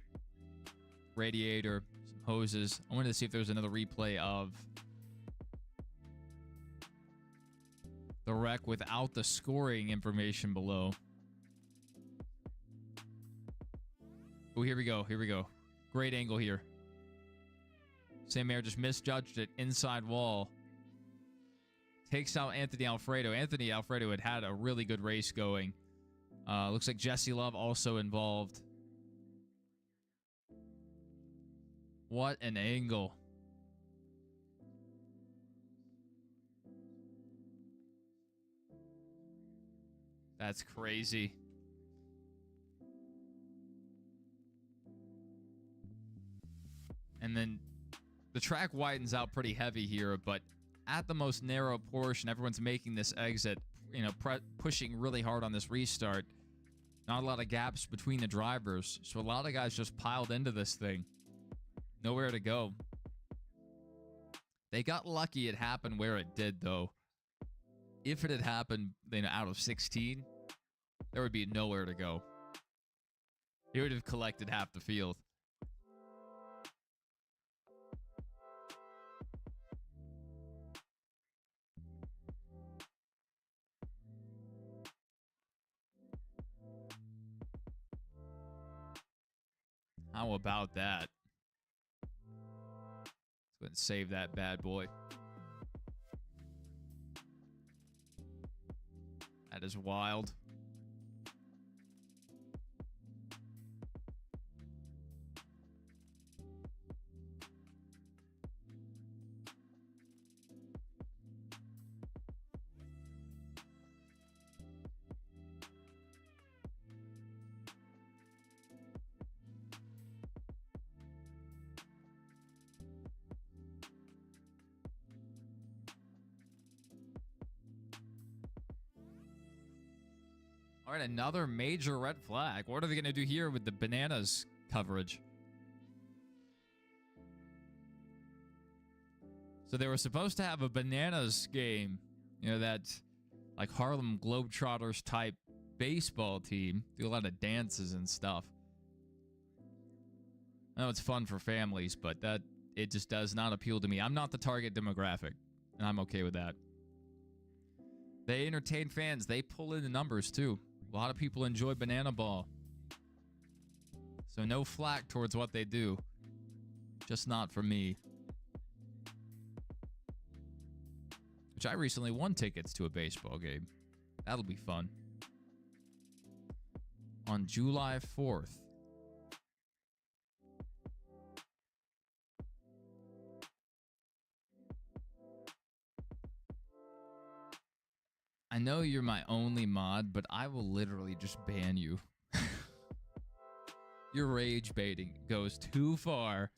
Radiator, some hoses. I wanted to see if there was another replay of the wreck without the scoring information below. Oh, here we go. Here we go. Great angle here. Sam Mayer just misjudged it. Inside wall. Takes out Anthony Alfredo. Anthony Alfredo had a really good race going. Looks like Jesse Love also involved. What an angle. That's crazy. And then the track widens out pretty heavy here, but at the most narrow portion, everyone's making this exit, you know, pushing really hard on this restart. Not a lot of gaps between the drivers, so a lot of guys just piled into this thing. Nowhere to go. They got lucky it happened where it did, though. If it had happened, you know, out of 16, there would be nowhere to go. It would have collected half the field. How about that? Let's go ahead and save that bad boy. That is wild. All right, another major red flag. What are they going to do here with the bananas coverage? So they were supposed to have a bananas game, you know, that like Harlem Globetrotters type baseball team. Do a lot of dances and stuff. I know it's fun for families, but it just does not appeal to me. I'm not the target demographic, and I'm okay with that. They entertain fans. They pull in the numbers, too. A lot of people enjoy Banana Ball. So no flack towards what they do. Just not for me. Which I recently won tickets to a baseball game. That'll be fun. On July 4th. I know you're my only mod, but I will literally just ban you. Your rage baiting goes too far.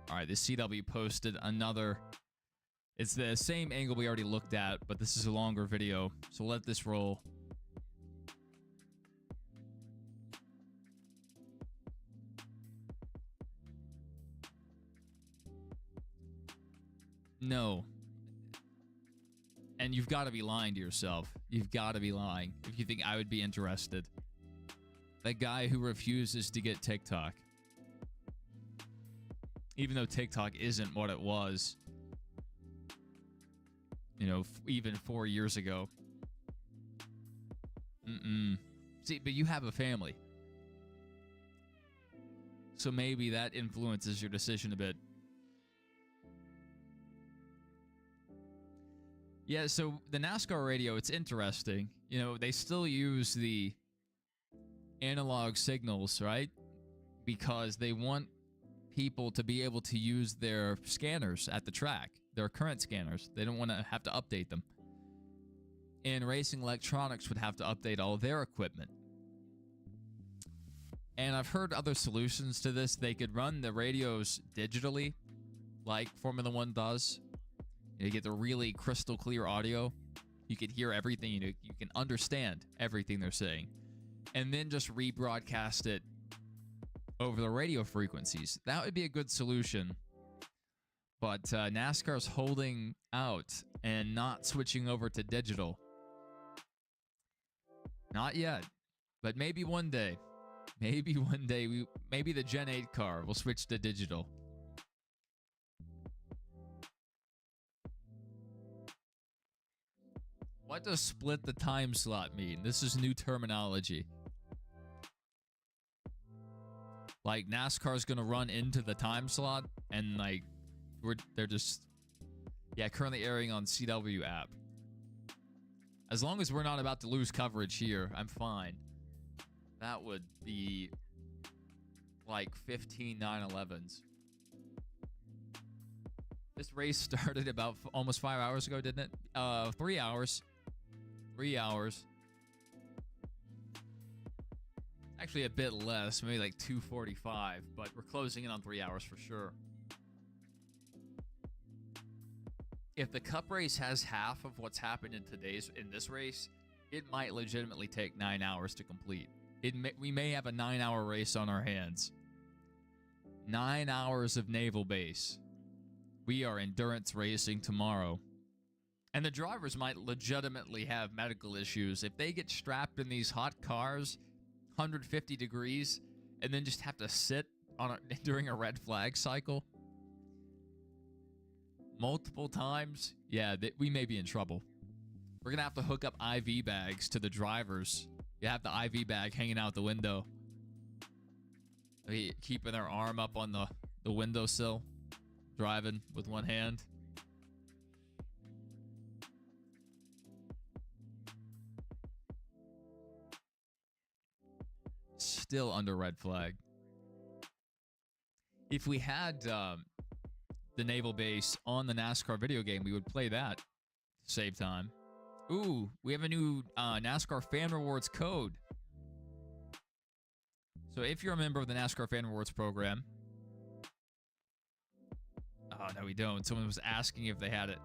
All right, this CW posted another. It's the same angle we already looked at, but this is a longer video, so let this roll. No. And you've got to be lying to yourself. You've got to be lying if you think I would be interested. That guy who refuses to get TikTok. Even though TikTok isn't what it was, you know, even 4 years ago. See, but you have a family. So maybe that influences your decision a bit. Yeah, so the NASCAR radio, it's interesting. You know, they still use the analog signals, right? Because they want people to be able to use their scanners at the track, their current scanners. They don't want to have to update them. And Racing Electronics would have to update all their equipment. And I've heard other solutions to this. They could run the radios digitally, like Formula One does. You get the really crystal clear audio. You can hear everything. You can understand everything they're saying. And then just rebroadcast it over the radio frequencies. That would be a good solution. But NASCAR's holding out and not switching over to digital. Not yet. But maybe one day. Maybe one day, maybe the Gen 8 car will switch to digital. What does split the time slot mean? This is new terminology. Like, NASCAR's gonna run into the time slot, and like, they're just, yeah, currently airing on CW app. As long as we're not about to lose coverage here, I'm fine. That would be like 15 9/11s. This race started about almost 5 hours ago, didn't it? 3 hours. 3 hours. Actually, a bit less, maybe like 2:45, but we're closing in on 3 hours for sure. If the Cup race has half of what's happened in this race, it might legitimately take 9 hours to complete. We may have a 9-hour race on our hands. 9 hours of naval base. We are endurance racing tomorrow. And the drivers might legitimately have medical issues. If they get strapped in these hot cars, 150 degrees, and then just have to sit during a red flag cycle multiple times, yeah, we may be in trouble. We're going to have to hook up IV bags to the drivers. You have the IV bag hanging out the window. Keeping their arm up on the windowsill, driving with one hand. Still under red flag. If we had the naval base on the NASCAR video game, we would play that to save time. Ooh, we have a new NASCAR Fan Rewards code. So if you're a member of the NASCAR Fan Rewards program... Oh, no, we don't. Someone was asking if they had it.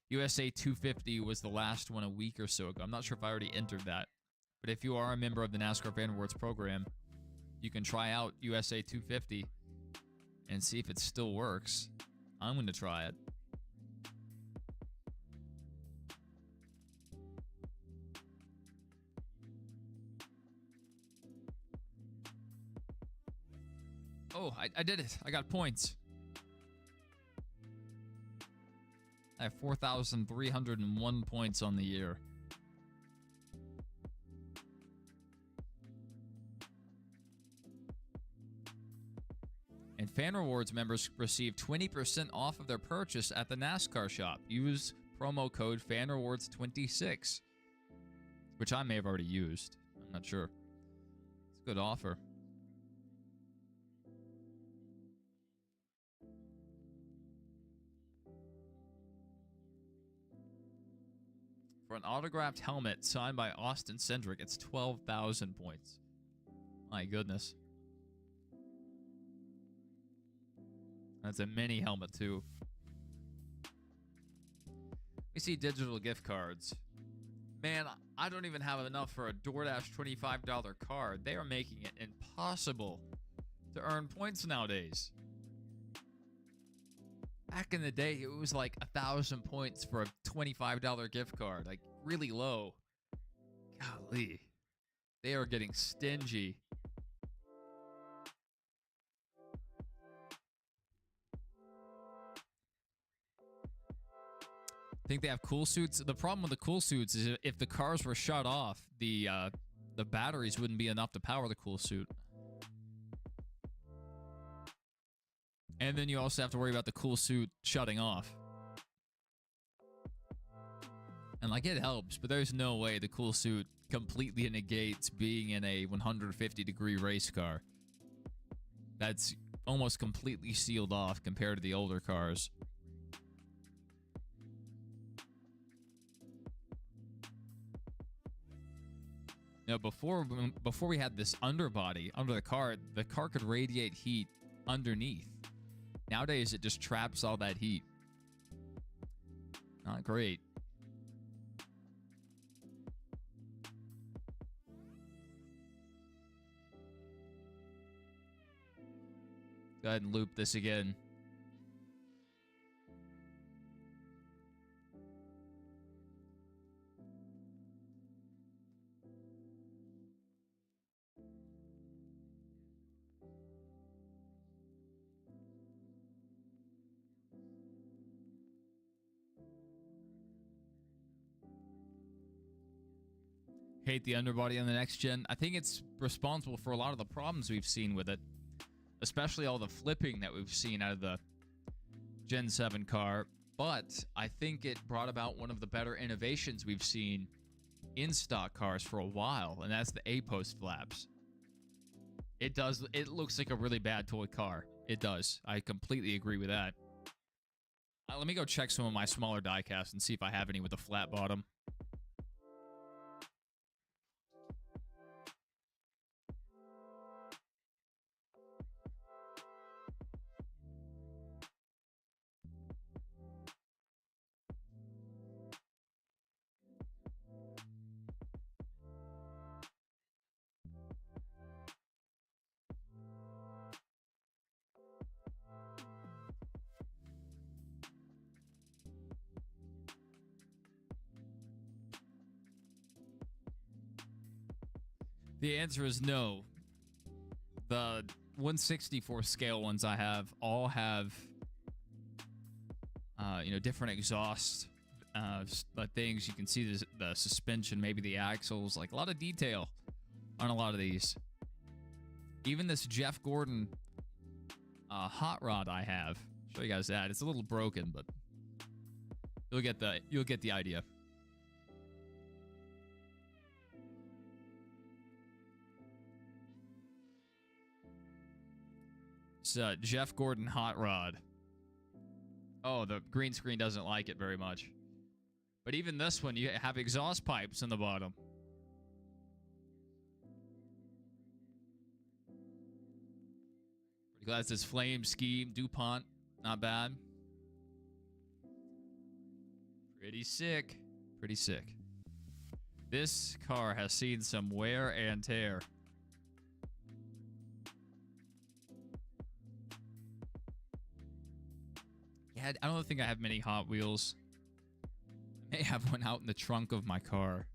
USA 250 was the last one a week or so ago. I'm not sure if I already entered that. But if you are a member of the NASCAR Fan Rewards program, you can try out USA 250 and see if it still works. I'm going to try it. Oh, I did it. I got points. I have 4,301 points on the year. And Fan Rewards members receive 20% off of their purchase at the NASCAR shop. Use promo code FANREWARDS26, which I may have already used. I'm not sure. It's a good offer. For an autographed helmet signed by Austin Cindric, it's 12,000 points. My goodness. That's a mini helmet, too. We see digital gift cards. Man, I don't even have enough for a DoorDash $25 card. They are making it impossible to earn points nowadays. Back in the day, it was like 1,000 points for a $25 gift card. Like, really low. Golly. They are getting stingy. Think they have cool suits? The problem with the cool suits is if the cars were shut off, the batteries wouldn't be enough to power the cool suit. And then you also have to worry about the cool suit shutting off. And like, it helps, but there's no way the cool suit completely negates being in a 150-degree race car. That's almost completely sealed off compared to the older cars. You know, before we had this underbody under the car could radiate heat underneath. Nowadays, it just traps all that heat. Not great. Go ahead and loop this again. Hate the underbody on the next gen. I think it's responsible for a lot of the problems we've seen with it, especially all the flipping that we've seen out of the Gen 7 car. But I think it brought about one of the better innovations we've seen in stock cars for a while, and that's the A-post flaps. It looks like a really bad toy car. It does. I completely agree with that. Let me go check some of my smaller diecasts and see if I have any with a flat bottom. The answer is no. The 1/64 scale ones I have all have, different exhaust things. You can see the suspension, maybe the axles, like a lot of detail on a lot of these. Even this Jeff Gordon hot rod I have. Show you guys that. It's a little broken, but you'll get the idea. It's Jeff Gordon hot rod. Oh, the green screen doesn't like it very much. But even this one, you have exhaust pipes in the bottom. Pretty glad this flame scheme DuPont, not bad. Pretty sick. Pretty sick. This car has seen some wear and tear. Yeah, I don't think I have many Hot Wheels. I may have one out in the trunk of my car.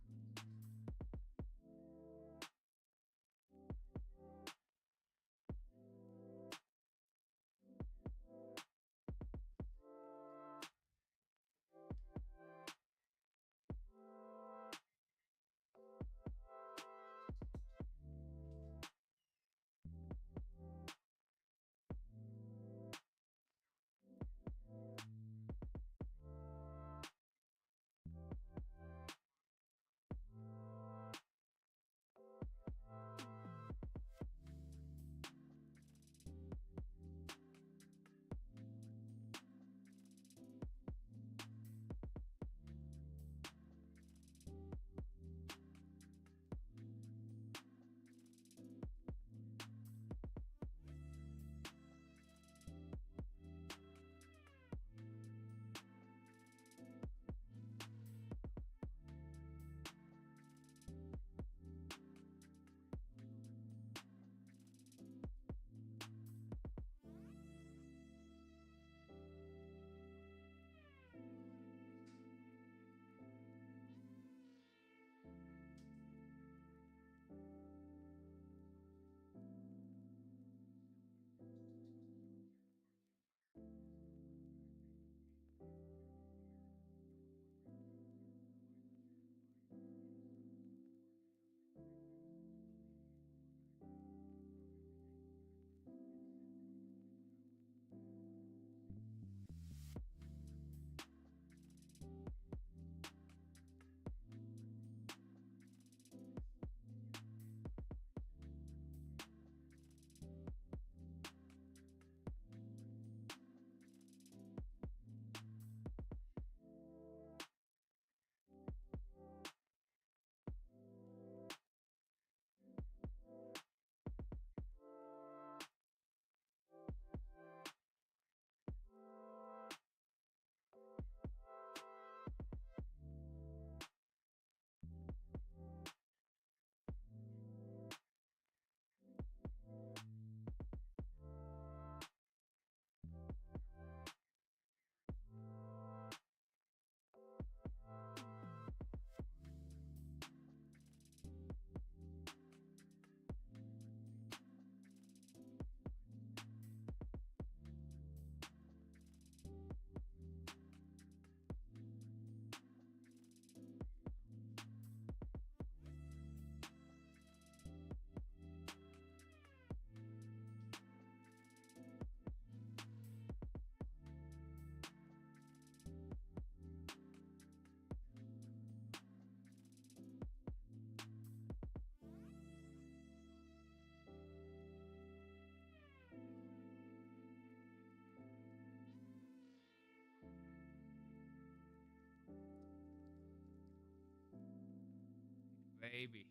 baby.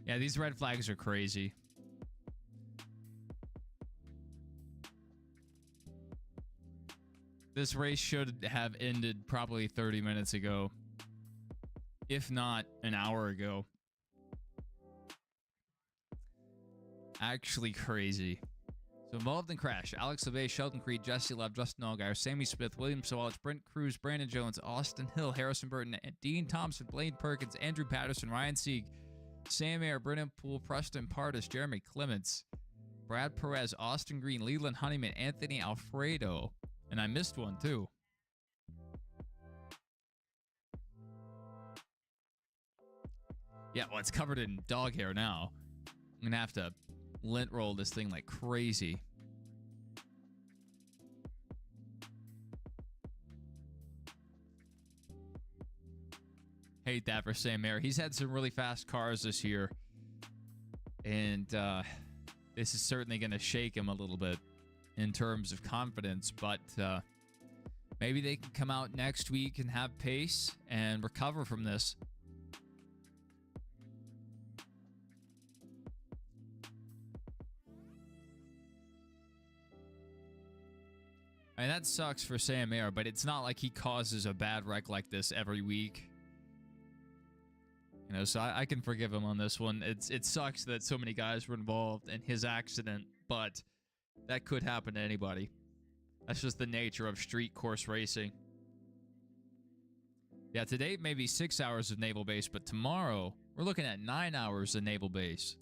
Yeah, these red flags are crazy. This race should have ended probably 30 minutes ago, if not an hour ago. Actually crazy. So involved in crash: Alex LeVay, Sheldon Creed, Jesse Love, Justin Allgaier, Sammy Smith, William Sawalich, Brent Cruz, Brandon Jones, Austin Hill, Harrison Burton, Dean Thompson, Blaine Perkins, Andrew Patterson, Ryan Sieg, Sam Ayer, Brennan Poole, Preston Pardis, Jeremy Clements, Brad Perez, Austin Green, Leland Honeyman, Anthony Alfredo, and I missed one too. Yeah, well, it's covered in dog hair now. I'm gonna have to lint roll this thing like crazy. Hate that for Sam Ayer. He's had some really fast cars this year, and this is certainly going to shake him a little bit in terms of confidence, but maybe they can come out next week and have pace and recover from this. I mean, that sucks for Sam Ayer, but it's not like he causes a bad wreck like this every week. You know, so I can forgive him on this one. It sucks that so many guys were involved in his accident, but that could happen to anybody. That's just the nature of street course racing. Yeah, today maybe 6 hours of Naval Base, but tomorrow we're looking at 9 hours of Naval Base.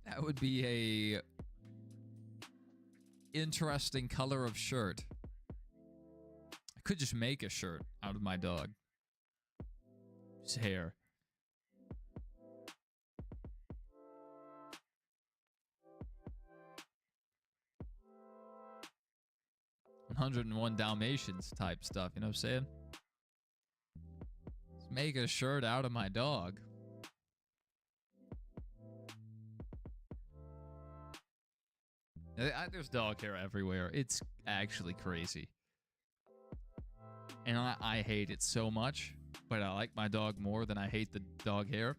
That would be a interesting color of shirt. I could just make a shirt out of my dog. His hair. "101 Dalmatians" type stuff, you know what I'm saying? Let's make a shirt out of my dog. There's dog hair everywhere. It's actually crazy. And I hate it so much, but I like my dog more than I hate the dog hair.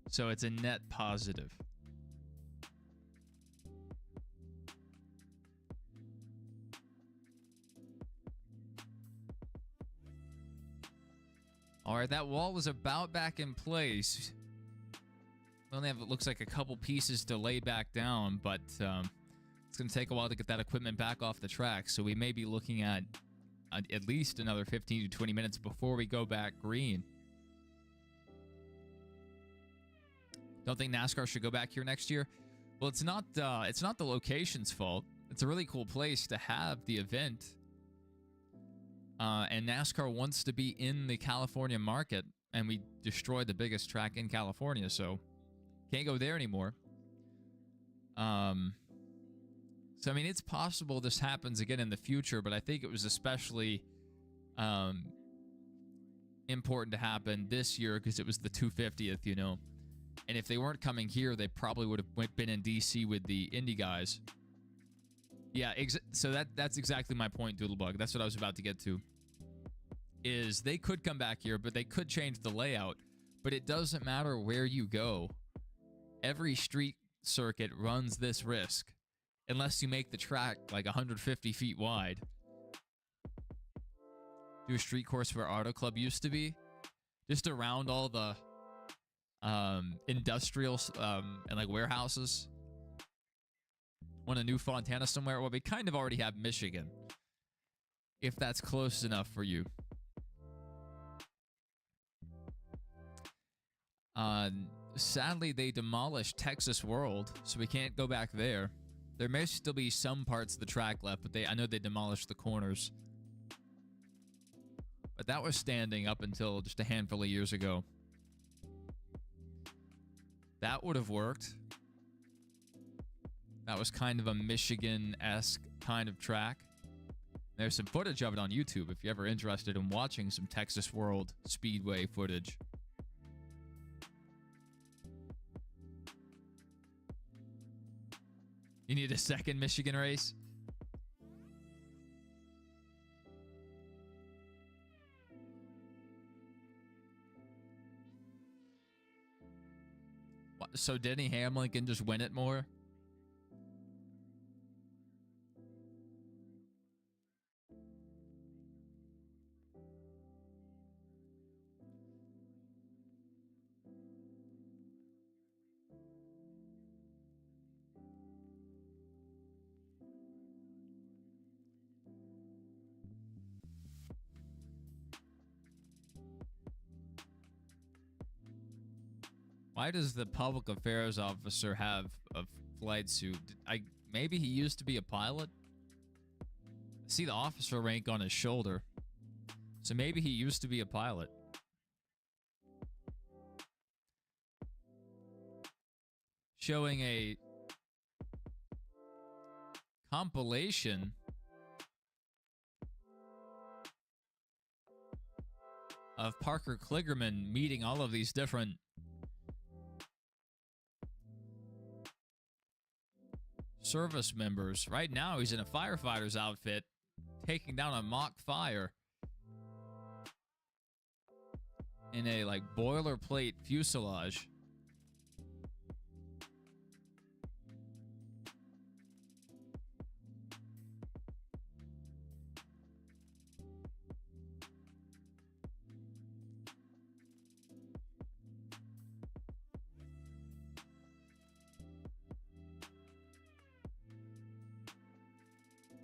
So it's a net positive. All right, that wall was about back in place. We only have, it looks like, a couple pieces to lay back down, but it's going to take a while to get that equipment back off the track. So we may be looking at least another 15 to 20 minutes before we go back green. Don't think NASCAR should go back here next year? Well, it's not the location's fault. It's a really cool place to have the event. And NASCAR wants to be in the California market, and we destroyed the biggest track in California, so can't go there anymore. So, I mean, it's possible this happens again in the future, but I think it was especially important to happen this year because it was the 250th, you know. And if they weren't coming here, they probably would have been in DC with the Indy guys. Yeah, so that's exactly my point, Doodlebug. That's what I was about to get to. Is they could come back here, but they could change the layout. But it doesn't matter where you go. Every street circuit runs this risk. Unless you make the track like 150 feet wide. Do a street course where Auto Club used to be. Just around all the industrial and like warehouses. Want a new Fontana somewhere? Well, we kind of already have Michigan. If that's close enough for you. Sadly, they demolished Texas World, so we can't go back there. There may still be some parts of the track left, but I know they demolished the corners. But that was standing up until just a handful of years ago. That would have worked. That was kind of a Michigan-esque kind of track. There's some footage of it on YouTube if you're ever interested in watching some Texas World Speedway footage. You need a second Michigan race? What, so Denny Hamlin can just win it more? Why does the public affairs officer have a flight suit? Maybe he used to be a pilot? I see the officer rank on his shoulder. So maybe he used to be a pilot. Showing a compilation of Parker Kligerman meeting all of these different service members. Right now, he's in a firefighter's outfit, taking down a mock fire in a like boilerplate fuselage.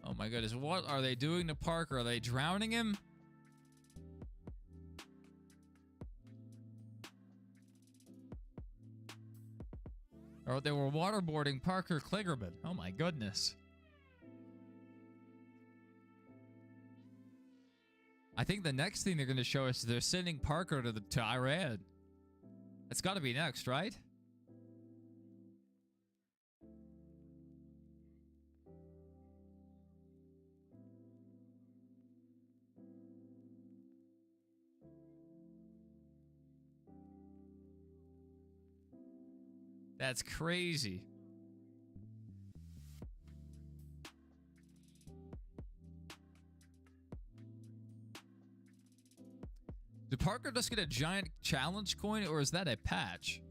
Oh my goodness, what are they doing to Parker? Are they drowning him? Or they were waterboarding Parker Kligerman. Oh my goodness. I think the next thing they're going to show us is they're sending Parker to Iran. That's got to be next, right? That's crazy. Did Parker just get a giant challenge coin, or is that a patch?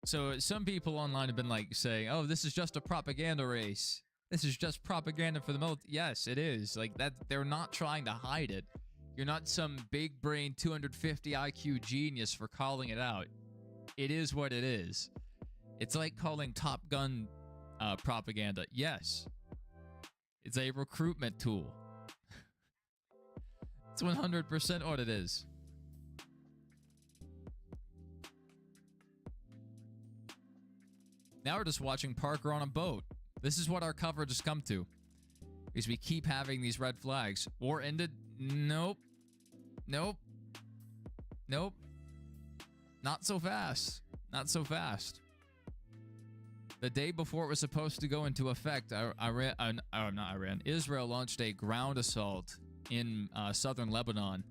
So some people online have been like saying, "Oh, this is just a propaganda race. This is just propaganda for the military." Yes, it is. Like that, they're not trying to hide it. You're not some big brain 250 IQ genius for calling it out. It is what it is. It's like calling Top Gun propaganda. Yes, it's a recruitment tool. It's 100% what it is. Now we're just watching Parker on a boat. This is what our coverage has come to. Because we keep having these red flags. War ended? Nope. Nope. Nope. Not so fast. Not so fast. The day before it was supposed to go into effect, Israel launched a ground assault in southern Lebanon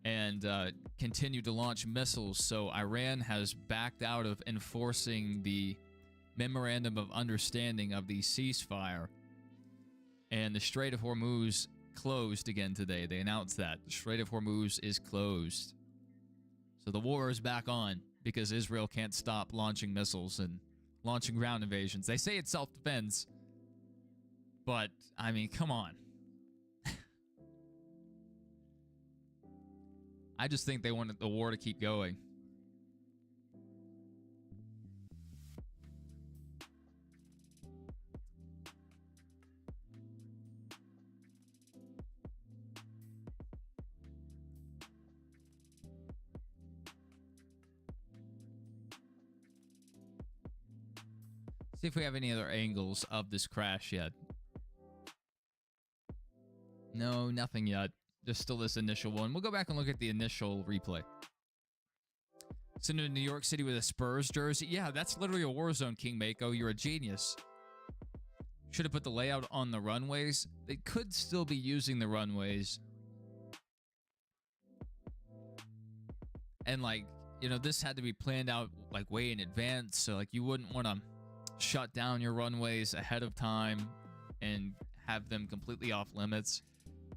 and continued to launch missiles. So Iran has backed out of enforcing the Memorandum of Understanding of the ceasefire. And the Strait of Hormuz closed again today. They announced that. The Strait of Hormuz is closed. So the war is back on because Israel can't stop launching missiles and launching ground invasions. They say it's self-defense. But, I mean, come on. I just think they wanted the war to keep going. See if we have any other angles of this crash yet. No, nothing yet. Just still this initial one. We'll go back and look at the initial replay. Sitting in New York City with a Spurs jersey. Yeah, that's literally a war zone, King Mako. You're a genius. Should have put the layout on the runways. They could still be using the runways. And like, you know, this had to be planned out like way in advance. So like you wouldn't want to shut down your runways ahead of time and have them completely off limits.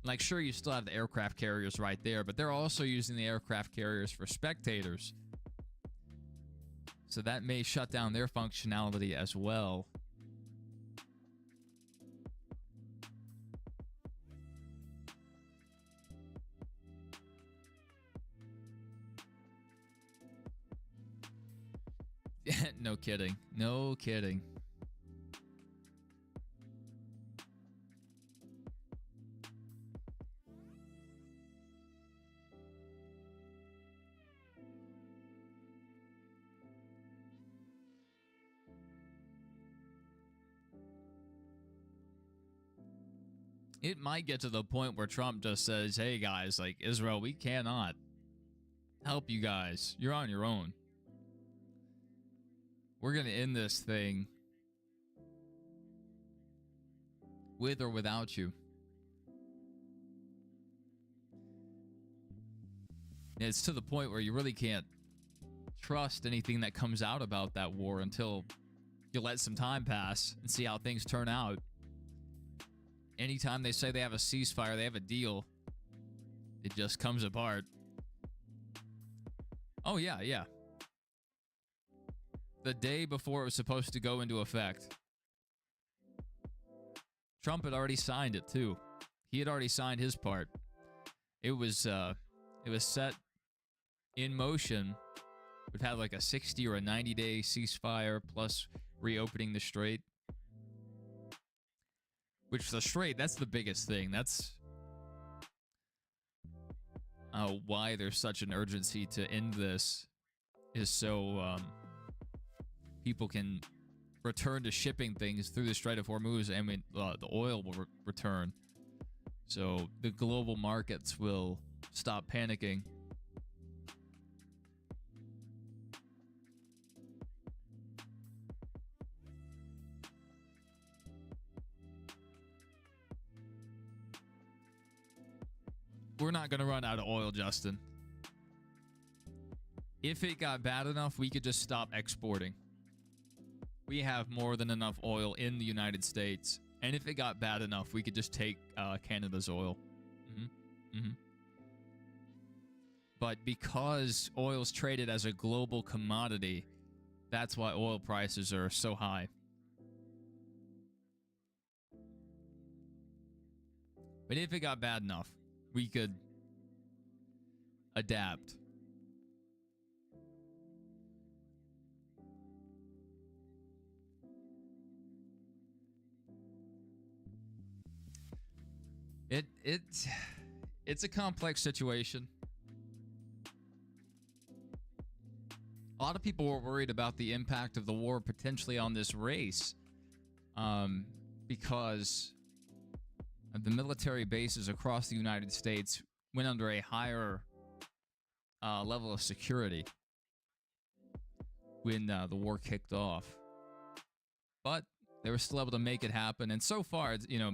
Like, sure, you still have the aircraft carriers right there, but they're also using the aircraft carriers for spectators. So that may shut down their functionality as well. No kidding. No kidding. It might get to the point where Trump just says, hey guys, like Israel, we cannot help you guys. You're on your own. We're going to end this thing with or without you. And it's to the point where you really can't trust anything that comes out about that war until you let some time pass and see how things turn out. Anytime they say they have a ceasefire, they have a deal, it just comes apart. Oh, yeah, yeah. The day before it was supposed to go into effect, Trump had already signed it, too. He had already signed his part. It was set in motion. We'd have like a 60 or a 90-day ceasefire plus reopening the strait. Which the strait, that's the biggest thing. That's why there's such an urgency to end this, is so people can return to shipping things through the Strait of Hormuz. I mean, the oil will return. So the global markets will stop panicking. We're not going to run out of oil, Justin. If it got bad enough, we could just stop exporting. We have more than enough oil in the United States. And if it got bad enough, we could just take Canada's oil. But because oil's traded as a global commodity, that's why oil prices are so high. But if it got bad enough, we could adapt. It's a complex situation. A lot of people were worried about the impact of the war potentially on this race, because the military bases across the United States went under a higher level of security when the war kicked off. But they were still able to make it happen. And so far, you know,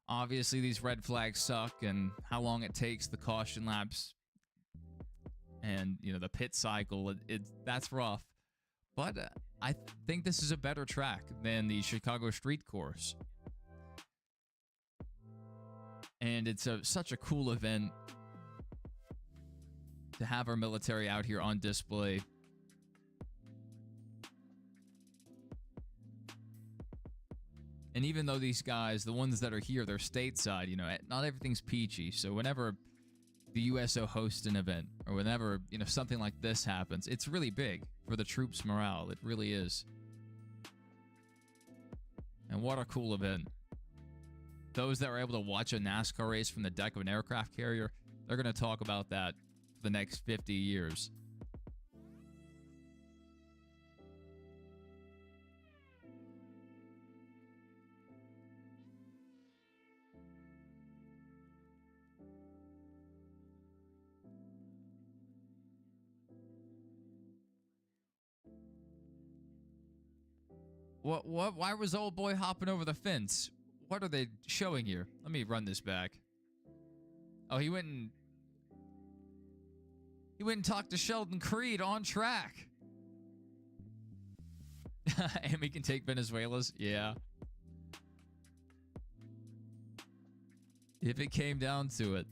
obviously these red flags suck, and how long it takes, the caution laps, and, you know, the pit cycle, that's rough. But I think this is a better track than the Chicago Street Course. And it's such a cool event to have our military out here on display. And even though these guys, the ones that are here, they're stateside, you know, not everything's peachy. So whenever the USO hosts an event, or whenever, you know, something like this happens, it's really big for the troops' morale. It really is. And what a cool event. Those that were able to watch a NASCAR race from the deck of an aircraft carrier, they're going to talk about that for the next 50 years. Why was old boy hopping over the fence? What are they showing here? Let me run this back. Oh, he went and talked to Sheldon Creed on track. And we can take Venezuela's? Yeah. If it came down to it.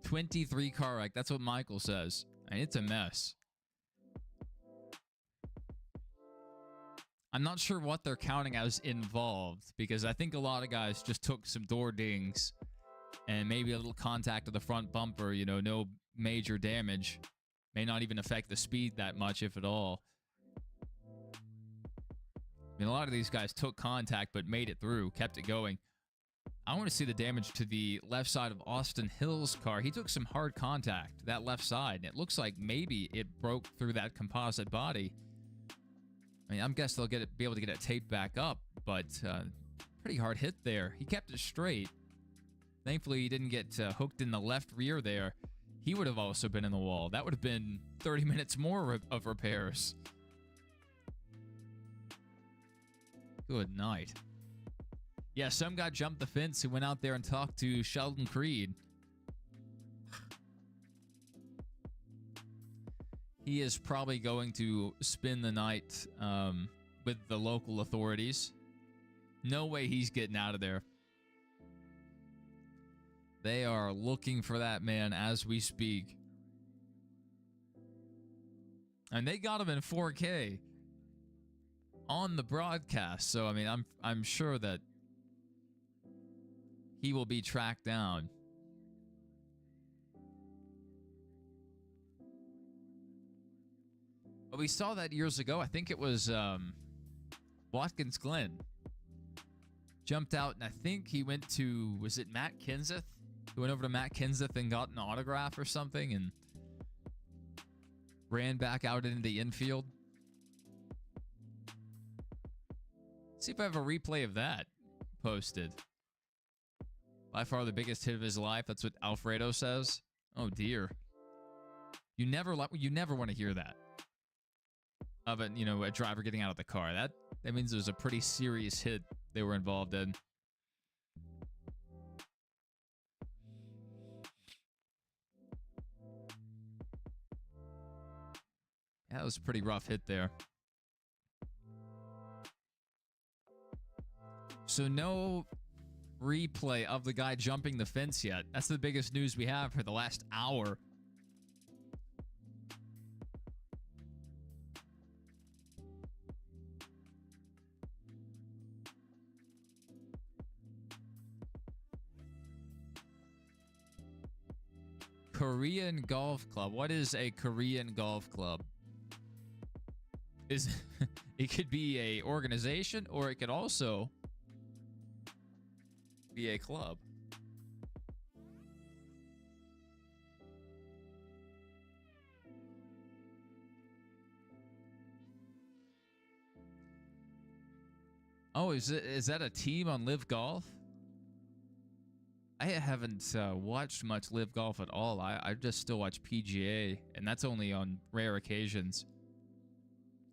"23 car wreck." That's what Michael says. And it's a mess. I'm not sure what they're counting as involved, because I think a lot of guys just took some door dings and maybe a little contact to the front bumper, you know, no major damage. May not even affect the speed that much, if at all. I mean, a lot of these guys took contact but made it through, kept it going. I want to see the damage to the left side of Austin Hill's car. He took some hard contact, that left side, and it looks like maybe it broke through that composite body. I mean, I'm guessing they'll be able to get it taped back up, but pretty hard hit there. He kept it straight. Thankfully, he didn't get hooked in the left rear there. He would have also been in the wall. That would have been 30 minutes more of repairs. Good night. Yeah, some guy jumped the fence who went out there and talked to Sheldon Creed. He is probably going to spend the night with the local authorities. No way he's getting out of there. They are looking for that man as we speak. And they got him in 4K on the broadcast. So, I mean, I'm sure that he will be tracked down. But we saw that years ago. I think it was Watkins Glen. Jumped out, and I think he went to, was it Matt Kenseth? He went over to Matt Kenseth and got an autograph or something and ran back out into the infield. See if I have a replay of that posted. By far the biggest hit of his life. That's what Alfredo says. Oh dear. You never want to hear that. Of a, you know, a driver getting out of the car. That means it was a pretty serious hit they were involved in. Yeah, that was a pretty rough hit there. So no replay of the guy jumping the fence yet. That's the biggest news we have for the last hour. Korean Golf Club. What is a Korean Golf Club? It could be a organization, or it could also be a club. Oh, is that a team on Live Golf? I haven't watched much Live Golf at all. I just still watch PGA, and that's only on rare occasions.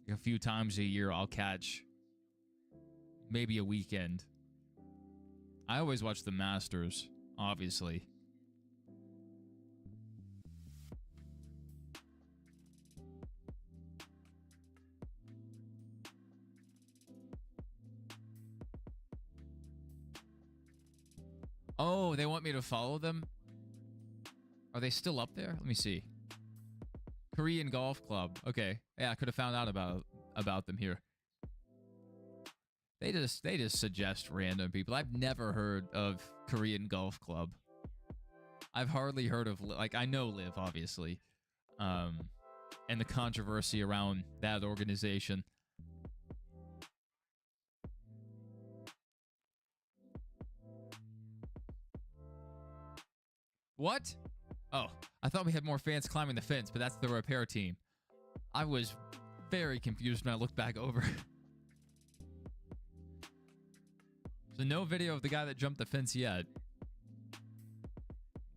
A few times a year I'll catch maybe a weekend. I always watch the Masters, obviously. Oh, they want me to follow them? Are they still up there? Let me see. Korean Golf Club. Okay. Yeah, I could have found out about them here. They just suggest random people. I've never heard of Korean Golf Club. I've hardly heard of, like, I know Liv, obviously. And the controversy around that organization. What? Oh, I thought we had more fans climbing the fence, but that's the repair team. I was very confused when I looked back over. So no video of the guy that jumped the fence yet.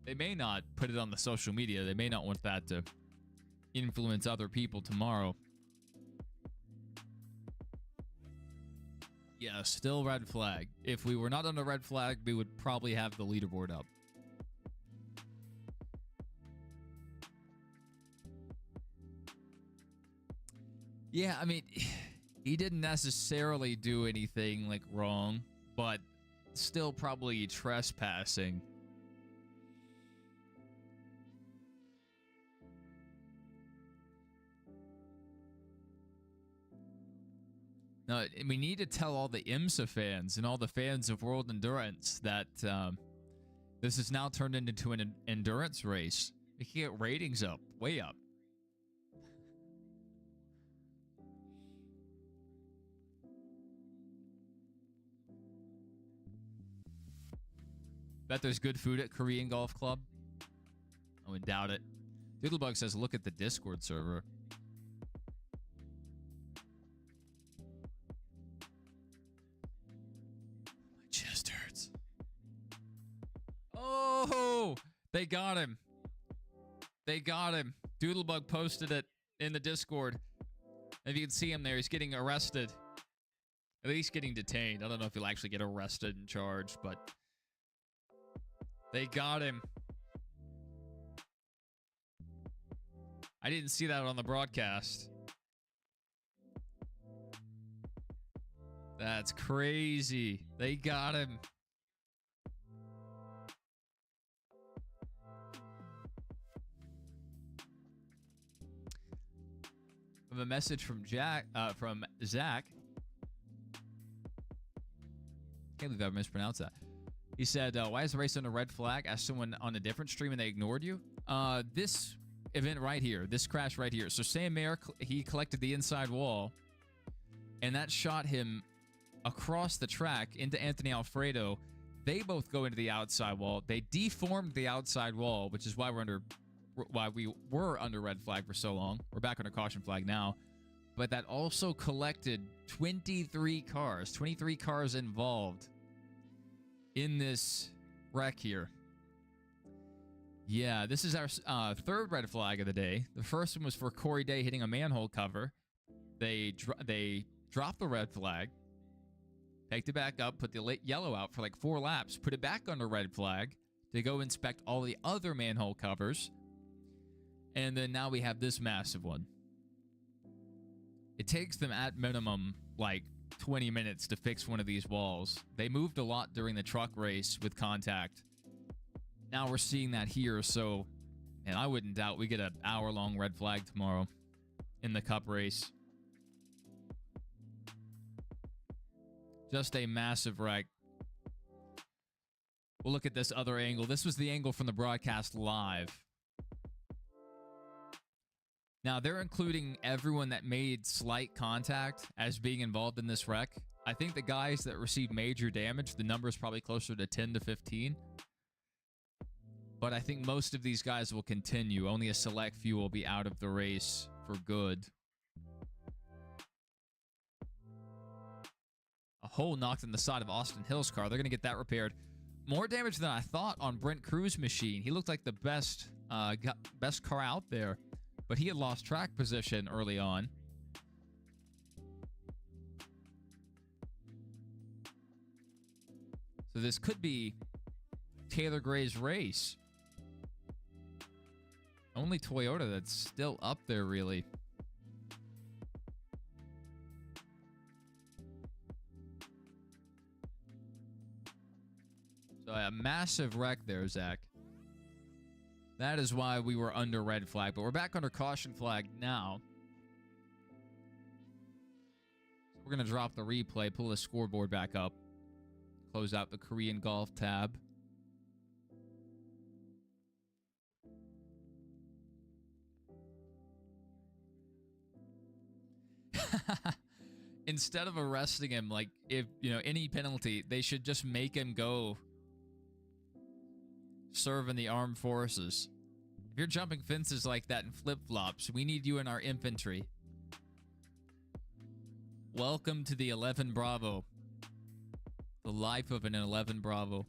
They may not put it on the social media. They may not want that to influence other people tomorrow. Yeah, still red flag. If we were not on a red flag, we would probably have the leaderboard up. Yeah, I mean, he didn't necessarily do anything like wrong, but still probably trespassing. No, we need to tell all the IMSA fans and all the fans of World Endurance that this has now turned into an endurance race. We can get ratings up, way up. Bet there's good food at Korean Golf Club. I would doubt it. Doodlebug says, look at the Discord server. My chest hurts. Oh, they got him. They got him. Doodlebug posted it in the Discord. If you can see him there, he's getting arrested. At least getting detained. I don't know if he'll actually get arrested and charged, but they got him. I didn't see that on the broadcast. That's crazy. They got him. I have a message from Zach. Can't believe I mispronounced that. He said, why is the race on a red flag? Asked someone on a different stream and they ignored you. This event right here, this crash right here. So Sam Mayer, he collected the inside wall, and that shot him across the track into Anthony Alfredo. They both go into the outside wall. They deformed the outside wall, which is why we were under red flag for so long. We're back under caution flag now. But that also collected 23 cars involved in this wreck here. Yeah, this is our third red flag of the day. The first one was for Corey Day hitting a manhole cover. They dropped the red flag, picked it back up, put the yellow out for like 4 laps, put it back under red flag to go inspect all the other manhole covers. And then now we have this massive one. It takes them at minimum like 20 minutes to fix one of these walls. They moved a lot during the truck race with contact. Now we're seeing that here, so and I wouldn't doubt we get an hour-long red flag tomorrow in the cup race. Just a massive wreck. We'll look at this other angle. This was the angle from the broadcast live. Now, they're including everyone that made slight contact as being involved in this wreck. I think the guys that received major damage, the number is probably closer to 10 to 15. But I think most of these guys will continue. Only a select few will be out of the race for good. A hole knocked in the side of Austin Hill's car. They're going to get that repaired. More damage than I thought on Brent Cruz's machine. He looked like the best car out there. But he had lost track position early on. So this could be Taylor Gray's race. Only Toyota that's still up there, really. So a massive wreck there, Zach. That is why we were under red flag, but we're back under caution flag now. So we're going to drop the replay, pull the scoreboard back up, close out the Korean Golf tab. Instead of arresting him, like, if, any penalty, they should just make him go serve in the armed forces. If you're jumping fences like that in flip-flops, we need you in our infantry. Welcome to the 11 Bravo. The life of an 11 Bravo.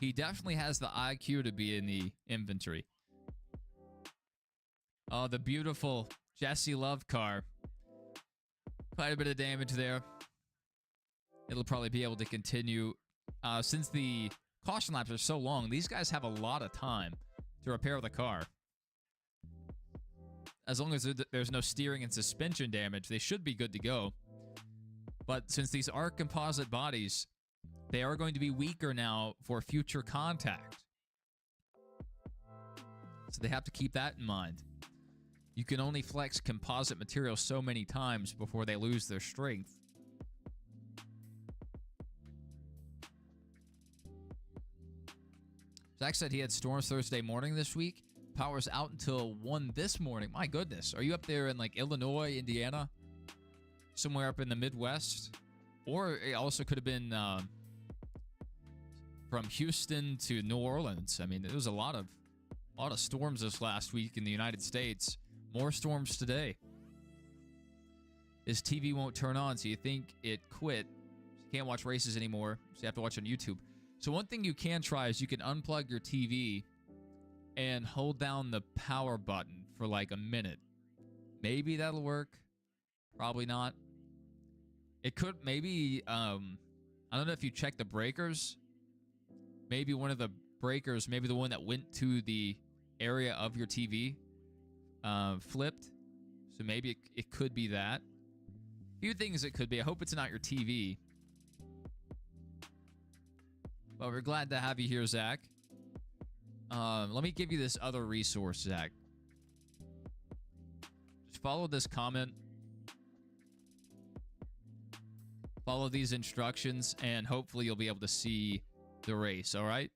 He definitely has the IQ to be in the infantry. Oh, the beautiful Jesse Love car. Quite a bit of damage there. It'll probably be able to continue. Since the caution laps are so long, these guys have a lot of time to repair the car. As long as there's no steering and suspension damage, they should be good to go. But since these are composite bodies, they are going to be weaker now for future contact. So they have to keep that in mind. You can only flex composite material so many times before they lose their strength. Zach said he had storms Thursday morning this week. Power's out until 1 this morning. My goodness. Are you up there in like Illinois, Indiana? Somewhere up in the Midwest? Or it also could have been from Houston to New Orleans. I mean, there was a lot of storms this last week in the United States. More storms today. His TV won't turn on, so you think it quit. You can't watch races anymore, so you have to watch on YouTube. So one thing you can try is you can unplug your TV and hold down the power button for like a minute. Maybe that'll work. Probably not. It could, maybe, I don't know if you check the breakers. Maybe one of the breakers, maybe the one that went to the area of your TV, flipped. So maybe it could be that. A few things it could be. I hope it's not your TV. But we're glad to have you here, Zach. Let me give you this other resource, Zach. Just follow this comment. Follow these instructions, and hopefully you'll be able to see the race, all right?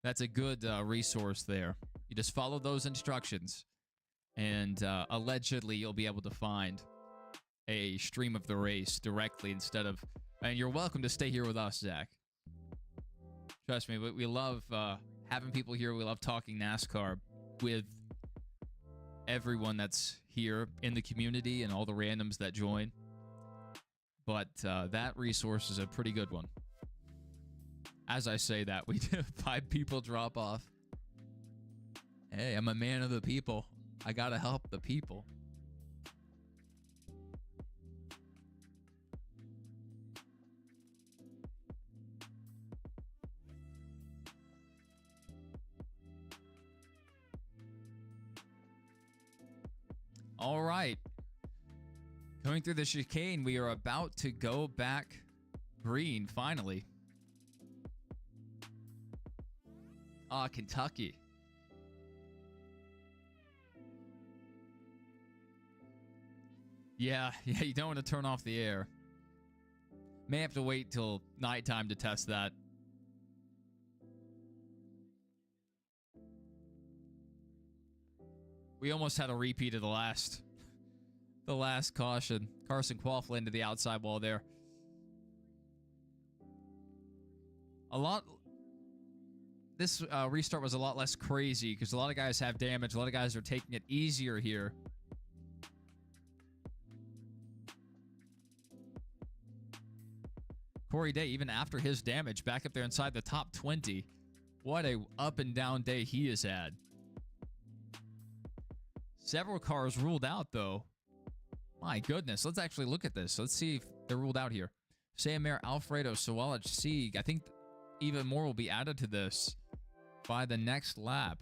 That's a good resource there. You just follow those instructions, and allegedly you'll be able to find a stream of the race directly instead of... And you're welcome to stay here with us, Zach. Trust me, we love having people here. We love talking NASCAR with everyone that's here in the community and all the randoms that join. But that resource is a pretty good one. As I say that, we do 5 people drop off. Hey, I'm a man of the people. I gotta help the people. All right. Coming through the chicane, we are about to go back green, finally. Ah, Kentucky. Yeah, you don't want to turn off the air. May have to wait till nighttime to test that. We almost had a repeat of the last caution. Carson Quaffle into the outside wall there. This restart was a lot less crazy because a lot of guys have damage. A lot of guys are taking it easier here. Corey Day, even after his damage, back up there inside the top 20. What a up and down day he has had. Several cars ruled out, though. My goodness. Let's actually look at this. Let's see if they're ruled out here. Sam Mayer, Alfredo, Sawalich, Sieg. I think even more will be added to this by the next lap.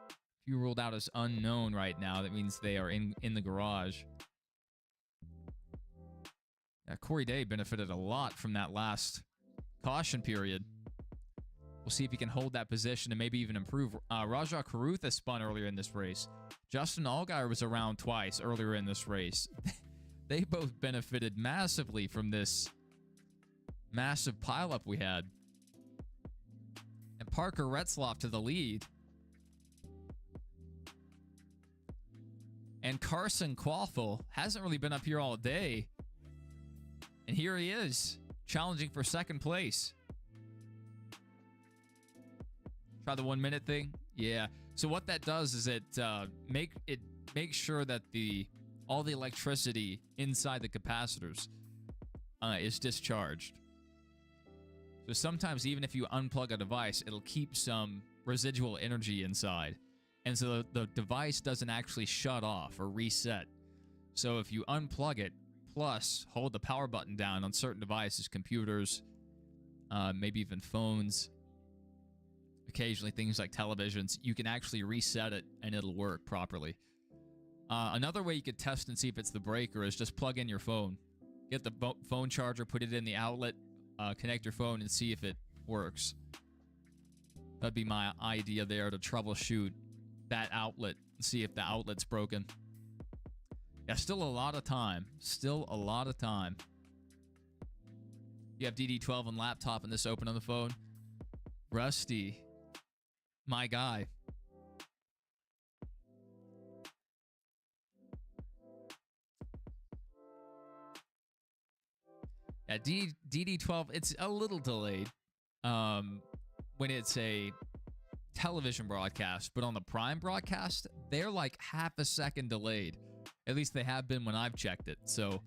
If you ruled out as unknown right now, that means they are in the garage. Yeah, Corey Day benefited a lot from that last caution period. We'll see if he can hold that position and maybe even improve. Rajah Carutha spun earlier in this race. Justin Allgaier was around twice earlier in this race. They both benefited massively from this massive pileup we had. And Parker Retzloff to the lead. And Carson Quaffle hasn't really been up here all day. And here he is, challenging for second place. Try the 1 minute thing. Yeah. So what that does is it makes sure that all the electricity inside the capacitors is discharged. So sometimes even if you unplug a device, it'll keep some residual energy inside. And so the device doesn't actually shut off or reset. So if you unplug it, plus hold the power button down on certain devices, computers, maybe even phones, occasionally things like televisions, you can actually reset it and it'll work properly. Another way you could test and see if it's the breaker is just plug in your phone. Get the phone charger, put it in the outlet, connect your phone and see if it works. That'd be my idea there to troubleshoot that outlet and see if the outlet's broken. Yeah, still a lot of time. Still a lot of time. You have DD12 on laptop and this open on the phone. Rusty. My guy. Yeah, DD12, it's a little delayed when it's a television broadcast, but on the Prime broadcast, they're like half a second delayed. At least they have been when I've checked it. So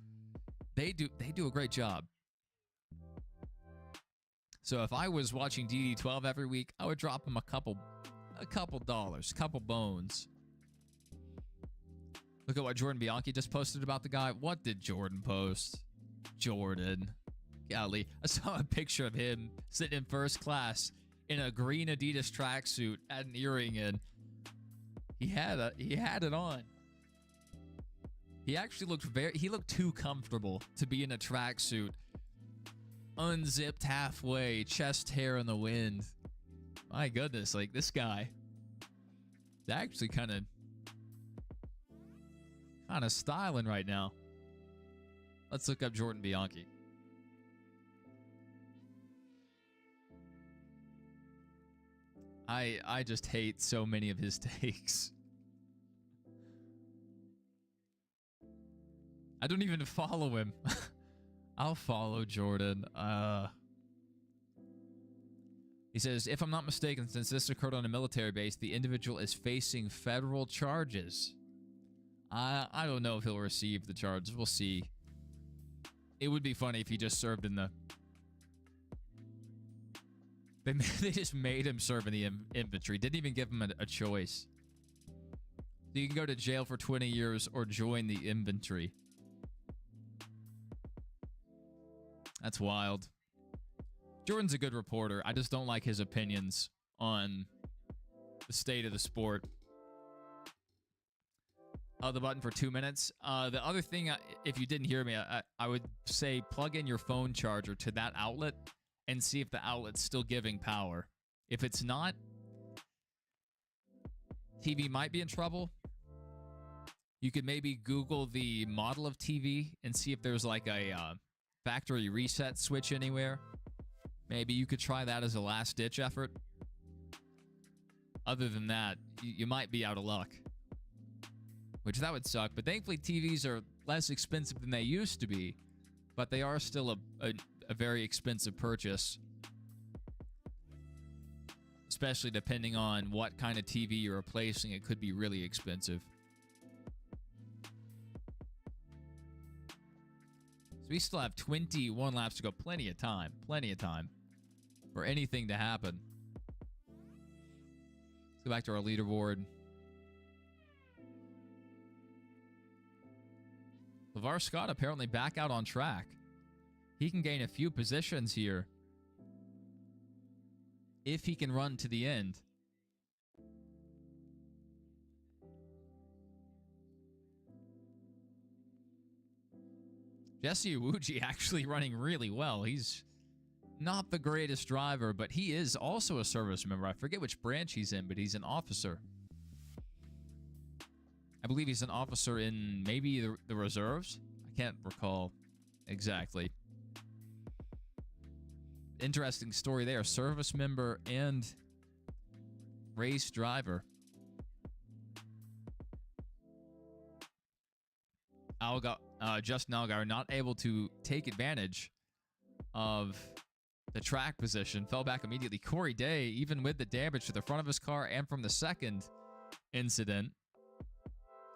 they do a great job. So if I was watching DD12 every week, I would drop them a couple dollars, couple bones. Look at what Jordan Bianchi just posted about the guy. What did Jordan post? Jordan. Golly. I saw a picture of him sitting in first class in a green Adidas tracksuit, had an earring in. He had it on. He actually looked too comfortable to be in a tracksuit. Unzipped halfway, chest hair in the wind. My goodness, like this guy is actually kind of styling right now. Let's look up Jordan Bianchi. I just hate so many of his takes. I don't even follow him. I'll follow Jordan. He says, if I'm not mistaken, since this occurred on a military base, the individual is facing federal charges. I don't know if he'll receive the charges. We'll see. It would be funny if he just served in the... They just made him serve in the infantry. Didn't even give him a choice. So you can go to jail for 20 years or join the infantry. That's wild. Jordan's a good reporter. I just don't like his opinions on the state of the sport. The button for 2 minutes. The other thing, if you didn't hear me, I would say plug in your phone charger to that outlet and see if the outlet's still giving power. If it's not, TV might be in trouble. You could maybe Google the model of TV and see if there's like a factory reset switch anywhere. Maybe you could try that as a last-ditch effort. Other than that, you might be out of luck. Which that would suck. But thankfully, TVs are less expensive than they used to be. But they are still a very expensive purchase. Especially depending on what kind of TV you're replacing. It could be really expensive. So we still have 21 laps to go. Plenty of time. Plenty of time for anything to happen. Let's go back to our leaderboard. LeVar Scott apparently back out on track. He can gain a few positions here if he can run to the end. Jesse Iwuji actually running really well. He's not the greatest driver, but he is also a service member. I forget which branch he's in, but he's an officer. I believe he's an officer in maybe the reserves. I can't recall exactly. Interesting story there. Service member and race driver. Justin Allgaier not able to take advantage of the track position. Fell back immediately. Corey Day, even with the damage to the front of his car and from the second incident,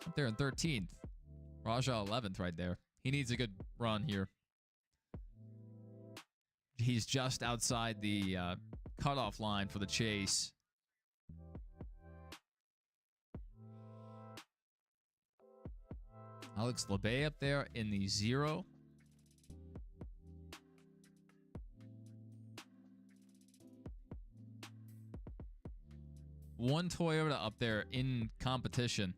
up there in 13th. Raja 11th right there. He needs a good run here. He's just outside the cutoff line for the chase. Alex Labey up there in the 0. One Toyota up there in competition.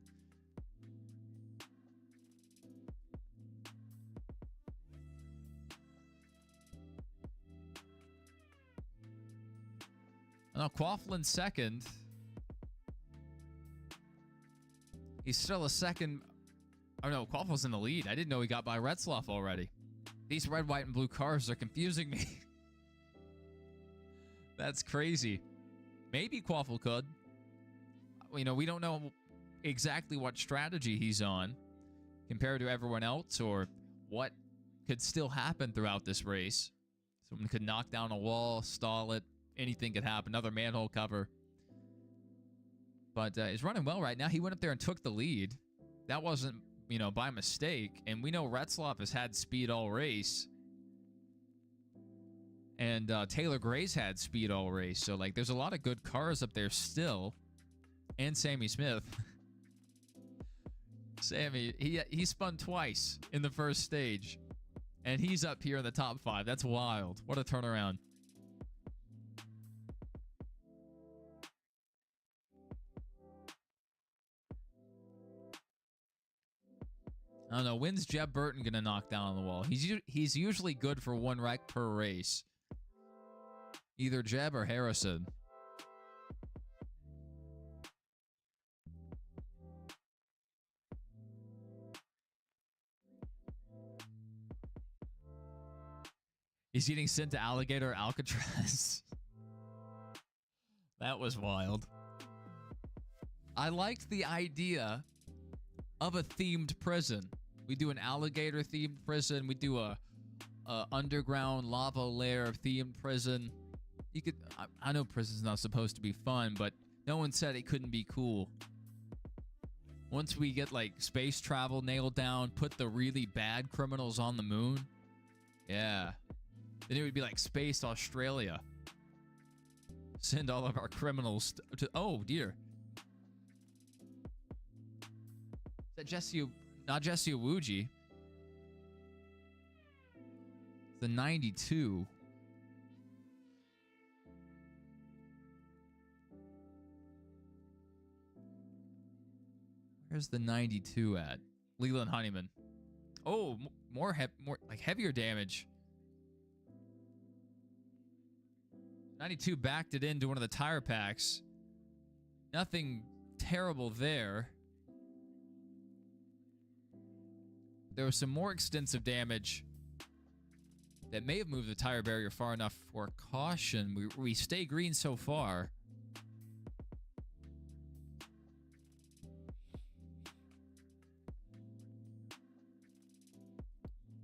Now, Coughlin second. He's still a second. Oh, no, Coughlin's in the lead. I didn't know he got by Retzloff already. These red, white, and blue cars are confusing me. That's crazy. Maybe Coughlin could. You know, we don't know exactly what strategy he's on compared to everyone else or what could still happen throughout this race. Someone could knock down a wall, stall it. Anything could happen. Another manhole cover. But he's running well right now. He went up there and took the lead. That wasn't, you know, by mistake. And we know Retzloff has had speed all race. And Taylor Gray's had speed all race. So, like, there's a lot of good cars up there still. And Sammy Smith. Sammy, he spun twice in the first stage. And he's up here in the top 5. That's wild. What a turnaround. I don't know. When's Jeb Burton going to knock down on the wall? He's usually good for 1 wreck per race. Either Jeb or Harrison. He's getting sent to Alligator Alcatraz. That was wild. I liked the idea of a themed prison. We do an alligator themed prison. We do a underground lava lair themed prison. You could. I know prison's not supposed to be fun, but no one said it couldn't be cool. Once we get like space travel nailed down, put the really bad criminals on the moon. Yeah. Then it would be like Space Australia. Send all of our criminals to... Oh, dear. Is that Jesse... Not Jesse Iwuji. The 92. Where's the 92 at? Leland Honeyman. Oh, more like heavier damage. 92 backed it into one of the tire packs. Nothing terrible there. There was some more extensive damage that may have moved the tire barrier far enough for caution. We stay green so far.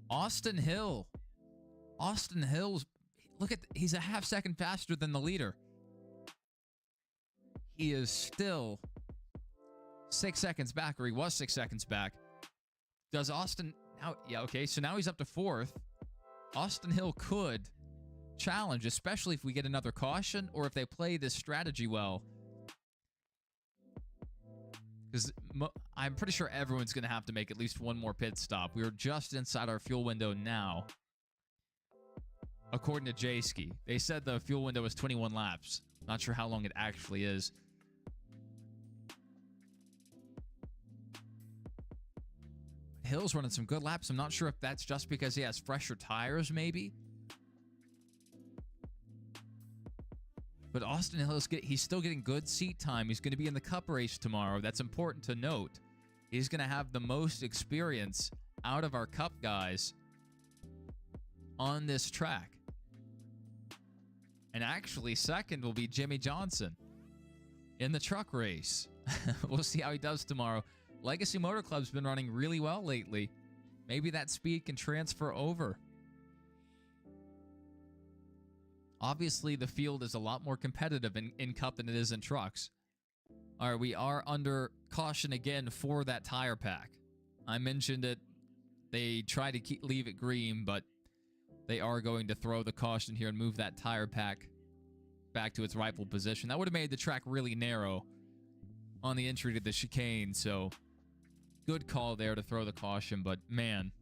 Austin Hill. Austin Hill's... Look at... He's a half second faster than the leader. He is still 6 seconds back, or he was 6 seconds back. Does Austin... Now, yeah, okay, so now he's up to 4th. Austin Hill could challenge, especially if we get another caution or if they play this strategy well. Because I'm pretty sure everyone's going to have to make at least one more pit stop. We are just inside our fuel window now. According to J-Ski. They said the fuel window is 21 laps. Not sure how long it actually is. Hill's running some good laps. I'm not sure if that's just because he has fresher tires, maybe. But Austin Hill he's still getting good seat time. He's going to be in the Cup race tomorrow. That's important to note. He's going to have the most experience out of our Cup guys on this track. And actually, second will be Jimmy Johnson in the truck race. We'll see how he does tomorrow. Legacy Motor Club's been running really well lately. Maybe that speed can transfer over. Obviously, the field is a lot more competitive in Cup than it is in trucks. All right, we are under caution again for that tire pack. I mentioned it. They try to leave it green, but they are going to throw the caution here and move that tire pack back to its rightful position. That would have made the track really narrow on the entry to the chicane, so good call there to throw the caution, but man,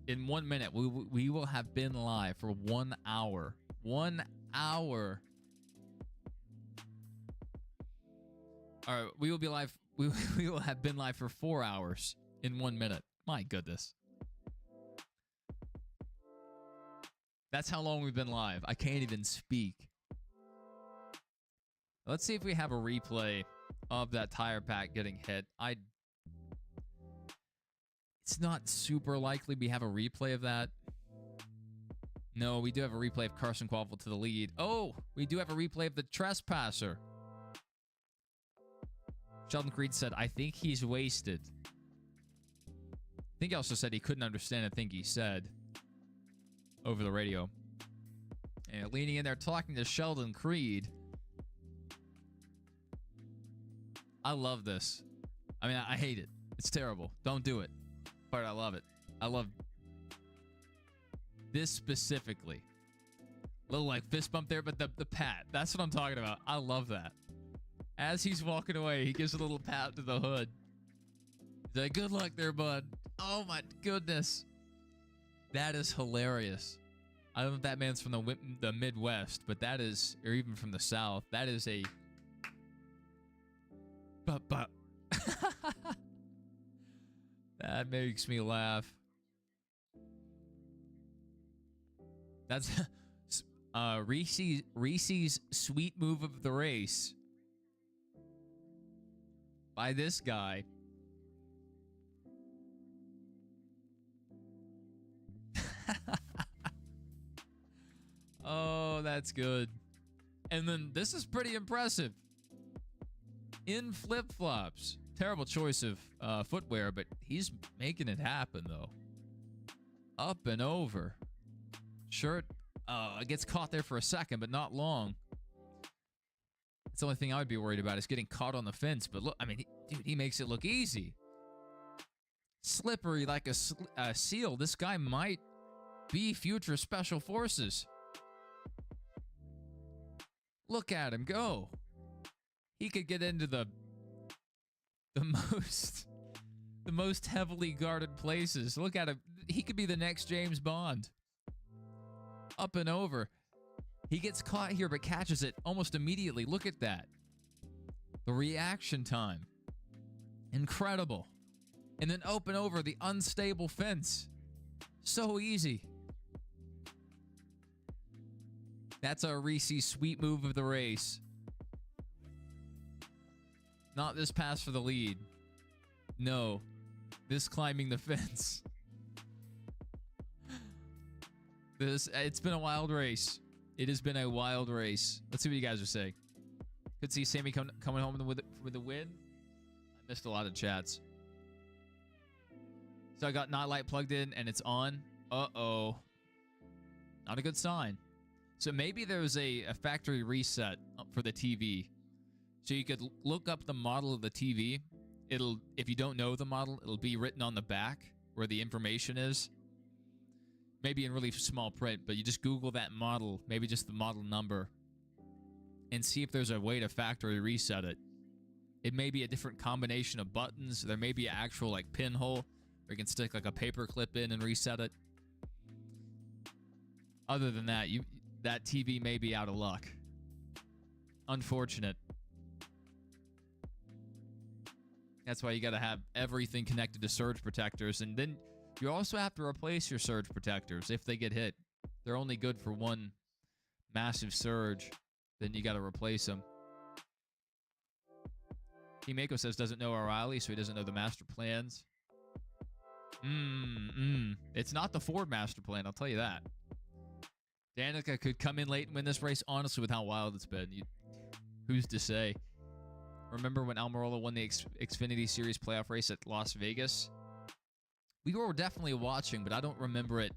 in 1 minute, we will have been live for 1 hour. 1 hour. All right, we will be live. We will have been live for 4 hours in 1 minute. My goodness. That's how long we've been live. I can't even speak. Let's see if we have a replay of that tire pack getting hit. It's not super likely we have a replay of that. No, we do have a replay of Carson Quaffle to the lead. Oh, we do have a replay of the trespasser. Sheldon Creed said, I think he's wasted. I think he also said he couldn't understand a thing he said over the radio. And leaning in there talking to Sheldon Creed. I love this. I mean, I hate it. It's terrible. Don't do it. But I love it. I love this specifically. Little like fist bump there, but the pat. That's what I'm talking about. I love that. As he's walking away, he gives a little pat to the hood. He's like, good luck there, bud. Oh my goodness. That is hilarious. I don't know if that man's from the Midwest, but that is, or even from the South, that is a... But. That makes me laugh. That's Reese's sweet move of the race by this guy. Oh, that's good. And then this is pretty impressive. In flip-flops. Terrible choice of footwear, but he's making it happen, though. Up and over. Shirt gets caught there for a second, but not long. That's the only thing I would be worried about is getting caught on the fence. But look, I mean, dude, he makes it look easy. Slippery like a seal. This guy might be future Special Forces. Look at him go. He could get into the most heavily guarded places. Look at him. He could be the next James Bond. Up and over. He gets caught here but catches it almost immediately. Look at that. The reaction time. Incredible. And then up and over the unstable fence. So easy. That's our Reese's sweet move of the race. Not this pass for the lead. No. This climbing the fence. It's been a wild race. It has been a wild race. Let's see what you guys are saying. Could see Sammy coming home with a win. I missed a lot of chats. So I got Nightlight plugged in and it's on. Uh-oh. Not a good sign. So maybe there was a factory reset for the TV. So you could look up the model of the TV. If you don't know the model, it'll be written on the back where the information is. Maybe in really small print, but you just Google that model, maybe just the model number, and see if there's a way to factory reset it. It may be a different combination of buttons. There may be an actual like pinhole where you can stick like a paper clip in and reset it. Other than that, that TV may be out of luck. Unfortunate. That's why you got to have everything connected to surge protectors, and then you also have to replace your surge protectors if they get hit. They're only good for one massive surge. Then you got to replace them. Team Mako says doesn't know O'Reilly, so he doesn't know the master plans. It's not the Ford master plan, I'll tell you that. Danica could come in late and win this race, honestly, with how wild it's been. Who's to say? Remember when Almirola won the Xfinity Series playoff race at Las Vegas? We were definitely watching, but I don't remember it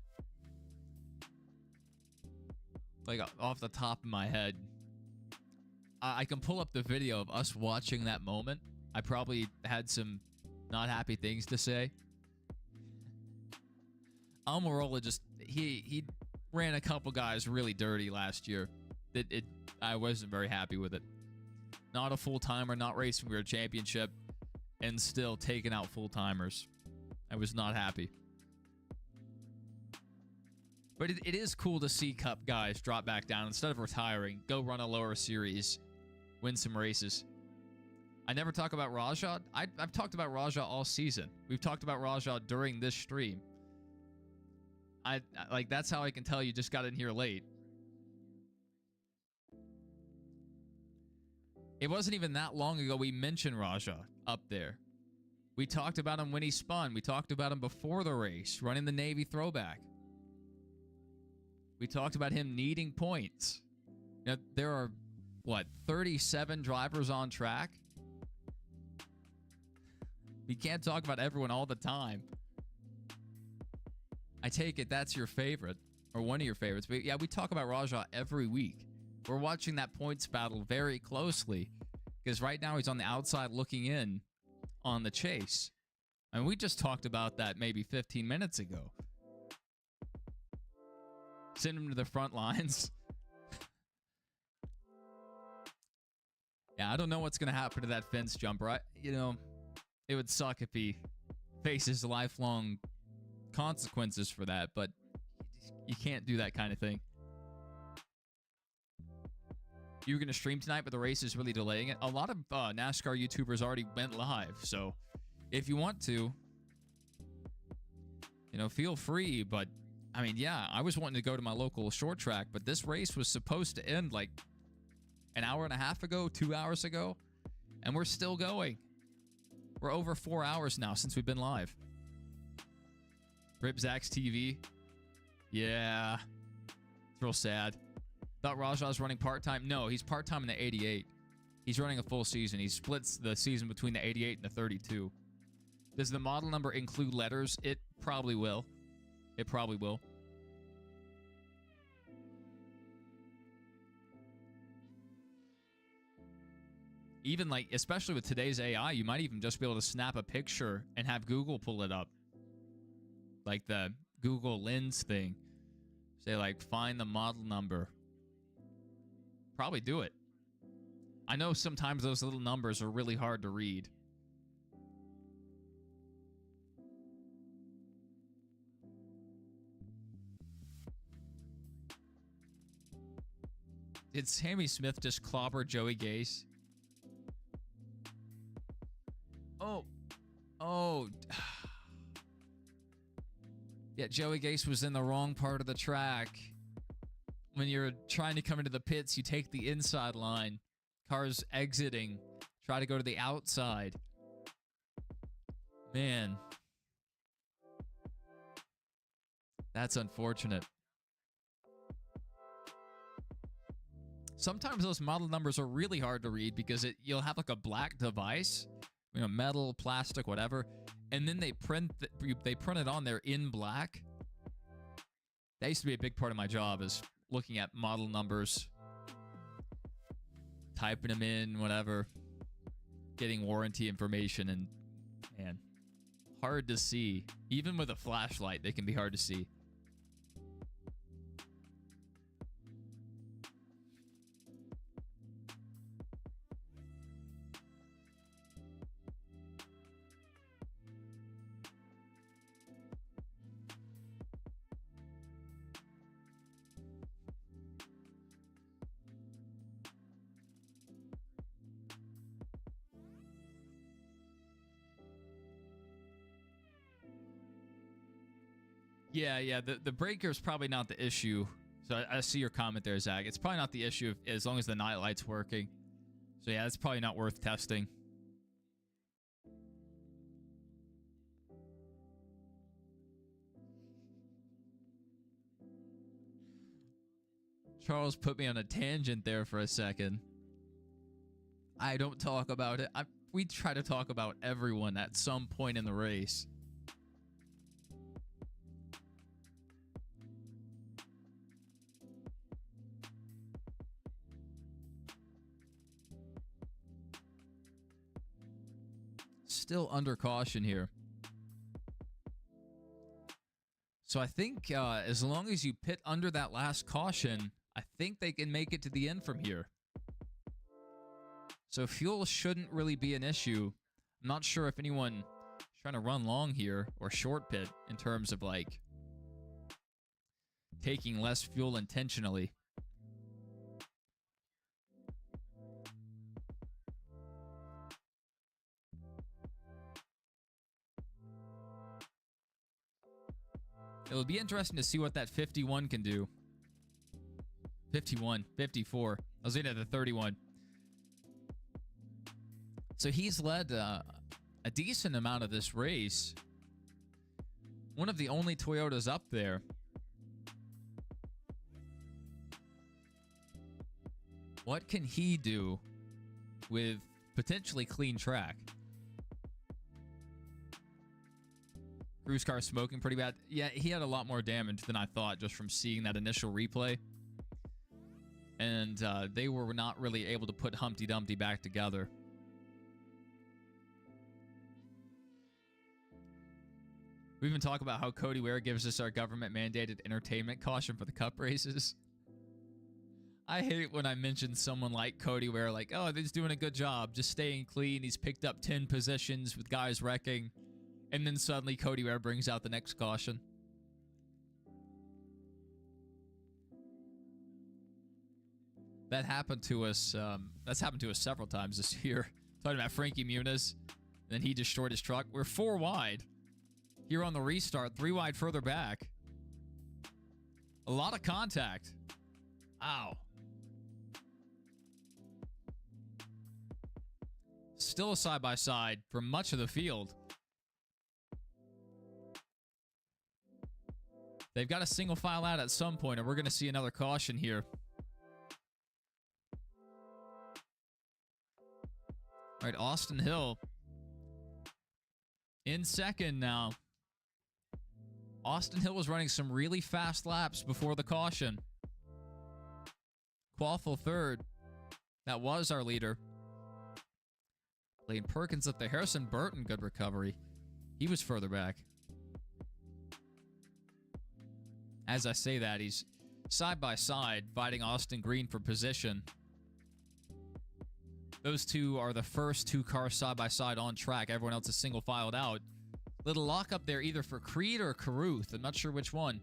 like off the top of my head. I can pull up the video of us watching that moment. I probably had some not happy things to say. Almirola just he ran a couple guys really dirty last year. I wasn't very happy with it. Not a full-timer, not racing for a championship, and still taking out full-timers. I was not happy. But it is cool to see Cup guys drop back down instead of retiring, go run a lower series, win some races. I never talk about Rajah. I've talked about Rajah all season. We've talked about Rajah during this stream. Like, that's how I can tell you just got in here late. It wasn't even that long ago we mentioned Rajah up there. We talked about him when he spun. We talked about him before the race, running the Navy throwback. We talked about him needing points. You know, there are, what, 37 drivers on track? We can't talk about everyone all the time. I take it that's your favorite, or one of your favorites. But yeah, we talk about Rajah every week. We're watching that points battle very closely because right now he's on the outside looking in on the chase. And we just talked about that maybe 15 minutes ago. Send him to the front lines. Yeah, I don't know what's going to happen to that fence jumper. It would suck if he faces lifelong consequences for that, but you can't do that kind of thing. You were going to stream tonight, but the race is really delaying it. A lot of NASCAR YouTubers already went live, so if you want to, feel free. But, I mean, yeah, I was wanting to go to my local short track, but this race was supposed to end like an hour and a half ago, 2 hours ago, and we're still going. We're over 4 hours now since we've been live. Rip Zach's TV. Yeah. It's real sad. Thought Rajah's running part-time. No, he's part-time in the 88. He's running a full season. He splits the season between the 88 and the 32. Does the model number include letters? It probably will. It probably will. Even like, especially with today's AI, you might even just be able to snap a picture and have Google pull it up. Like the Google Lens thing. Say like, find the model number. Probably do it. I know sometimes those little numbers are really hard to read. Did Sammy Smith just clobber Joey Gase? Oh. Yeah, Joey Gase was in the wrong part of the track. When you're trying to come into the pits, you take the inside line. Cars exiting. Try to go to the outside. Man. That's unfortunate. Sometimes those model numbers are really hard to read because you'll have like a black device, metal, plastic, whatever, and then they print it on there in black. That used to be a big part of my job, is looking at model numbers, typing them in, whatever, getting warranty information, and man, hard to see. Even with a flashlight, they can be hard to see. Yeah, the breaker is probably not the issue. So I see your comment there, Zach. It's probably not the issue as long as the night light's working. So yeah, it's probably not worth testing. Charles put me on a tangent there for a second. I don't talk about it. We try to talk about everyone at some point in the race. Still under caution here. So I think as long as you pit under that last caution, I think they can make it to the end from here. So fuel shouldn't really be an issue. I'm not sure if anyone is trying to run long here or short pit in terms of like taking less fuel intentionally. It'll be interesting to see what that 51 can do. 51, 54. I was in at the 31. So he's led a decent amount of this race. One of the only Toyotas up there. What can he do with potentially clean track? Cruise car smoking pretty bad. Yeah, he had a lot more damage than I thought just from seeing that initial replay. And they were not really able to put Humpty Dumpty back together. We even talk about how Cody Ware gives us our government-mandated entertainment caution for the Cup races. I hate when I mention someone like Cody Ware, like, oh, he's doing a good job, just staying clean. He's picked up 10 positions with guys wrecking. And then suddenly Cody Ware brings out the next caution. That happened to us. That's happened to us several times this year. Talking about Frankie Muniz. And then he destroyed his truck. We're 4 wide. Here on the restart, 3 wide further back. A lot of contact. Ow. Still a side-by-side for much of the field. They've got a single file out at some point, and we're going to see another caution here. All right, Austin Hill in second now. Austin Hill was running some really fast laps before the caution. Quaffle third. That was our leader. Lane Perkins up there. Harrison Burton, good recovery. He was further back. As I say that, he's side by side fighting Austin Green for position. Those two are the first 2 cars side by side on track. Everyone else is single filed out. Little lock up there either for Creed or Carruth. I'm not sure which one.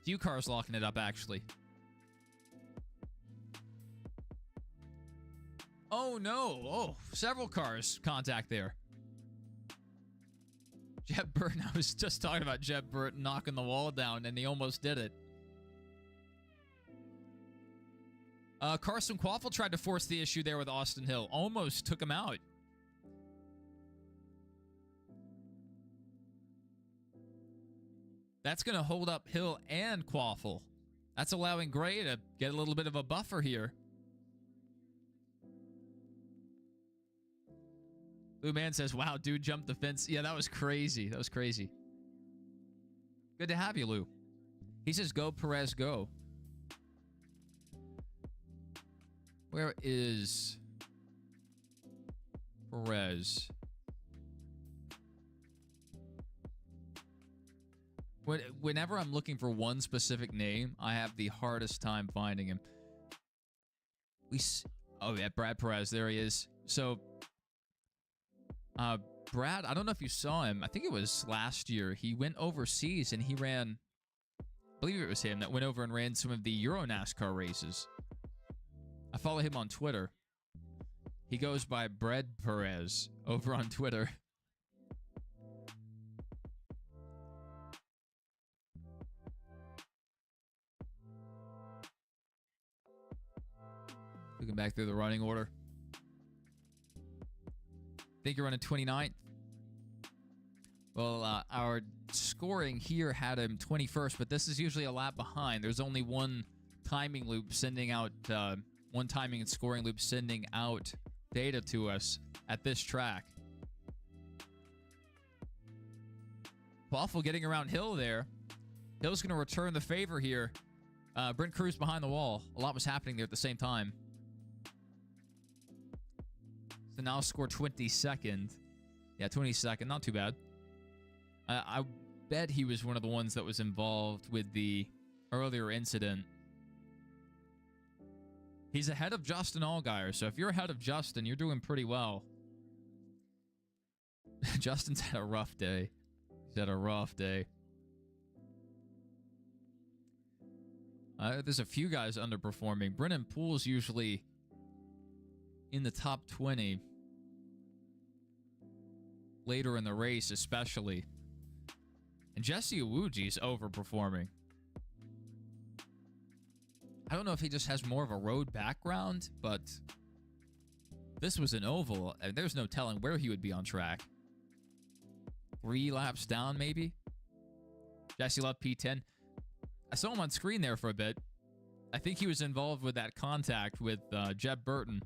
Few cars locking it up, actually. Oh, no. Oh, several cars contact there. Jeb Burton, I was just talking about Jeb Burton knocking the wall down, and he almost did it. Carson Quaffle tried to force the issue there with Austin Hill. Almost took him out. That's going to hold up Hill and Quaffle. That's allowing Gray to get a little bit of a buffer here. Lou Man says, wow, dude jumped the fence. Yeah, that was crazy. That was crazy. Good to have you, Lou. He says, go, Perez, go. Where is Perez? Whenever I'm looking for one specific name, I have the hardest time finding him. Oh, yeah, Brad Perez. There he is. So, Brad, I don't know if you saw him. I think it was last year. He went overseas and he ran, I believe it was him that went over and ran some of the Euro NASCAR races. I follow him on Twitter. He goes by Brad Perez over on Twitter. Looking back through the running order. Think you're running 29th? Well, our scoring here had him 21st, but this is usually a lap behind. There's only one timing loop sending out, one timing and scoring loop sending out data to us at this track. Quaffle getting around Hill there. Hill's going to return the favor here. Brent Cruz behind the wall. A lot was happening there at the same time. So now score 22nd. Yeah, 22nd. Not too bad. bet he was one of the ones that was involved with the earlier incident. He's ahead of Justin Allgaier, so if you're ahead of Justin, you're doing pretty well. Justin's had a rough day. He's had a rough day. There's a few guys underperforming. Brennan Poole's usually in the top 20. Later in the race, especially. And Jesse Iwuji's overperforming. I don't know if he just has more of a road background, but this was an oval, and there's no telling where he would be on track. 3 laps down, maybe? Jesse Love P10. I saw him on screen there for a bit. I think he was involved with that contact with Jeb Burton.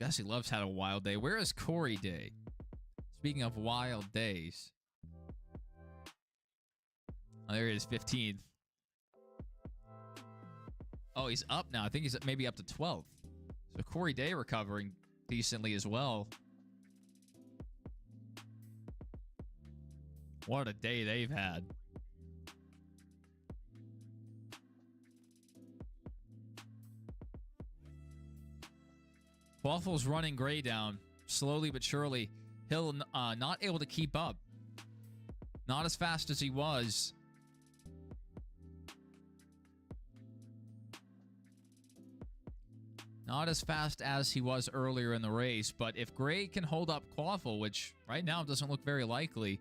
Jesse Love's had a wild day. Where is Corey Day? Speaking of wild days. Oh, there he is, 15th. Oh, he's up now. I think he's maybe up to 12th. So Corey Day recovering decently as well. What a day they've had. Waffle's running Gray down slowly but surely. Hill not able to keep up. Not as fast as he was. Not as fast as he was earlier in the race, but if Gray can hold up Quaffle, which right now doesn't look very likely,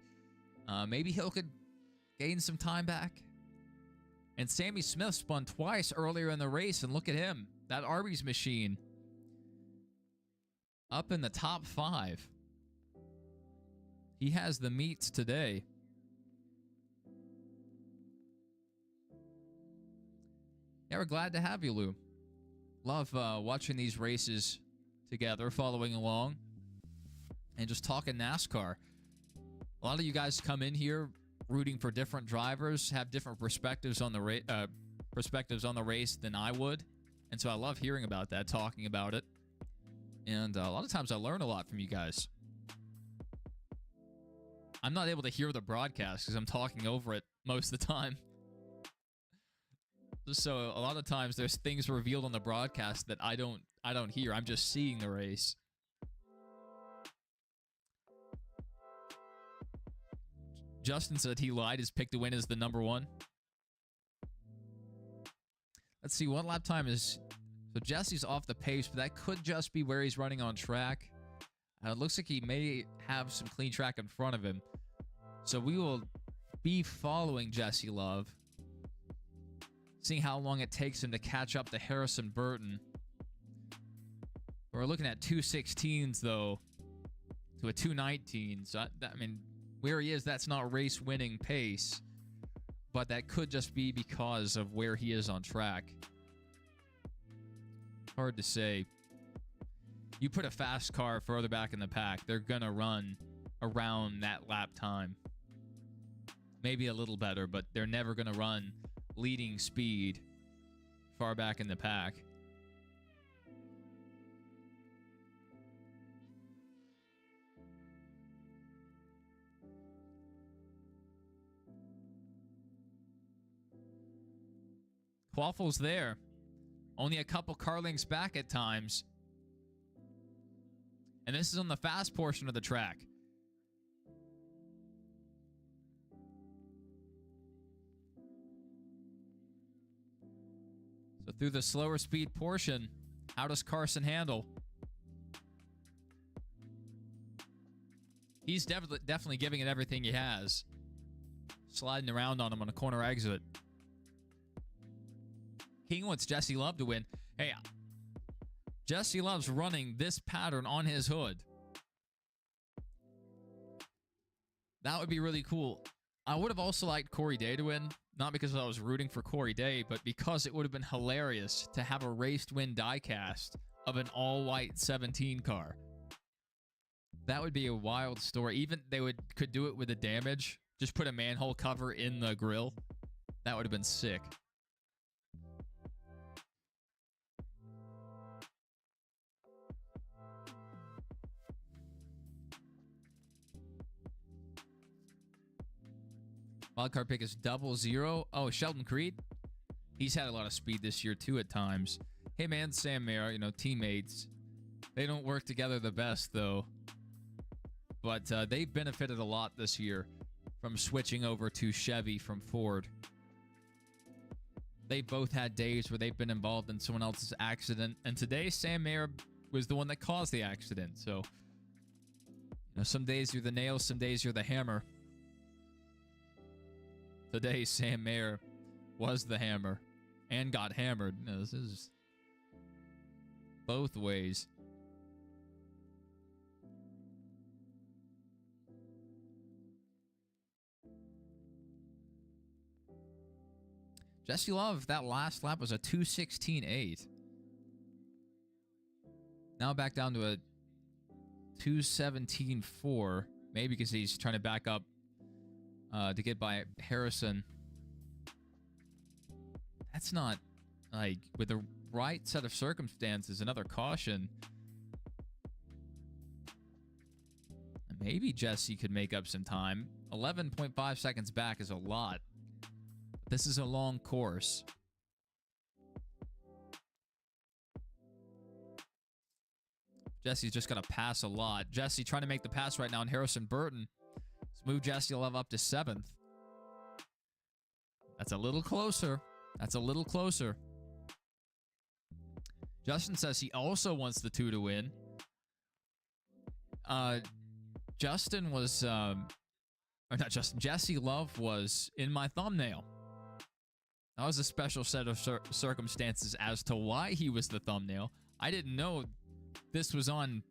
maybe Hill could gain some time back. And Sammy Smith spun twice earlier in the race, and look at him. That Arby's machine. Up in the top 5. He has the meets today. Yeah, we're glad to have you, Lou. Love watching these races together, following along, and just talking NASCAR. A lot of you guys come in here rooting for different drivers, have different perspectives on the race than I would, and so I love hearing about that, talking about it. And a lot of times I learn a lot from you guys. I'm not able to hear the broadcast because I'm talking over it most of the time. So a lot of times there's things revealed on the broadcast that I don't hear. I'm just seeing the race. Justin said he lied. His pick to win is the number 1. Let's see, what lap time is... So Jesse's off the pace, but that could just be where he's running on track. It looks like he may have some clean track in front of him. So we will be following Jesse Love. Seeing how long it takes him to catch up to Harrison Burton. We're looking at 2:16s, though, to a 2:19. So, I mean, where he is, that's not race-winning pace. But that could just be because of where he is on track. Hard to say. You put a fast car further back in the pack, they're going to run around that lap time. Maybe a little better, but they're never going to run leading speed far back in the pack. Quaffle's there. Only a couple car lengths back at times. And this is on the fast portion of the track. So through the slower speed portion, how does Carson handle? He's definitely giving it everything he has. Sliding around on him on a corner exit. King wants Jesse Love to win. Hey, Jesse Love's running this pattern on his hood. That would be really cool. I would have also liked Corey Day to win. Not because I was rooting for Corey Day, but because it would have been hilarious to have a race-to-win diecast of an all-white 17 car. That would be a wild story. Even they could do it with the damage. Just put a manhole cover in the grill. That would have been sick. Wildcard pick is 00. Oh, Sheldon Creed. He's had a lot of speed this year, too, at times. Him and Sam Mayer, teammates. They don't work together the best, though. But they've benefited a lot this year from switching over to Chevy from Ford. They both had days where they've been involved in someone else's accident. And today, Sam Mayer was the one that caused the accident. So, some days you're the nail, some days you're the hammer. Today, Sam Mayer was the hammer and got hammered. This is both ways. Jesse Love, that last lap was a 2:16.8. Now back down to a 2:17.4. Maybe because he's trying to back up to get by Harrison. That's not, with the right set of circumstances, another caution. Maybe Jesse could make up some time. 11.5 seconds back is a lot. This is a long course. Jesse's just going to pass a lot. Jesse trying to make the pass right now, and Harrison Burton has moved Jesse Love up to 7th. That's a little closer. That's a little closer. Justin says he also wants the 2 to win. Justin was, or not Justin, Jesse Love was in my thumbnail. That was a special set of circumstances as to why he was the thumbnail. I didn't know this was on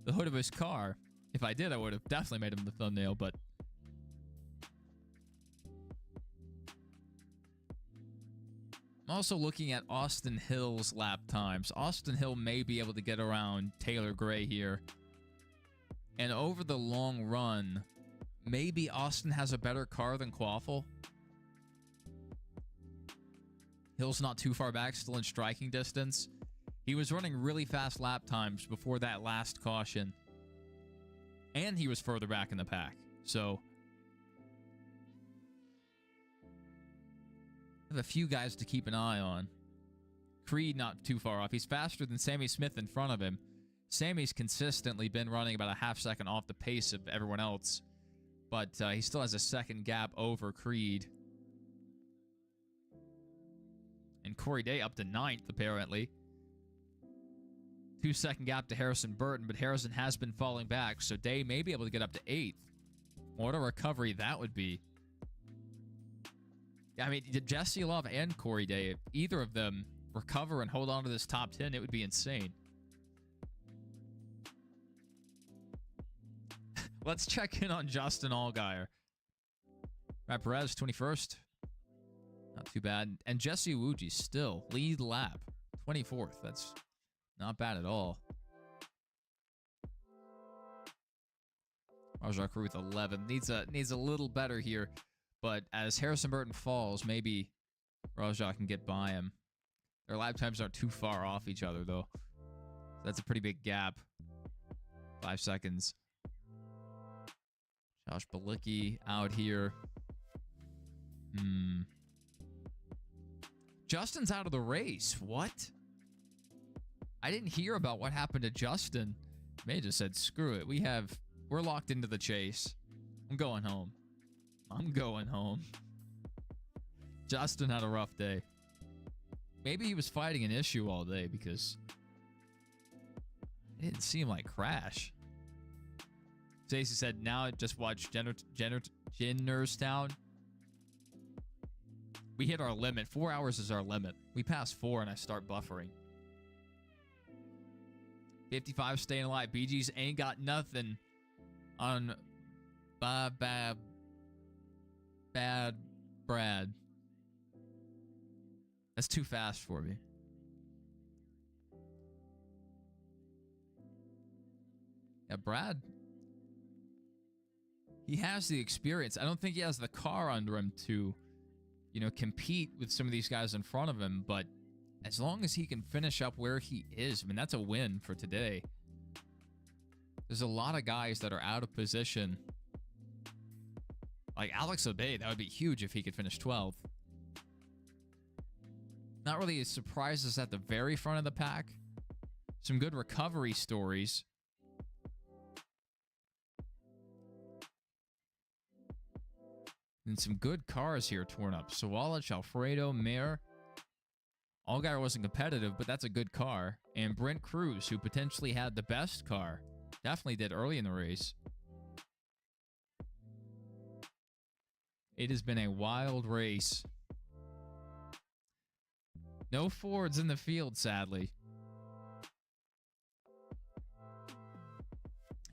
the hood of his car. If I did, I would have definitely made him the thumbnail, but I'm also looking at Austin Hill's lap times. Austin Hill may be able to get around Taylor Gray here. And over the long run, maybe Austin has a better car than Quaffle. Hill's not too far back, still in striking distance. He was running really fast lap times before that last caution. And he was further back in the pack. So I have a few guys to keep an eye on. Creed not too far off. He's faster than Sammy Smith in front of him. Sammy's consistently been running about a half second off the pace of everyone else. But he still has a second gap over Creed. And Corey Day up to 9th, apparently. 2-second gap to Harrison Burton, but Harrison has been falling back, so Day may be able to get up to 8th. What a recovery that would be. I mean, Jesse Love and Corey Day, if either of them recover and hold on to this top 10, it would be insane. Let's check in on Justin Allgaier. Matt Perez, 21st. Not too bad. And Jesse Wuji still lead lap. 24th. That's not bad at all. Rajah Caruth, 11th. Needs a little better here. But as Harrison Burton falls, maybe Rajah can get by him. Their lap times aren't too far off each other, though. That's a pretty big gap. 5 seconds. Josh Bilicki out here. Justin's out of the race. What? I didn't hear about what happened to Justin. May just said, screw it. We're locked into the chase. I'm going home. I'm going home. Justin had a rough day. Maybe he was fighting an issue all day because it didn't seem like crash. Stacey said, now just watch Jennerstown. We hit our limit. 4 hours is our limit. We pass 4 and I start buffering. 55 staying alive. BG's ain't got nothing on bad Brad. That's too fast for me. Yeah, Brad. He has the experience. I don't think he has the car under him to compete with some of these guys in front of him. But as long as he can finish up where he is, I mean, that's a win for today. There's a lot of guys that are out of position. Like Alex Obey, that would be huge if he could finish 12th. Not really surprises at the very front of the pack. Some good recovery stories. And some good cars here torn up. Sawalich, Alfredo, Mayer. Allgaier wasn't competitive, but that's a good car. And Brent Cruz, who potentially had the best car. Definitely did early in the race. It has been a wild race. No Fords in the field, sadly.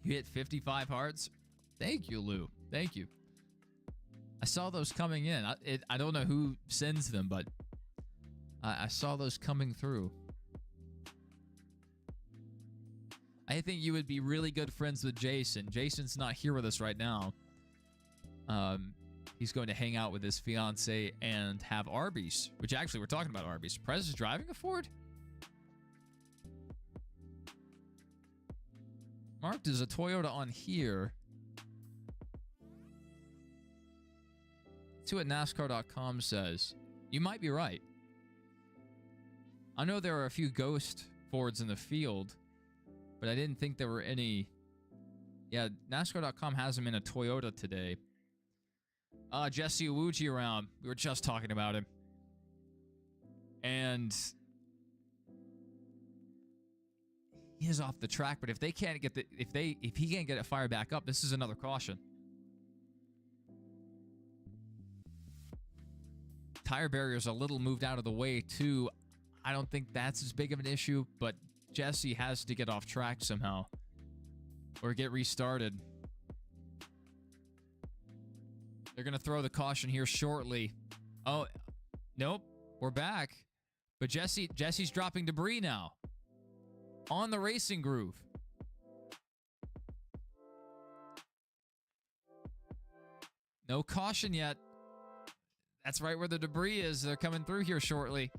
You hit 55 hearts? Thank you, Lou. Thank you. I saw those coming in. I don't know who sends them, but I saw those coming through. I think you would be really good friends with Jason. Jason's not here with us right now. He's going to hang out with his fiance and have Arby's, which actually we're talking about Arby's. Prez is driving a Ford? Marked as a Toyota on here. See what NASCAR.com says. You might be right. I know there are a few ghost Fords in the field, but I didn't think there were any. Yeah, NASCAR.com has him in a Toyota today. Jesse Iwuji around. We were just talking about him. And he is off the track, but if they can't get if he can't get it fired back up, this is another caution. Tire barrier's a little moved out of the way too. I don't think that's as big of an issue, but Jesse has to get off track somehow or get restarted. They're going to throw the caution here shortly. Oh, nope. We're back. But Jesse's dropping debris now. On the racing groove. No caution yet. That's right where the debris is. They're coming through here shortly.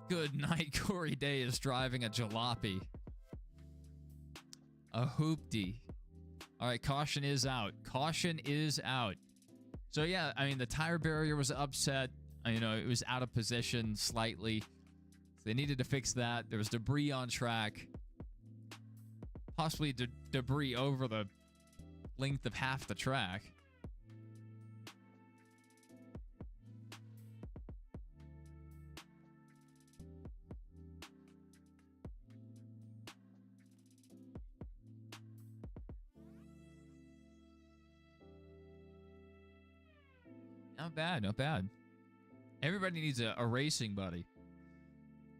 Good night. Corey Day is driving a jalopy. A hoopty. All right, caution is out. Caution is out. So, yeah, I mean, the tire barrier was upset. It was out of position slightly. So they needed to fix that. There was debris on track. Possibly debris over the length of half the track. Not bad, not bad. Everybody needs a racing buddy.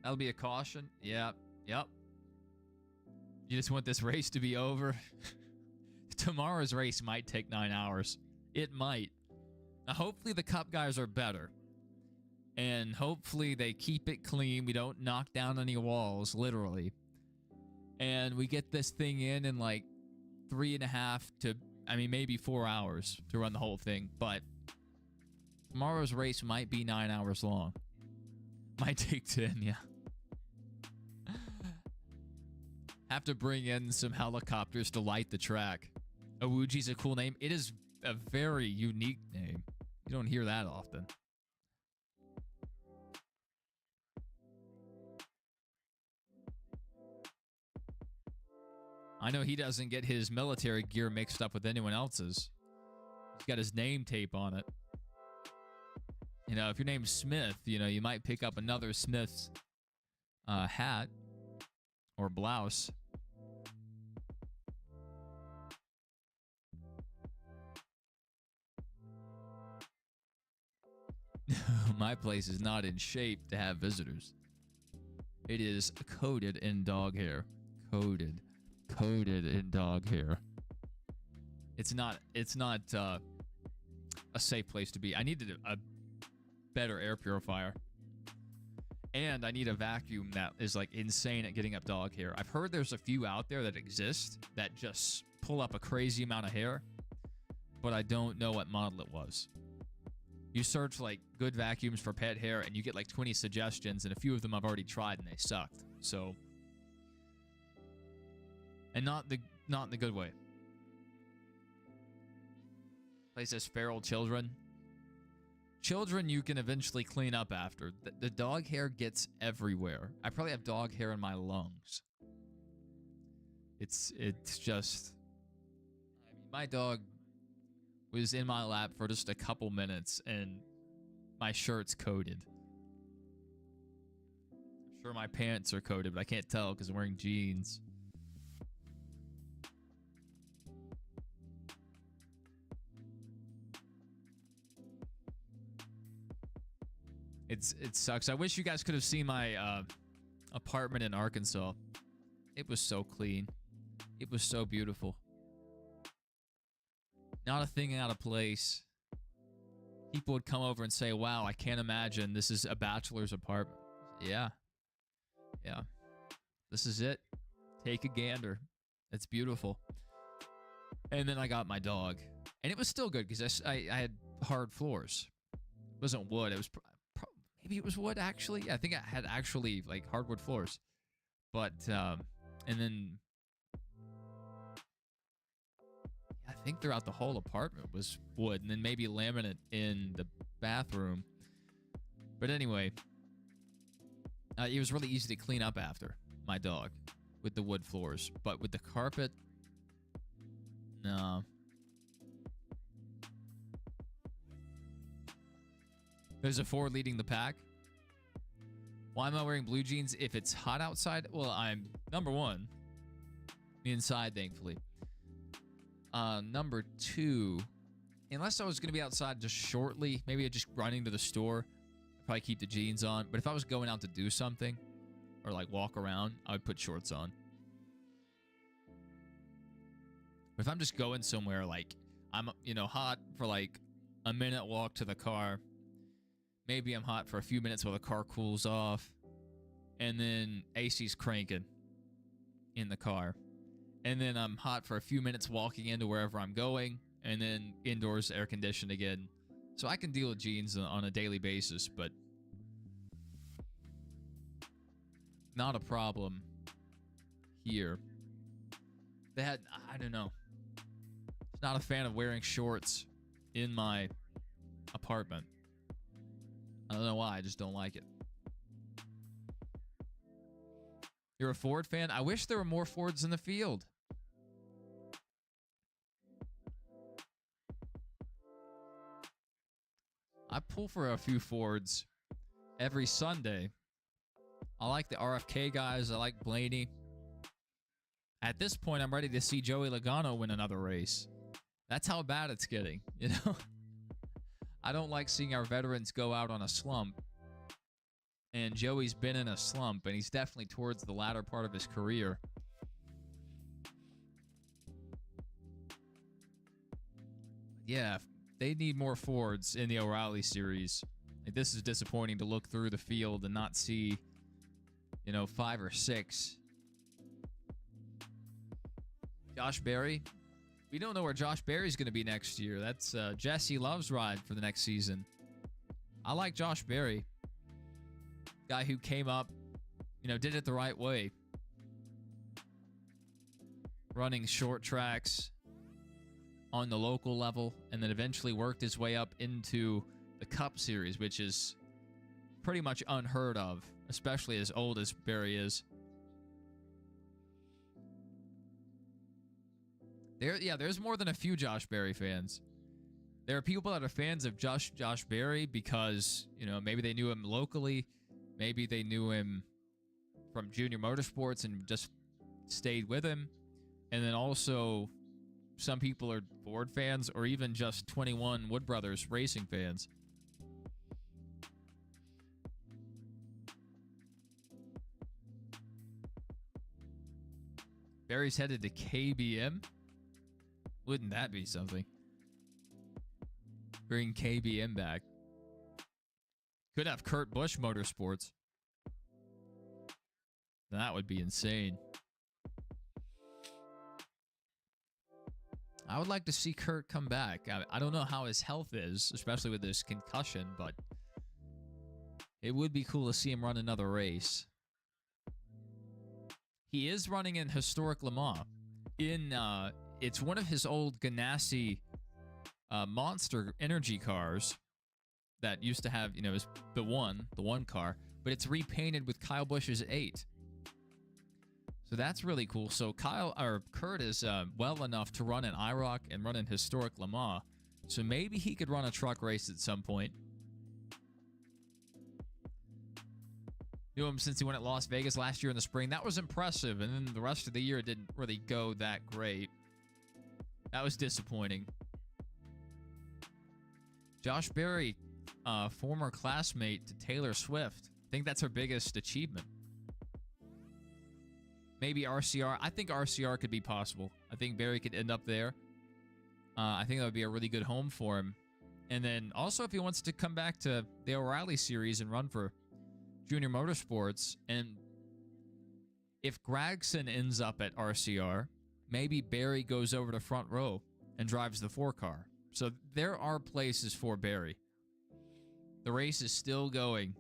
That'll be a caution. Yep. You just want this race to be over. Tomorrow's race might take 9 hours. It might. Now, hopefully the Cup guys are better. And hopefully they keep it clean. We don't knock down any walls, literally. And we get this thing in like 3.5 to, maybe 4 hours to run the whole thing. But tomorrow's race might be 9 hours long. Might take 10, yeah. Have to bring in some helicopters to light the track. Awuji's a cool name. It is a very unique name. You don't hear that often. I know he doesn't get his military gear mixed up with anyone else's. He's got his name tape on it. If your name's Smith, you might pick up another Smith's hat or blouse. My place is not in shape to have visitors. It is coated in dog hair. Coated in dog hair. It's not a safe place to be. I needed a better air purifier. And I need a vacuum that is like insane at getting up dog hair. I've heard there's a few out there that exist that just pull up a crazy amount of hair, but I don't know what model it was. You search like good vacuums for pet hair and you get like 20 suggestions, and a few of them I've already tried and they sucked. So, and not in the good way. Place says feral children. Children you can eventually clean up after. The dog hair gets everywhere. I probably have dog hair in my lungs. It's just... I mean, my dog was in my lap for just a couple minutes and my shirt's coated. I'm sure my pants are coated, but I can't tell because I'm wearing jeans. It sucks. I wish you guys could have seen my apartment in Arkansas. It was so clean. It was so beautiful. Not a thing out of place. People would come over and say, wow, I can't imagine this is a bachelor's apartment. Yeah. Yeah. This is it. Take a gander. It's beautiful. And then I got my dog. And it was still good because I had hard floors. It wasn't wood. It was... Maybe it was wood, actually. Yeah, I think I had actually, like, hardwood floors. But, and then... I think throughout the whole apartment was wood. And then maybe laminate in the bathroom. But anyway... it was really easy to clean up after my dog. With the wood floors. But with the carpet... No. There's a Ford leading the pack. Why am I wearing blue jeans if it's hot outside? Well, I'm, number one, inside, thankfully. Number two, unless I was going to be outside just shortly, maybe just running to the store, I'd probably keep the jeans on. But if I was going out to do something or like walk around, I would put shorts on. But if I'm just going somewhere, like I'm, hot for like a minute walk to the car, maybe I'm hot for a few minutes while the car cools off, and then AC's cranking in the car. And then I'm hot for a few minutes walking into wherever I'm going, and then indoors air conditioned again. So I can deal with jeans on a daily basis, but not a problem here. They had, I don't know. Not a fan of wearing shorts in my apartment. I don't know why, I just don't like it. You're a Ford fan? I wish there were more Fords in the field. I pull for a few Fords every Sunday. I like the RFK guys. I like Blaney. At this point, I'm ready to see Joey Logano win another race. That's how bad it's getting, I don't like seeing our veterans go out on a slump. And Joey's been in a slump, and he's definitely towards the latter part of his career. Yeah, they need more Fords in the O'Reilly series. Like, this is disappointing to look through the field and not see, 5 or 6. Josh Berry. We don't know where Josh Berry's going to be next year. That's Jesse Love's ride for the next season. I like Josh Berry. Guy who came up, did it the right way. Running short tracks on the local level, and then eventually worked his way up into the Cup Series, which is pretty much unheard of, especially as old as Berry is. There's more than a few Josh Berry fans. There are people that are fans of Josh Berry because, maybe they knew him locally. Maybe they knew him from Junior Motorsports and just stayed with him. And then also, some people are Ford fans or even just 21 Wood Brothers racing fans. Berry's headed to KBM. Wouldn't that be something? Bring KBM back. Could have Kurt Busch Motorsports. That would be insane. I would like to see Kurt come back. I don't know how his health is, especially with this concussion, but it would be cool to see him run another race. He is running in Historic Le Mans. It's one of his old Ganassi Monster Energy cars that used to have, the one car, but it's repainted with Kyle Busch's 8. So that's really cool. So Kurt is well enough to run in IROC and run in Historic Le Mans. So maybe he could run a truck race at some point. Knew him since he went at Las Vegas last year in the spring. That was impressive. And then the rest of the year, it didn't really go that great. That was disappointing. Josh Berry, former classmate to Taylor Swift. I think that's her biggest achievement. Maybe RCR. I think RCR could be possible. I think Barry could end up there. I think that would be a really good home for him. And then also if he wants to come back to the O'Reilly series and run for Junior Motorsports, and if Gragson ends up at RCR, maybe Barry goes over to front row and drives the 4-car. So there are places for Barry. The race is still going.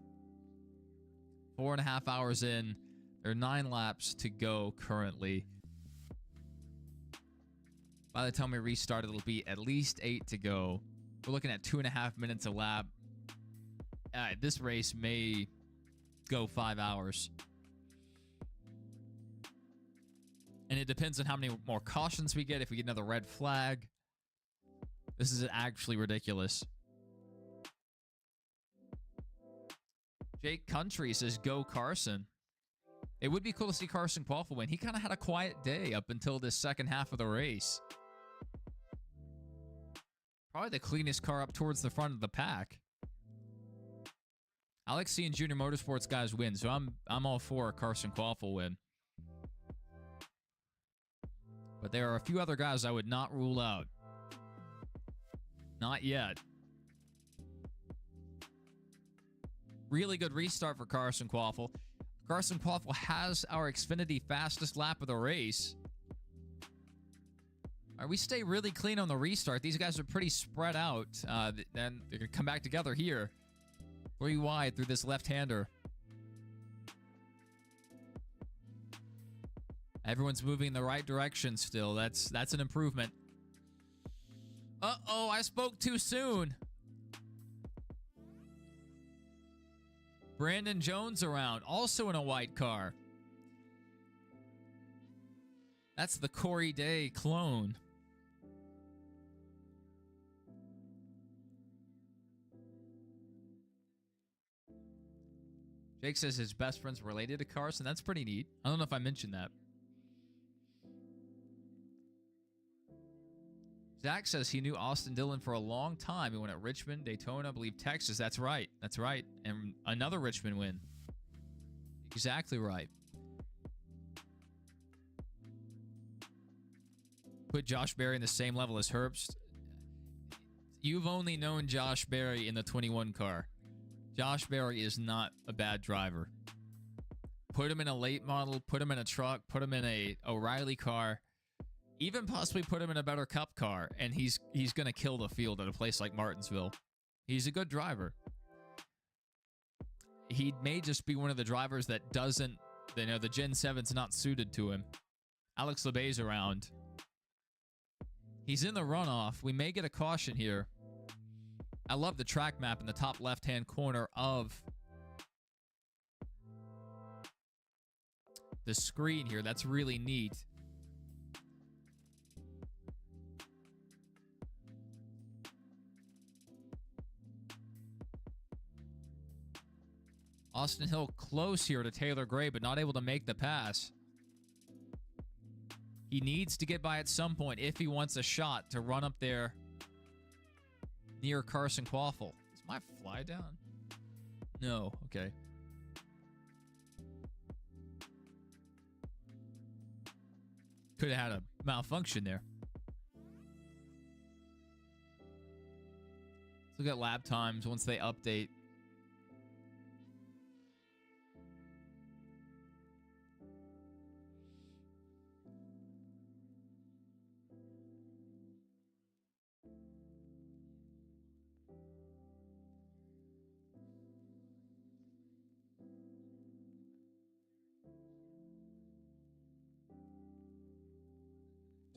4.5 hours in. There are 9 laps to go currently. By the time we restart, it'll be at least 8 to go. We're looking at 2.5 minutes a lap. This race may go 5 hours. And it depends on how many more cautions we get. If we get another red flag. This is actually ridiculous. Jake Country says, go Carson. It would be cool to see Carson Qualfa win. He kind of had a quiet day up until this second half of the race. Probably the cleanest car up towards the front of the pack. I like seeing Junior Motorsports guys win, so I'm all for a Carson Qualfa win. But there are a few other guys I would not rule out. Not yet. Really good restart for Carson Qualfa. Carson Qualfa has our Xfinity fastest lap of the race. All right, we stay really clean on the restart. These guys are pretty spread out. Then they're going to come back together here. 3 wide through this left-hander. Everyone's moving in the right direction still. That's an improvement. Uh-oh, I spoke too soon. Brandon Jones around, also in a white car. That's the Corey Day clone. Jake says his best friend's related to Carson. That's pretty neat. I don't know if I mentioned that. Zach says he knew Austin Dillon for a long time. He went at Richmond, Daytona, I believe Texas. That's right. That's right. And another Richmond win. Exactly right. Put Josh Berry in the same level as Herbst. You've only known Josh Berry in the 21 car. Josh Berry is not a bad driver. Put him in a late model, put him in a truck, put him in a O'Reilly car, even possibly put him in a better Cup car, and he's going to kill the field at a place like Martinsville. He's a good driver. He may just be one of the drivers that doesn't, the Gen 7's not suited to him. Alex LeBay's around. He's in the runoff. We may get a caution here. I love the track map in the top left-hand corner of the screen here. That's really neat. Austin Hill close here to Taylor Gray, but not able to make the pass. He needs to get by at some point if he wants a shot to run up there near Carson Qualfa. Is my fly down? No. Okay. Could have had a malfunction there. Let's look at lap times once they update.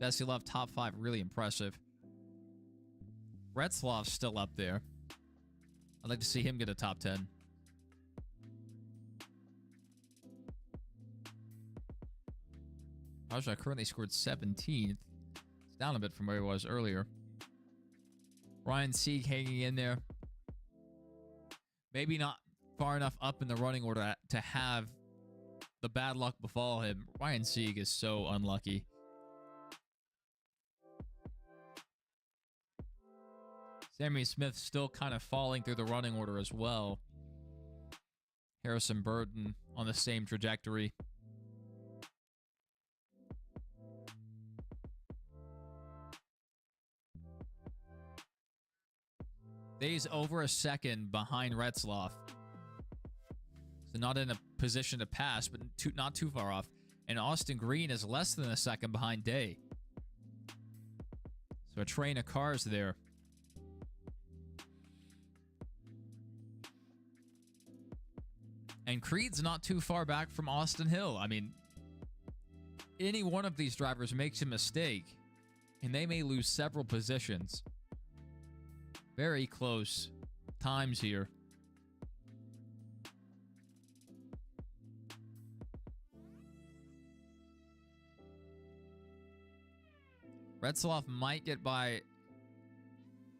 Jesse Love, top 5, really impressive. Retzloff's still up there. I'd like to see him get a top 10. Raja currently scored 17th. It's down a bit from where he was earlier. Ryan Sieg hanging in there. Maybe not far enough up in the running order to have the bad luck befall him. Ryan Sieg is so unlucky. Sammy Smith still kind of falling through the running order as well. Harrison Burton on the same trajectory. He's over a second behind Retzloff. So not in a position to pass, but not too far off. And Austin Green is less than a second behind Day. So a train of cars there. And Creed's not too far back from Austin Hill. I mean, any one of these drivers makes a mistake, and they may lose several positions. Very close times here. Retzloff might get by,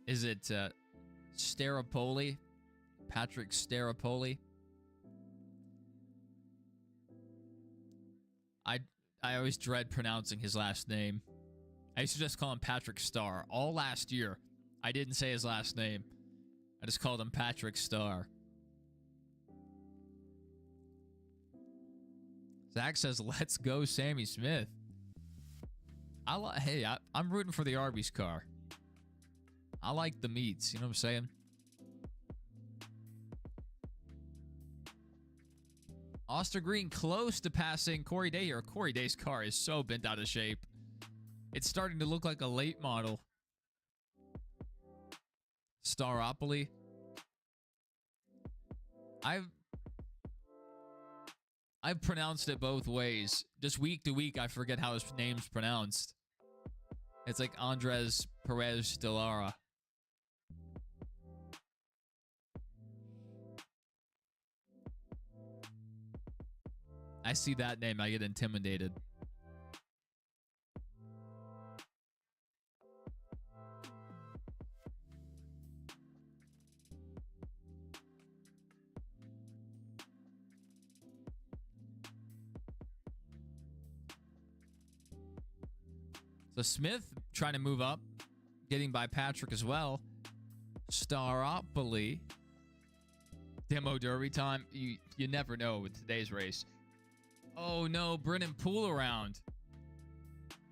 is it Staropoli? Patrick Staropoli? I always dread pronouncing his last name. I used to just call him Patrick Starr. All last year, I didn't say his last name. I just called him Patrick Starr. Zach says, let's go Sammy Smith. Hey, I'm rooting for the Arby's car. I like the meats, you know what I'm saying? Austin Green close to passing Corey Day here. Corey Day's car is so bent out of shape. It's starting to look like a late model. Staropoli. I've pronounced it both ways. Just week to week, I forget how his name's pronounced. It's like Andres Perez de Lara. I see that name, I get intimidated. So Smith trying to move up, getting by Patrick as well. Staropoli. Demo Derby time. You never know with today's race. Oh no, Brennan Poole around.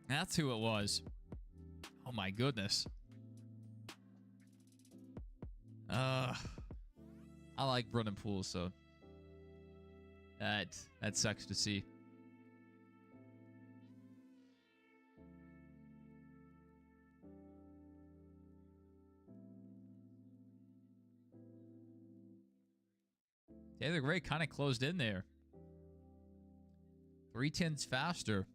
That's who it was. Oh my goodness. I like Brennan Poole, so that sucks to see. Taylor Gray kind of closed in there. 3/10 faster.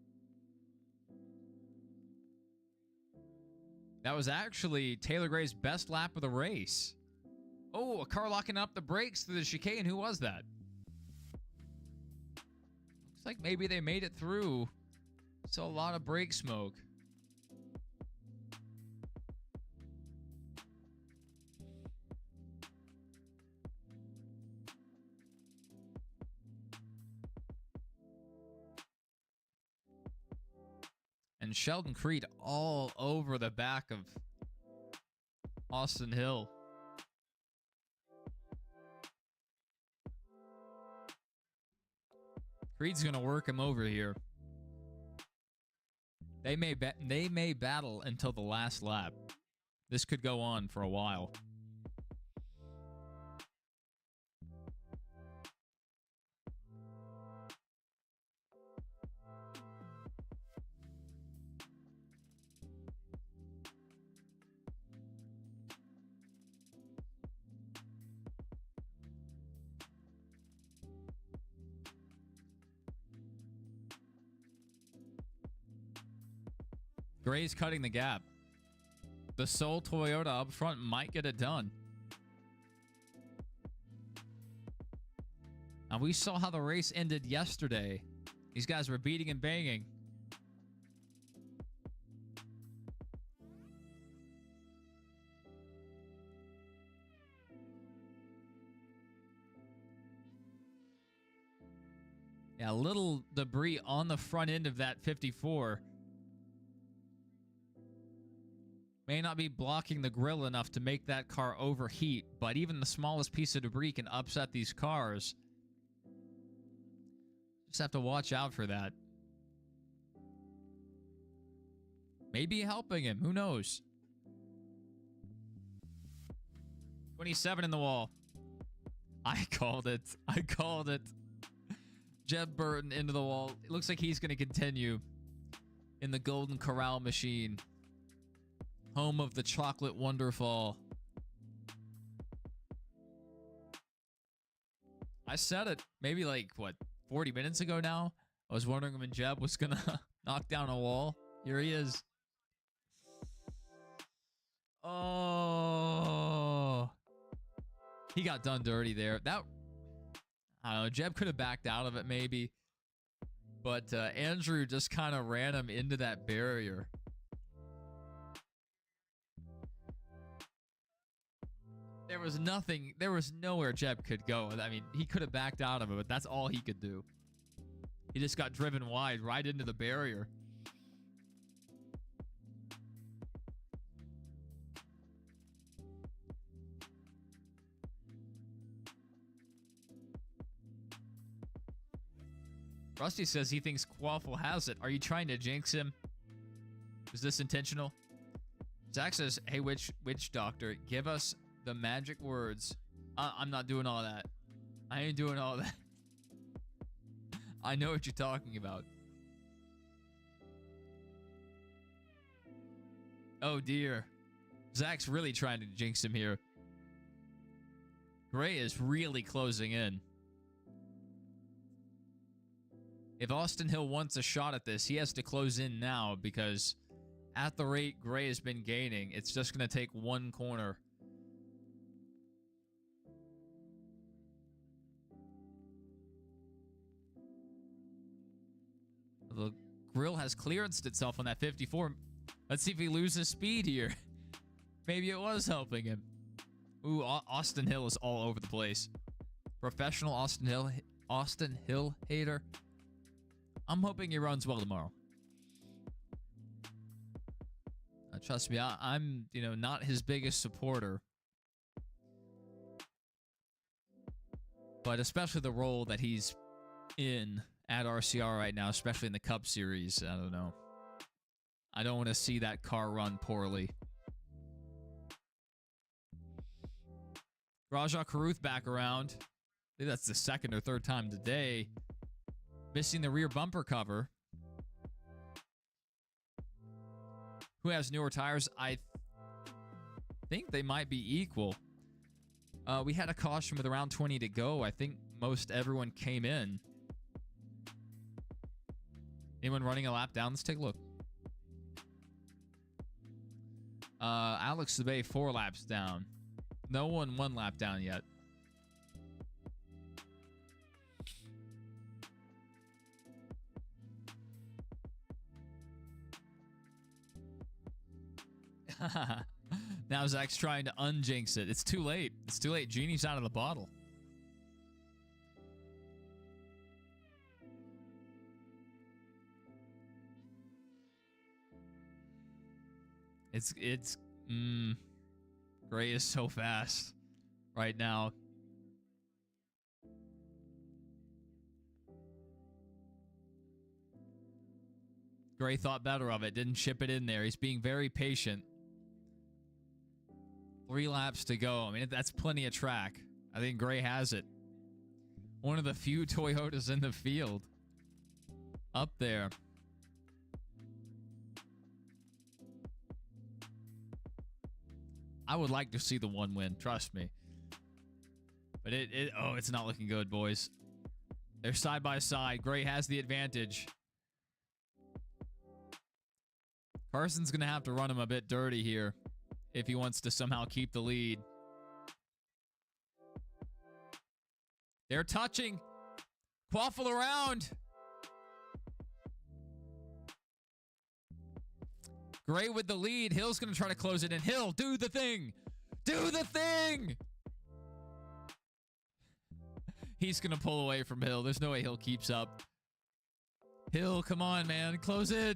That was actually Taylor Gray's best lap of the race. Oh, a car locking up the brakes through the chicane. Who was that? Looks like maybe they made it through. Saw a lot of brake smoke. And Sheldon Creed all over the back of Austin Hill. Creed's going to work him over here. They may battle until the last lap. This could go on for a while. Gray's cutting the gap. The sole Toyota up front might get it done. And we saw how the race ended yesterday. These guys were beating and banging. Yeah, a little debris on the front end of that 54. May not be blocking the grill enough to make that car overheat, but even the smallest piece of debris can upset these cars. Just have to watch out for that. Maybe helping him. Who knows? 27 in the wall. I called it. I called it. Jeb Burton into the wall. It looks like he's going to continue in the Golden Corral machine. Home of the chocolate wonderfall. I said it maybe like, what, 40 minutes ago now? I was wondering when Jeb was going to knock down a wall. Here he is. Oh. He got done dirty there. That, I don't know, Jeb could have backed out of it maybe. But Andrew just kind of ran him into that barrier. There was nothing, there was nowhere Jeb could go. I mean, he could have backed out of it, but that's all he could do. He just got driven wide right into the barrier. Rusty says he thinks Quaffle has it. Are you trying to jinx him? Is this intentional? Zach says, hey, witch doctor, give us the magic words. I'm not doing all that. I ain't doing all that. I know what you're talking about. Oh, dear. Zach's really trying to jinx him here. Gray is really closing in. If Austin Hill wants a shot at this, he has to close in now because at the rate Gray has been gaining, it's just going to take one corner. The grill has clearanced itself on that 54. Let's see if he loses speed here. Maybe it was helping him. Ooh, Austin Hill is all over the place. Professional Austin Hill hater. I'm hoping he runs well tomorrow. Trust me, I'm, not his biggest supporter. But especially the role that he's in at RCR right now, especially in the Cup Series. I don't know. I don't want to see that car run poorly. Raja Karuth back around. I think that's the second or third time today. Missing the rear bumper cover. Who has newer tires? I think they might be equal. We had a caution with around 20 to go. I think most everyone came in. Anyone running a lap down? Let's take a look. Alex Sabay 4 laps down. No one 1 lap down yet. Now Zach's trying to unjinx it. It's too late. It's too late. Genie's out of the bottle. Gray is so fast right now. Gray thought better of it. Didn't chip it in there. He's being very patient. 3 laps to go. I mean, that's plenty of track. I think Gray has it. One of the few Toyotas in the field. Up there. I would like to see the 1 win. Trust me. But it's not looking good, boys. They're side by side. Gray has the advantage. Carson's going to have to run him a bit dirty here if he wants to somehow keep the lead. They're touching. Quaffle around. Gray with the lead. Hill's going to try to close it in. Hill, do the thing. Do the thing. He's going to pull away from Hill. There's no way Hill keeps up. Hill, come on, man. Close in.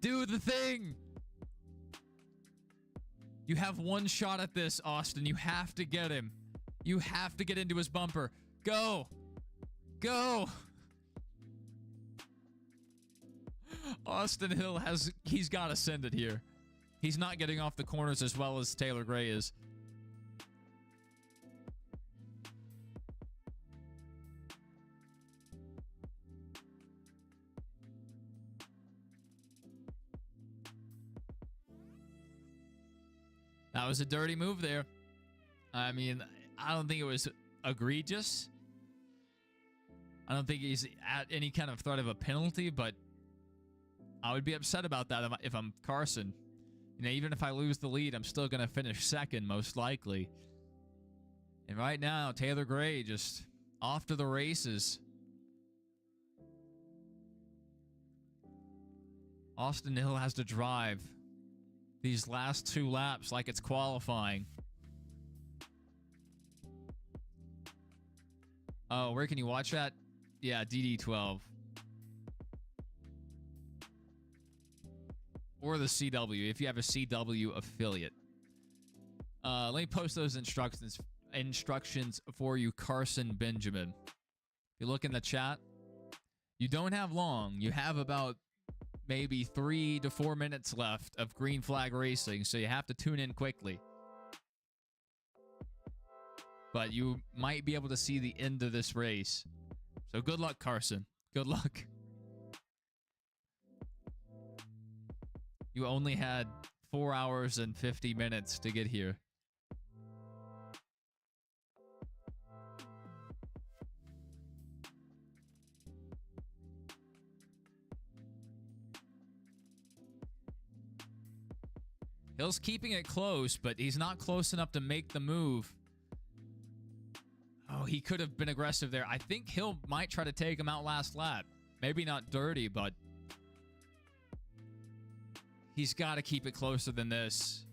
Do the thing. You have one shot at this, Austin. You have to get him. You have to get into his bumper. Go. Go. Austin Hill he's got to send it here. He's not getting off the corners as well as Taylor Gray is. That was a dirty move there. I mean, I don't think it was egregious. I don't think he's at any kind of threat of a penalty, but I would be upset about that if I'm Carson. You know, even if I lose the lead, I'm still going to finish second, most likely. And right now, Taylor Gray just off to the races. Austin Hill has to drive these last 2 laps like it's qualifying. Oh, where can you watch that? Yeah, DD12. Or the CW, if you have a CW affiliate. Let me post those instructions for you, Carson Benjamin. If you look in the chat, you don't have long. You have about maybe 3 to 4 minutes left of green flag racing, so you have to tune in quickly. But you might be able to see the end of this race. So good luck, Carson. Good luck. You only had 4 hours and 50 minutes to get here. Hill's keeping it close, but he's not close enough to make the move. Oh, he could have been aggressive there. I think Hill might try to take him out last lap. Maybe not dirty, but he's got to keep it closer than this.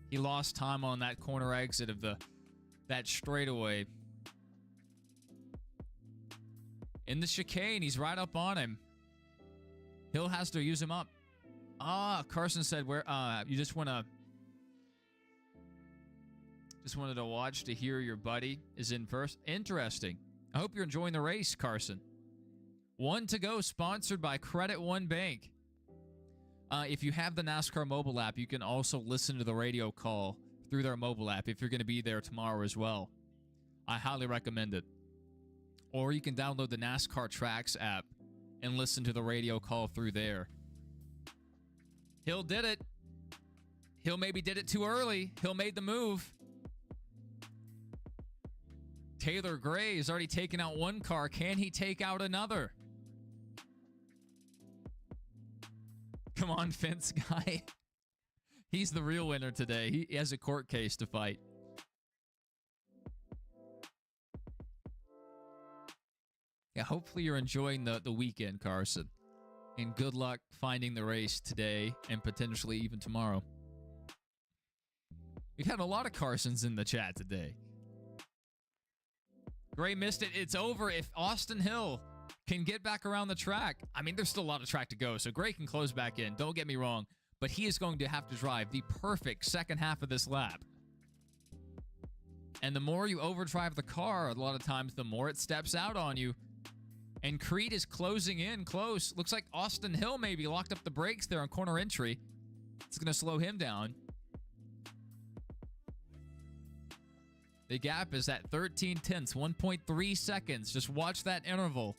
He lost time on that corner exit of that straightaway. In the chicane, he's right up on him. Hill has to use him up. Ah, Carson said, "Where? You just wanted to watch to hear your buddy is in first." Interesting. I hope you're enjoying the race, Carson. 1 to go, sponsored by Credit One Bank. If you have the NASCAR mobile app, you can also listen to the radio call through their mobile app if you're going to be there tomorrow as well. I highly recommend it. Or you can download the NASCAR Tracks app and listen to the radio call through there. Hill did it. Hill maybe did it too early. Hill made the move. Taylor Gray has already taken out one car. Can he take out another? Come on, fence guy. He's the real winner today. He has a court case to fight. Yeah, hopefully you're enjoying the weekend, Carson. And good luck finding the race today and potentially even tomorrow. We've had a lot of Carsons in the chat today. Gray missed it. It's over. If Austin Hill can get back around the track, I mean, there's still a lot of track to go, so Gray can close back in. Don't get me wrong, but he is going to have to drive the perfect second half of this lap. And the more you overdrive the car, a lot of times, the more it steps out on you. And Creed is closing in close. Looks like Austin Hill maybe locked up the brakes there on corner entry. It's going to slow him down. The gap is at 13 tenths, 1.3 seconds. Just watch that interval.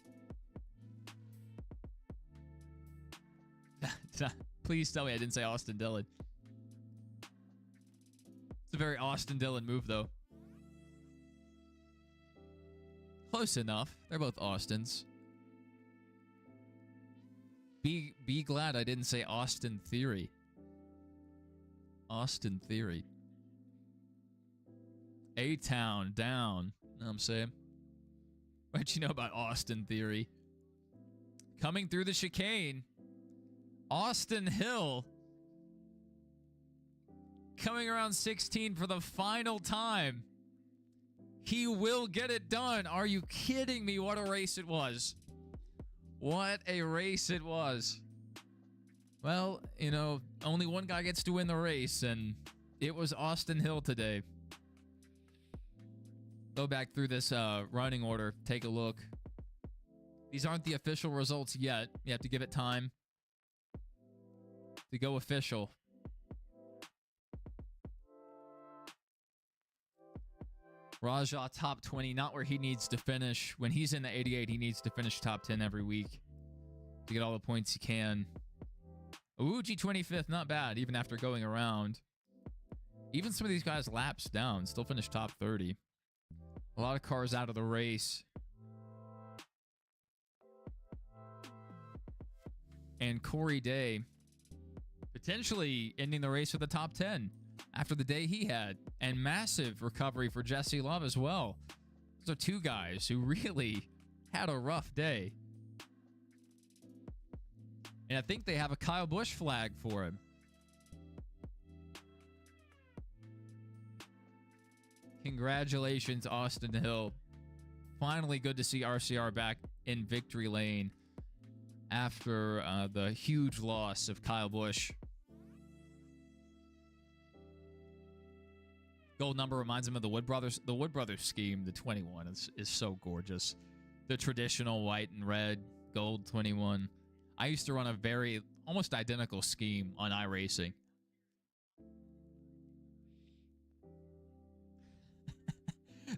Please tell me I didn't say Austin Dillon. It's a very Austin Dillon move, though. Close enough. They're both Austins. Be glad I didn't say Austin Theory. Austin Theory. A-Town down. Know what I'm saying? What you know about Austin Theory? Coming through the chicane, Austin Hill coming around 16 for the final time. He will get it done. Are you kidding me? What a race it was. What a race it was. Well, you know, only one guy gets to win the race, and it was Austin Hill today. Go back through this running order. Take a look. These aren't the official results yet. You have to give it time to go official. Rajah top 20, not where he needs to finish. When he's in the 88, he needs to finish top 10 every week to get all the points he can. Uji 25th, not bad, even after going around. Even some of these guys laps down, still finished top 30. A lot of cars out of the race. And Corey Day potentially ending the race with the top 10 after the day he had. And massive recovery for Jesse Love as well. Those are two guys who really had a rough day. And I think they have a Kyle Busch flag for him. Congratulations, Austin Hill. Finally good to see RCR back in victory lane after the huge loss of Kyle Busch. Gold number reminds him of the Wood Brothers. The Wood Brothers scheme, the 21, is so gorgeous. The traditional white and red, gold 21. I used to run a very, almost identical scheme on iRacing.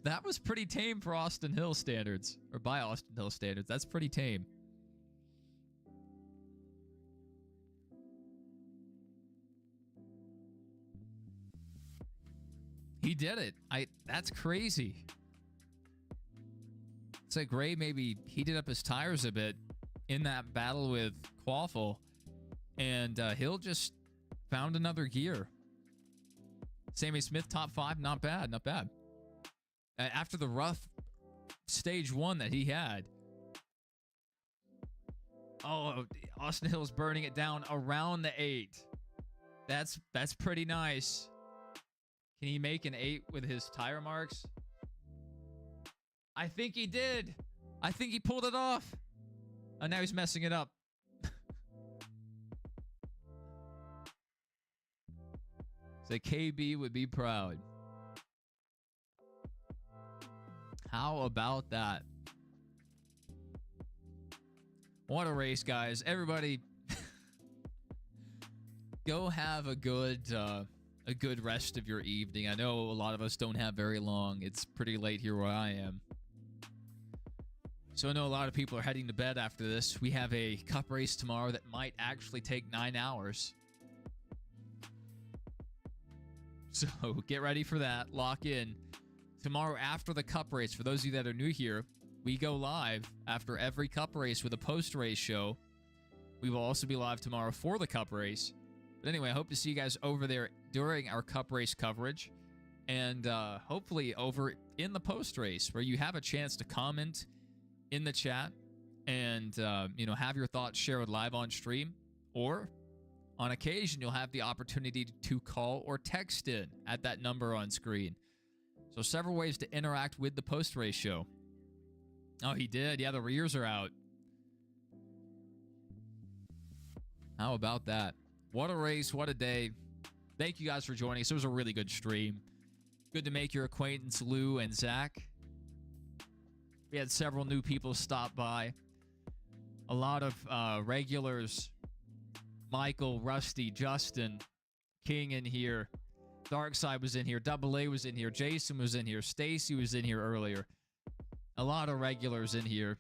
That was pretty tame for Austin Hill standards, or by Austin Hill standards. That's pretty tame. He did it. That's crazy. It's like Ray maybe heated up his tires a bit in that battle with Quaffle, and Hill just found another gear. Sammy Smith, top 5, not bad, not bad. After the rough stage 1 that he had. Oh, Austin Hill's burning it down around the 8. That's pretty nice. Can he make an 8 with his tire marks? I think he did. I think he pulled it off. And now he's messing it up. So KB would be proud. How about that? What a race, guys. Everybody go have a good rest of your evening. I know a lot of us don't have very long. It's pretty late here where I am. So I know a lot of people are heading to bed after this. We have a cup race tomorrow that might actually take 9 hours. So get ready for that. Lock in. Tomorrow after the cup race, for those of you that are new here, we go live after every cup race with a post-race show. We will also be live tomorrow for the cup race. But anyway, I hope to see you guys over there during our cup race coverage. And hopefully over in the post-race where you have a chance to comment in the chat and have your thoughts shared live on stream, or on occasion you'll have the opportunity to call or text in at that number on screen. So several ways to interact with the post-race show. Oh, he did. Yeah, the rears are out. How about that? What a race. What a day. Thank you guys for joining us. It was a really good stream. Good to make your acquaintance, Lou and Zach. We had several new people stop by. A lot of regulars. Michael, Rusty, Justin, King in here. Darkside was in here. Double A was in here. Jason was in here. Stacy was in here earlier. A lot of regulars in here.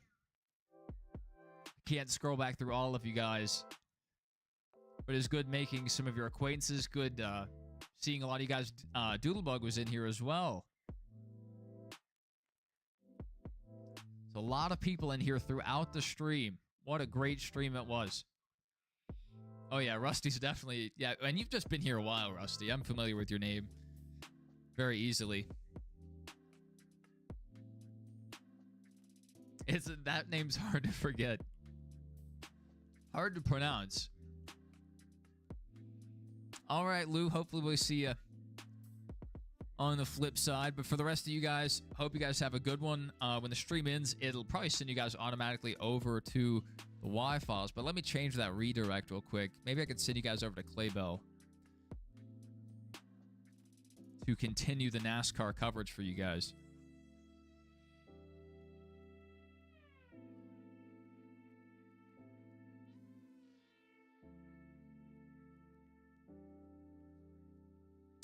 Can't scroll back through all of you guys. But it's good making some of your acquaintances. Good seeing a lot of you guys. Doodlebug was in here as well. There's a lot of people in here throughout the stream. What a great stream it was. Oh, yeah, Rusty's definitely... Yeah, and you've just been here a while, Rusty. I'm familiar with your name very easily. That name's hard to forget. Hard to pronounce. All right, Lou. Hopefully we'll see you on the flip side. But for the rest of you guys, hope you guys have a good one. When the stream ends, it'll probably send you guys automatically over to the Y files. But let me change that redirect real quick. Maybe I can send you guys over to Claybell to continue the NASCAR coverage for you guys.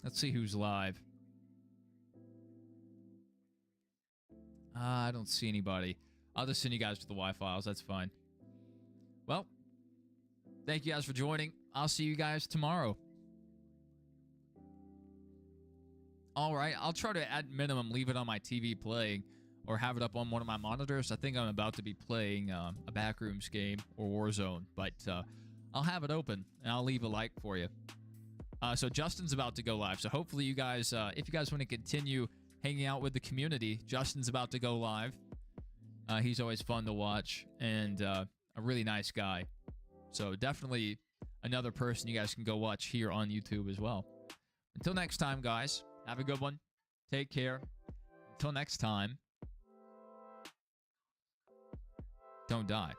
Let's see who's live. I don't see anybody. I'll just send you guys to the Y files. That's fine. Well, thank you guys for joining. I'll see you guys tomorrow. All right. I'll try to, at minimum, leave it on my TV playing or have it up on one of my monitors. I think I'm about to be playing a Backrooms game or Warzone, but I'll have it open and I'll leave a like for you. So Justin's about to go live. So hopefully you guys, if you guys want to continue hanging out with the community, Justin's about to go live. He's always fun to watch and a really nice guy. So definitely another person you guys can go watch here on YouTube as well. Until next time, guys, have a good one. Take care. Until next time, don't die.